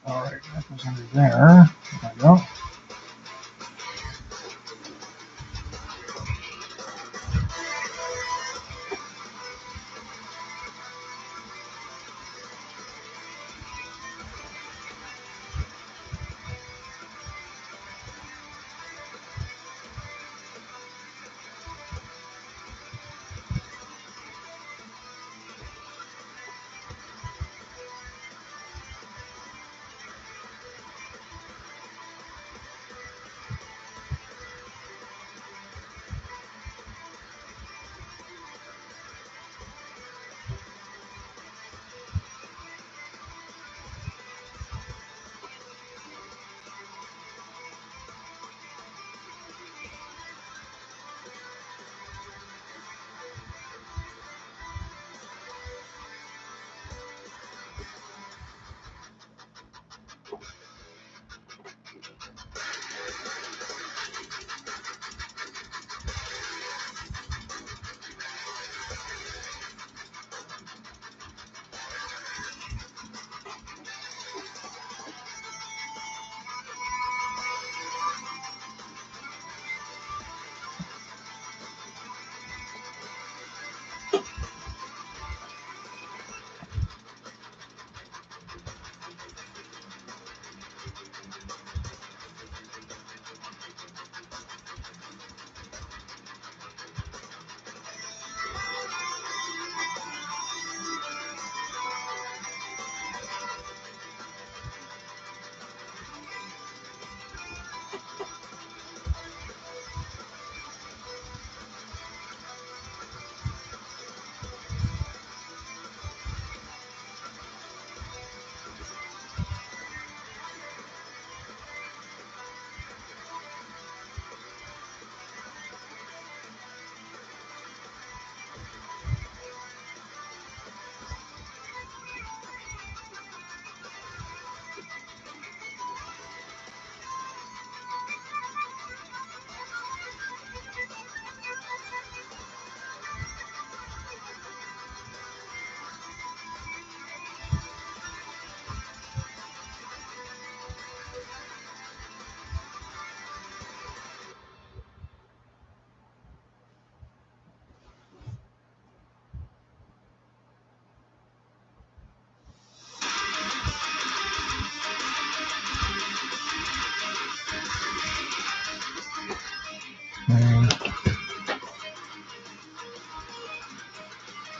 All right, that goes under there. There we go.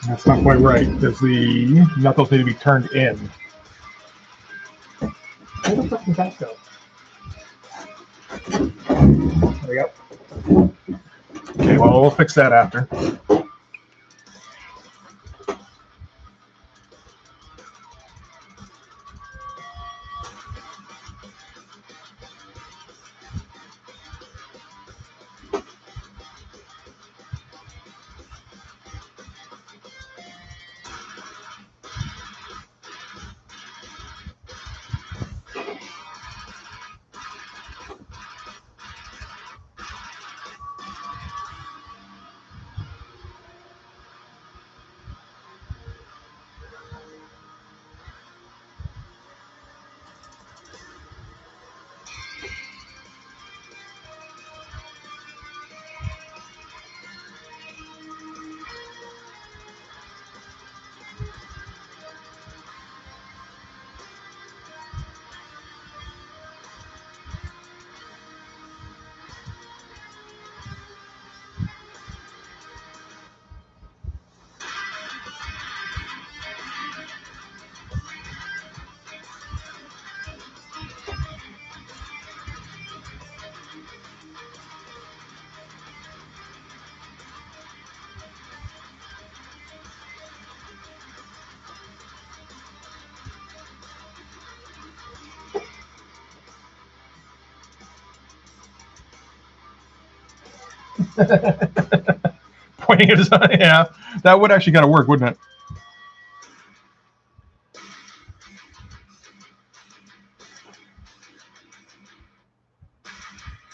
That's not quite right, because the knuckles need to be turned in. Where the fuck did that go? There we go. Okay, well, we'll fix that after. Pointing at his eye, yeah. That would actually kind of work, wouldn't it?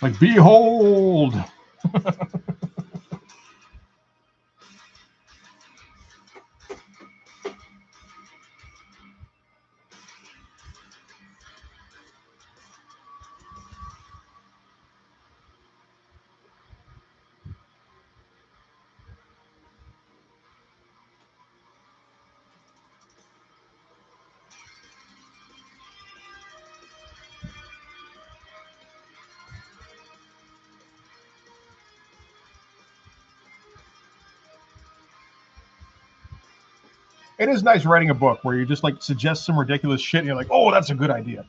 Like, behold! it is nice writing a book where you just like suggest some ridiculous shit and you're like, oh, that's a good idea.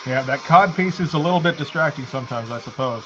Yeah, that cod piece is a little bit distracting sometimes, I suppose.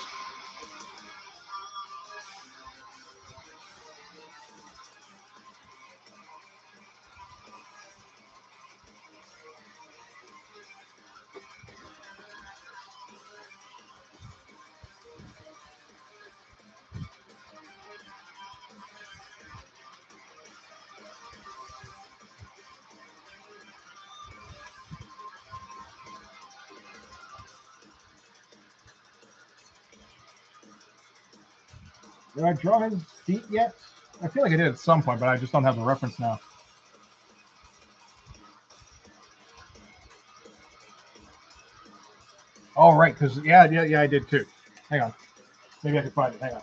Did I draw his feet yet? I feel like I did at some point, but I just don't have the reference now. Oh, right, because yeah, I did too. Hang on. Maybe I can find it. Hang on.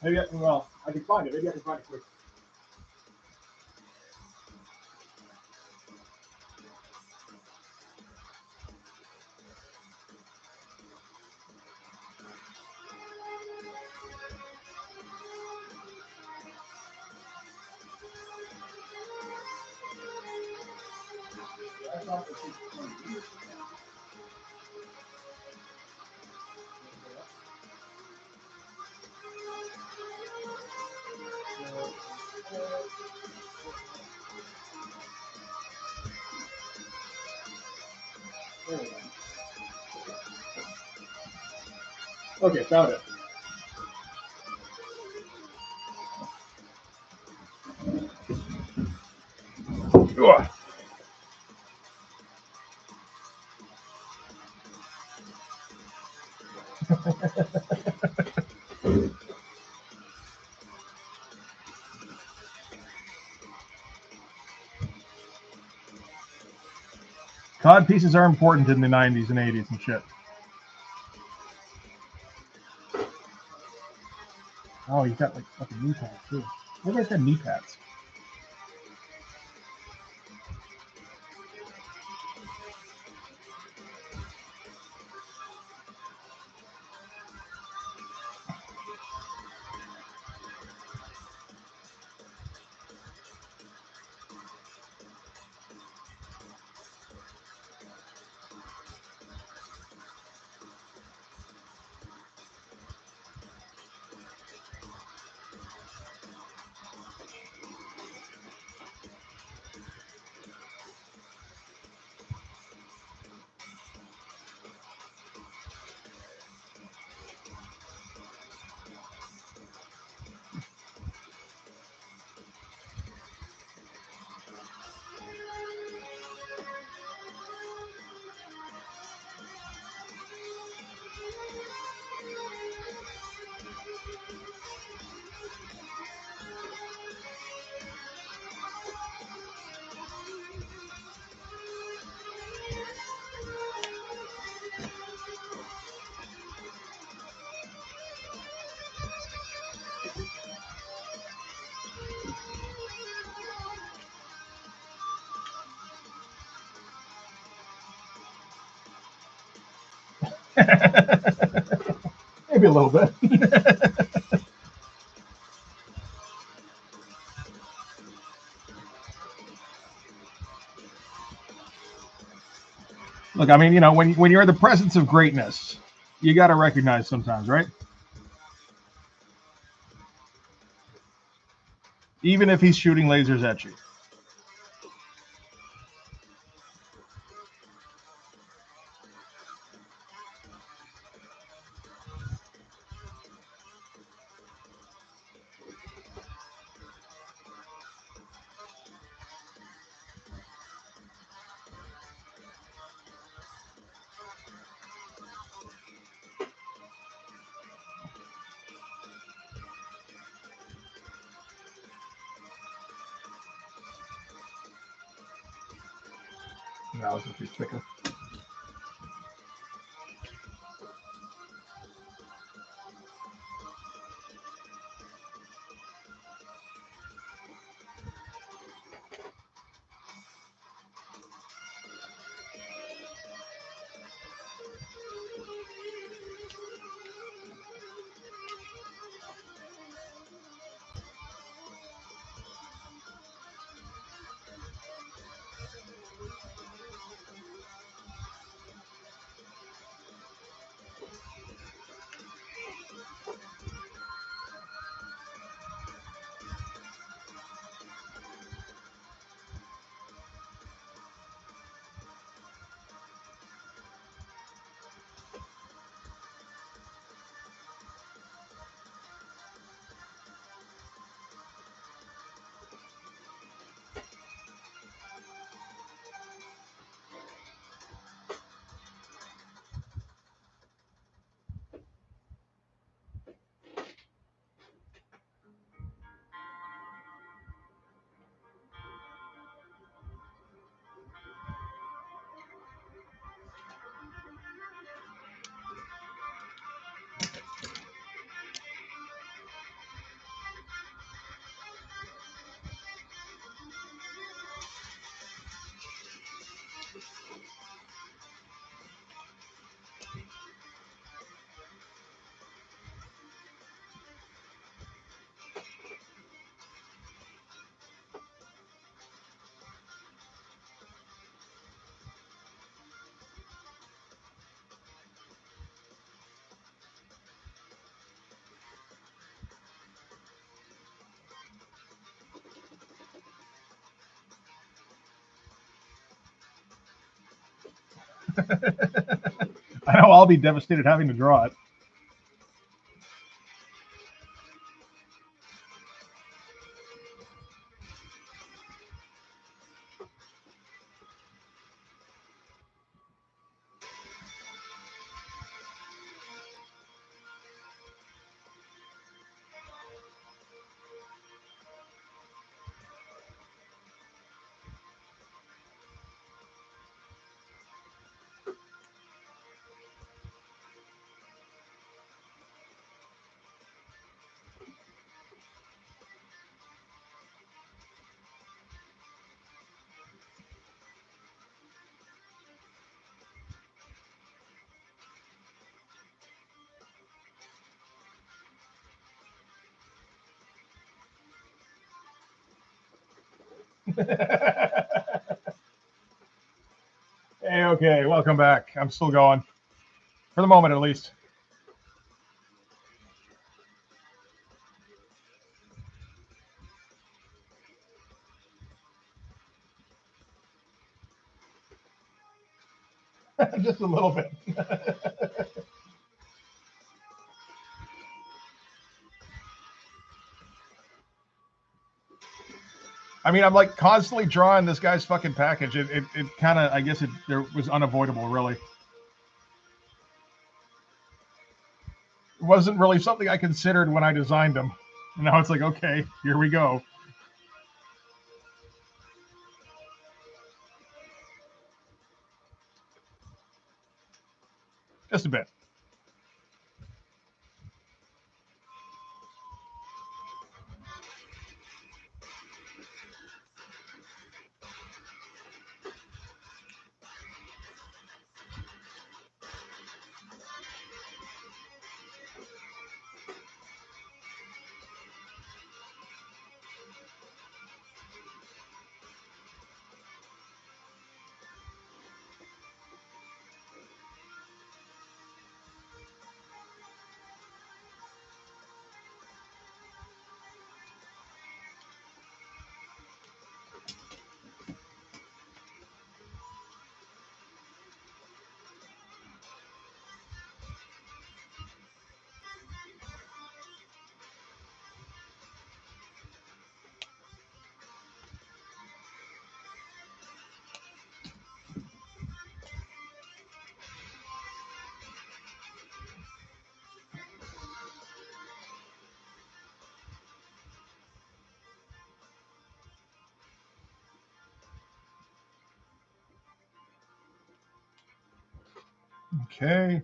Maybe I can find it. Maybe I can find it quick. Okay, found it. Ugh. Cod pieces are important in the 90s and 80s and shit. Oh, he's got like fucking knee pads too. Everybody's got knee pads. Maybe a little bit. Look, I mean, when you're in the presence of greatness, you got to recognize sometimes, right? Even if he's shooting lasers at you. No, it's too thicker. I know I'll be devastated having to draw it. Hey, okay, welcome back. I'm still going. For the moment, at least. Just a little bit. I mean, I'm like constantly drawing this guy's fucking package. It kind of, I guess there was unavoidable, really. It wasn't really something I considered when I designed him. And now it's like, okay, here we go. Just a bit. Okay.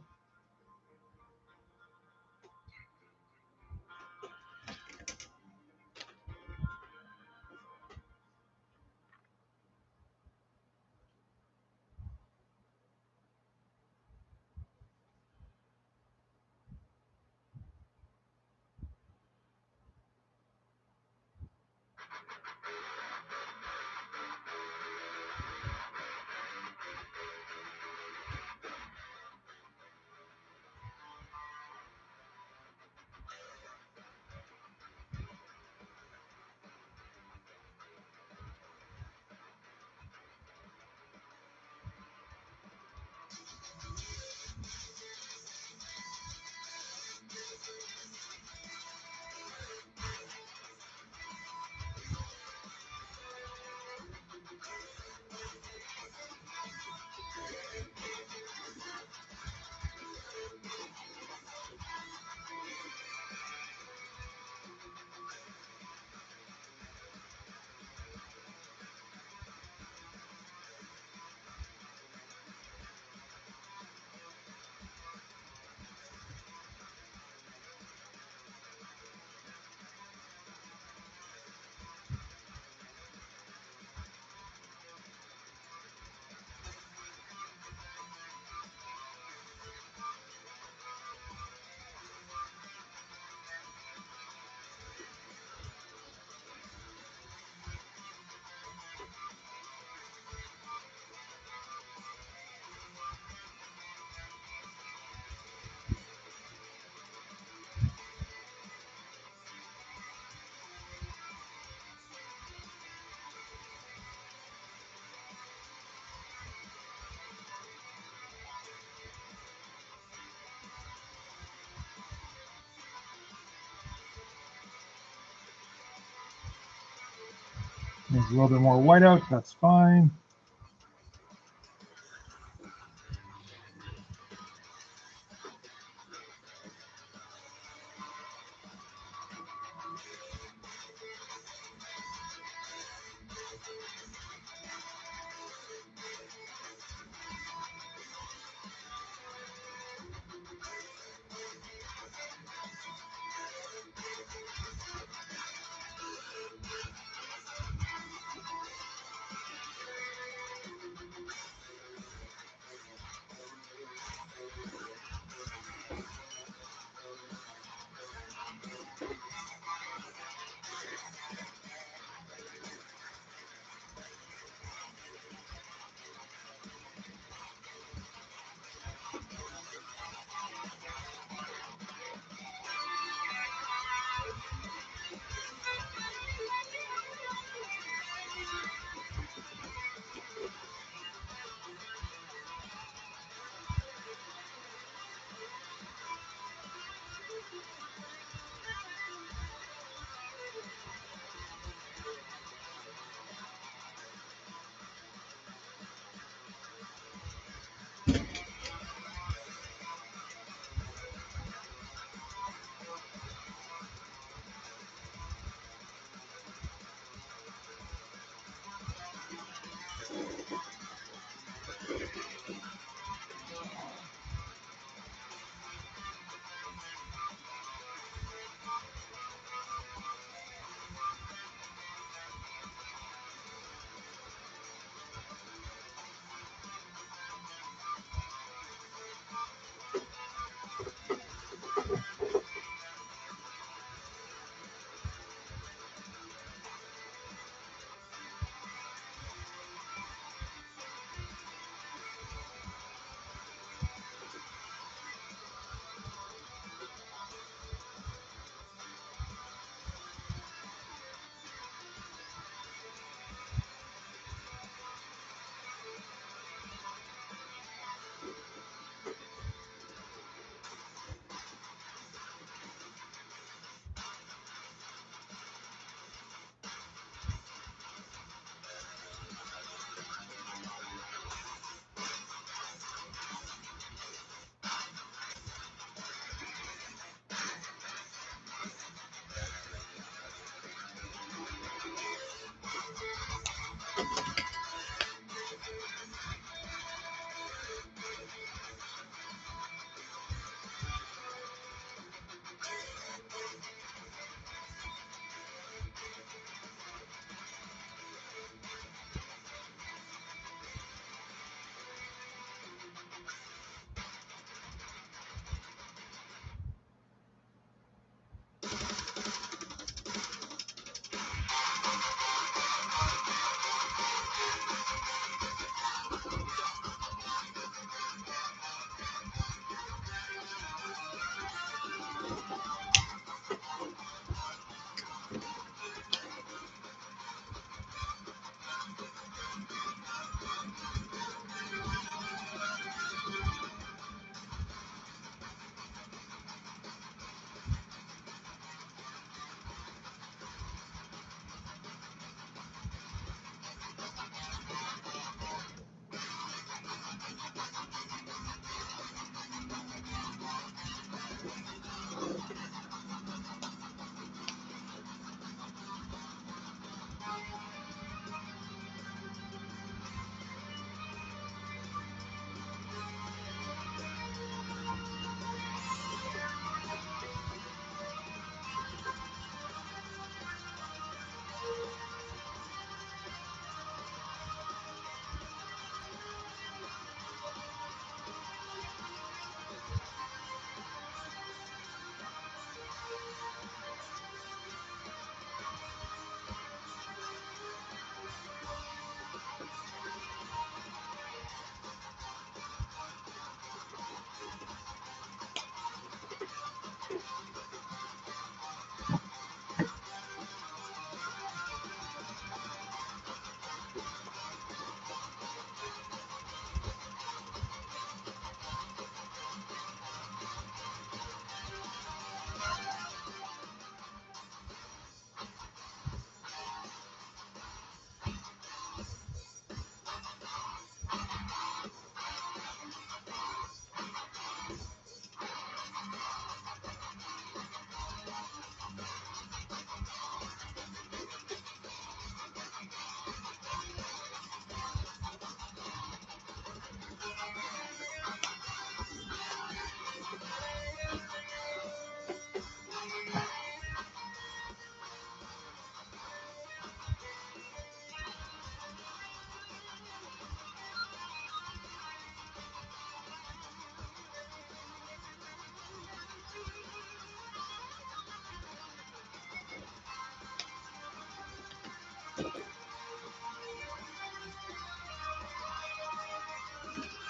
There's a little bit more whiteout. That's fine.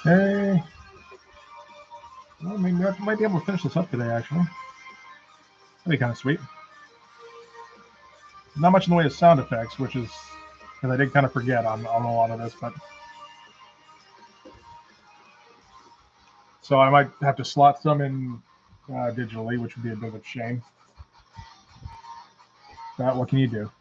Okay. Well, I mean, I might be able to finish this up today, actually. That'd be kind of sweet. Not much in the way of sound effects, which is because I did kind of forget on a lot of this, but so I might have to slot some in digitally, which would be a bit of a shame. But what can you do?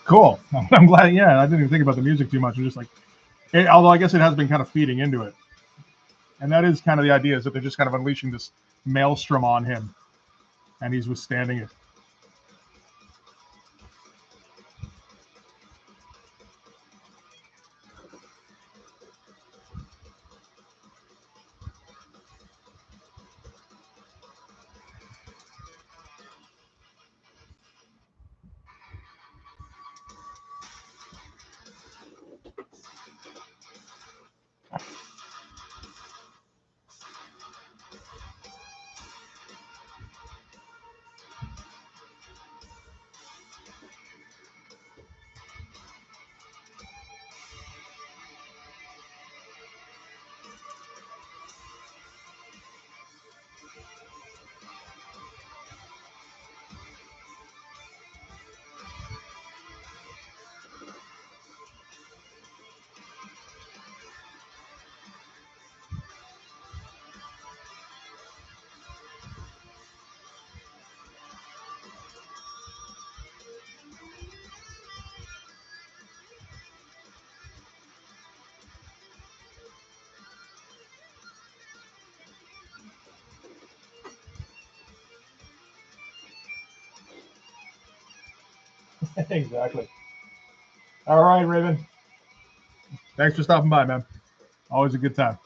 Cool. I'm glad. Yeah, I didn't even think about the music too much. I'm just like, although I guess it has been kind of feeding into it, and that is kind of the idea, is that they're just kind of unleashing this maelstrom on him, and he's withstanding it. Exactly. All right, Raven. Thanks for stopping by, man. Always a good time.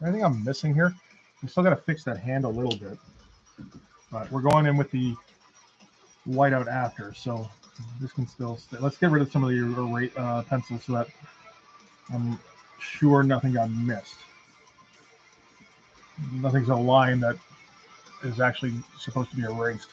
Anything I'm missing here? We still got to fix that hand a little bit, but we're going in with the whiteout after. So This can still stay. Let's get rid of some of the pencils so that I'm sure nothing got missed. Nothing's a line that is actually supposed to be erased.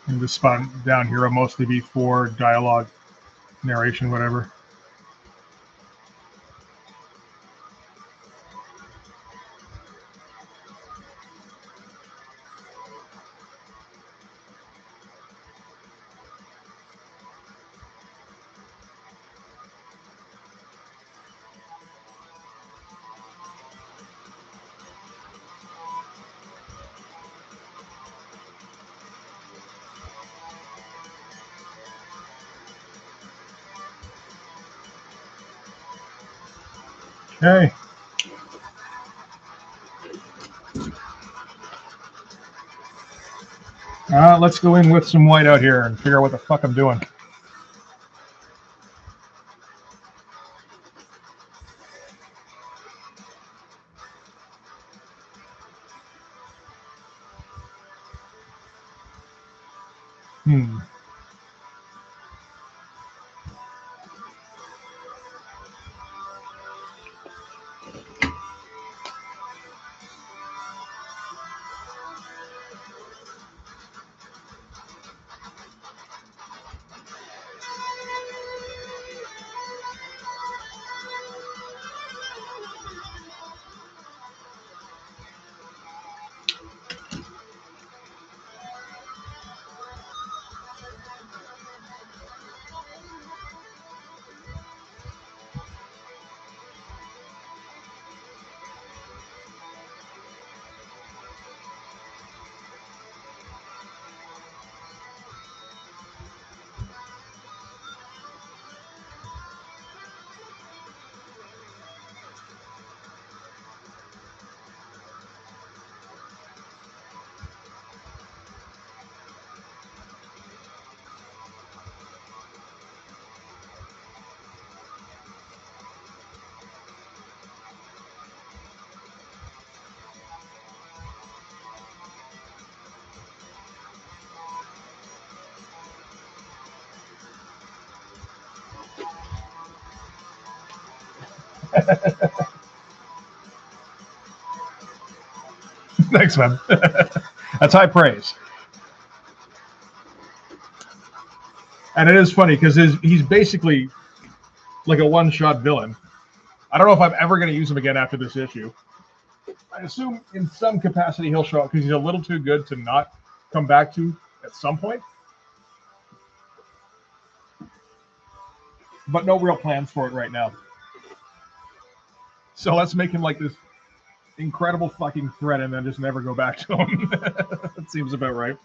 And this spot down here will mostly be for dialogue, narration, whatever. Okay. Let's go in with some white out here and figure out what the fuck I'm doing. Thanks, man. That's high praise. And it is funny because he's basically like a one-shot villain. I don't know if I'm ever going to use him again after this issue. I assume in some capacity he'll show up because he's a little too good to not come back to at some point. But no real plans for it right now. So let's make him like this incredible fucking threat and then just never go back to him. That seems about right.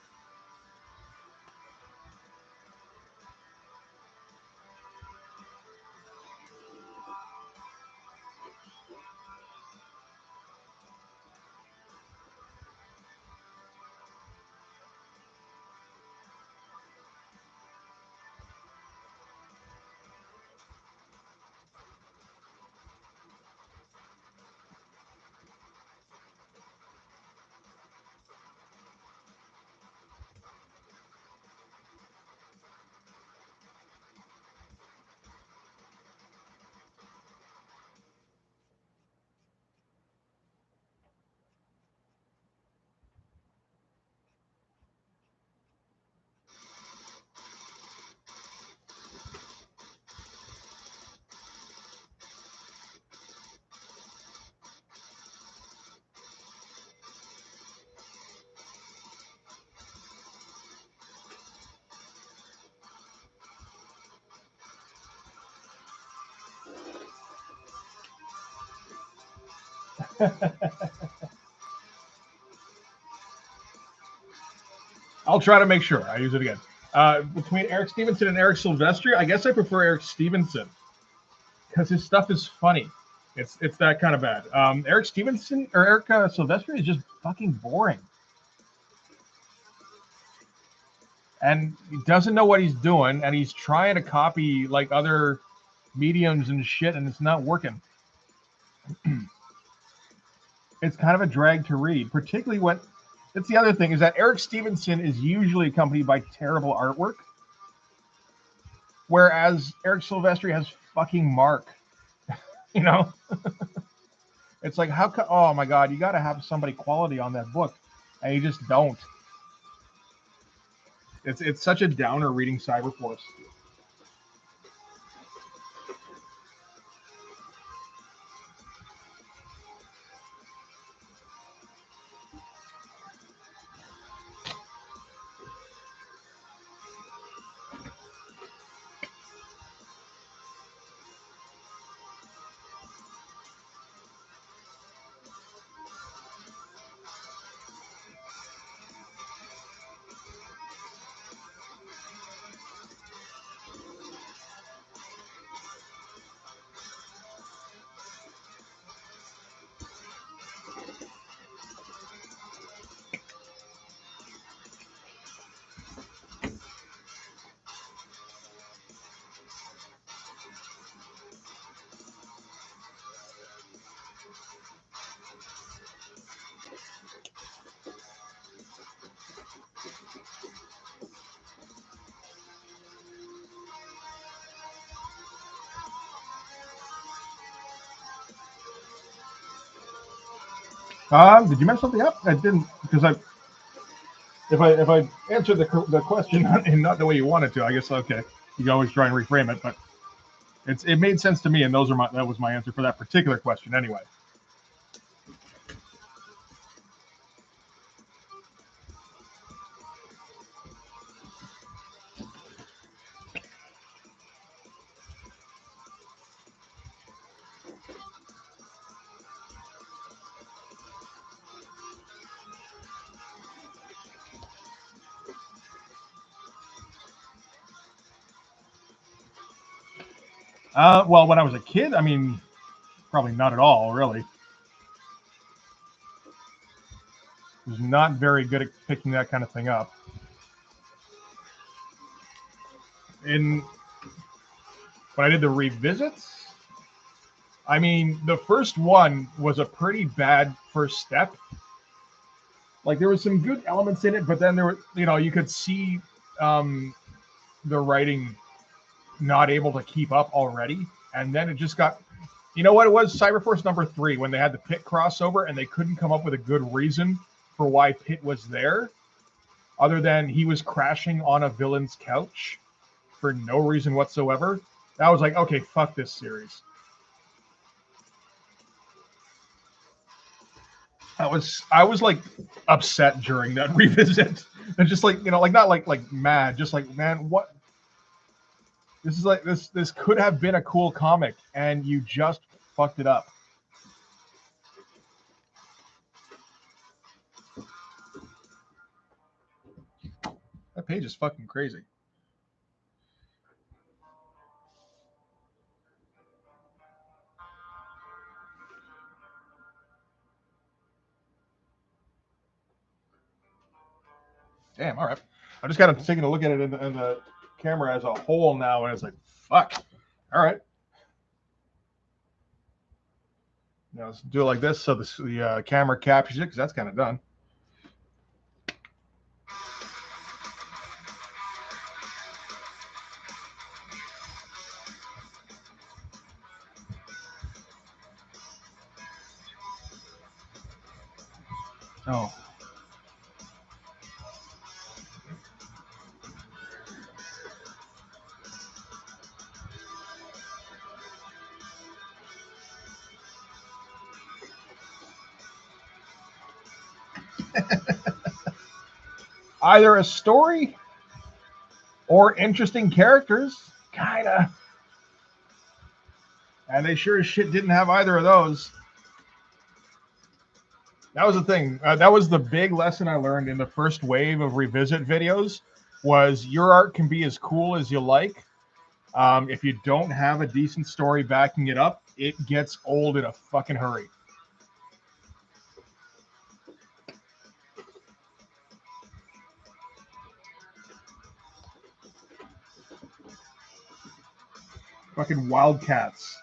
I'll try to make sure I use it again. Between Eric Stevenson and Eric Silvestri, I guess I prefer Eric Stevenson because his stuff is funny. It's that kind of bad. Eric Stevenson or Eric Silvestri is just fucking boring. And he doesn't know what he's doing, and he's trying to copy like other mediums and shit, and it's not working. It's kind of a drag to read, particularly when it's the other thing is that Eric Stevenson is usually accompanied by terrible artwork, whereas Eric Silvestri has fucking Mark. You know, it's like oh my god, you got to have somebody quality on that book, and you just don't. It's such a downer reading Cyberforce. Did you mess something up? I didn't, because if I answered the question and not the way you wanted to, I guess okay. You can always try and reframe it, but it made sense to me, and that was my answer for that particular question anyway. Well, when I was a kid, I mean, probably not at all, really. I was not very good at picking that kind of thing up. When I did the revisits, I mean, the first one was a pretty bad first step. Like there was some good elements in it, but then there were, you could see the writing not able to keep up already, and then it just got, you know what it was? Cyberforce number 3, when they had the Pitt crossover and they couldn't come up with a good reason for why Pitt was there, other than he was crashing on a villain's couch for no reason whatsoever. That was like, okay, fuck this series. I was like upset during that revisit, and just like, like not like mad, just like, man, what? This is like this could have been a cool comic, and you just fucked it up. That page is fucking crazy. Damn, all right. I'm just kind of taking a look at it in the camera as a whole now, and it's like, fuck. All right. Now let's do it like this so the camera captures it, because that's kind of done. Oh. Either a story or interesting characters, kind of. And they sure as shit didn't have either of those. That was the thing. That was the big lesson I learned in the first wave of revisit videos. Was your art can be as cool as you like. If you don't have a decent story backing it up, it gets old in a fucking hurry. Fucking Wildcats.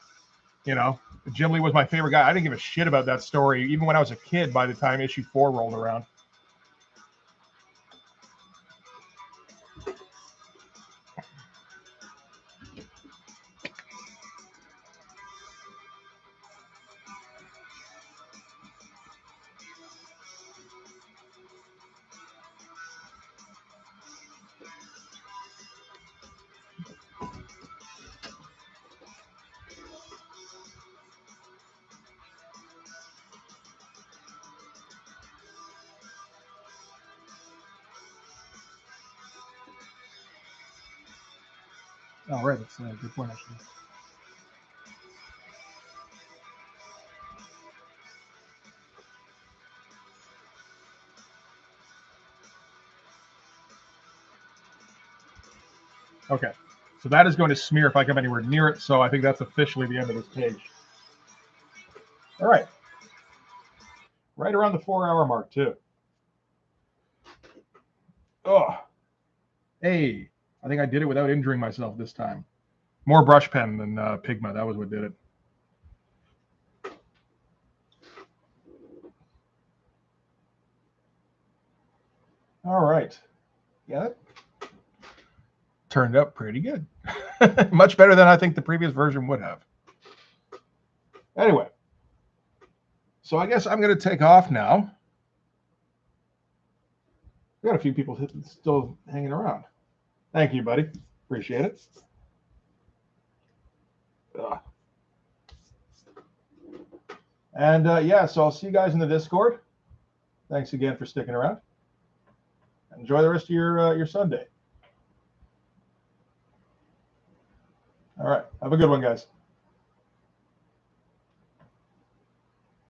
You know, Jim Lee was my favorite guy. I didn't give a shit about that story, even when I was a kid, by the time issue 4 rolled around. Oh, right. That's a good point, actually. Okay. So that is going to smear if I come anywhere near it. So I think that's officially the end of this page. All right. Right around the 4-hour mark, too. Oh. Hey. I think I did it without injuring myself this time. More brush pen than Pigma. That was what did it. All right. Yeah, that turned out pretty good. Much better than I think the previous version would have. Anyway, so I guess I'm going to take off now. We got a few people still hanging around. Thank you, buddy. Appreciate it. And yeah, so I'll see you guys in the Discord. Thanks again for sticking around. Enjoy the rest of your Sunday. All right. Have a good one, guys.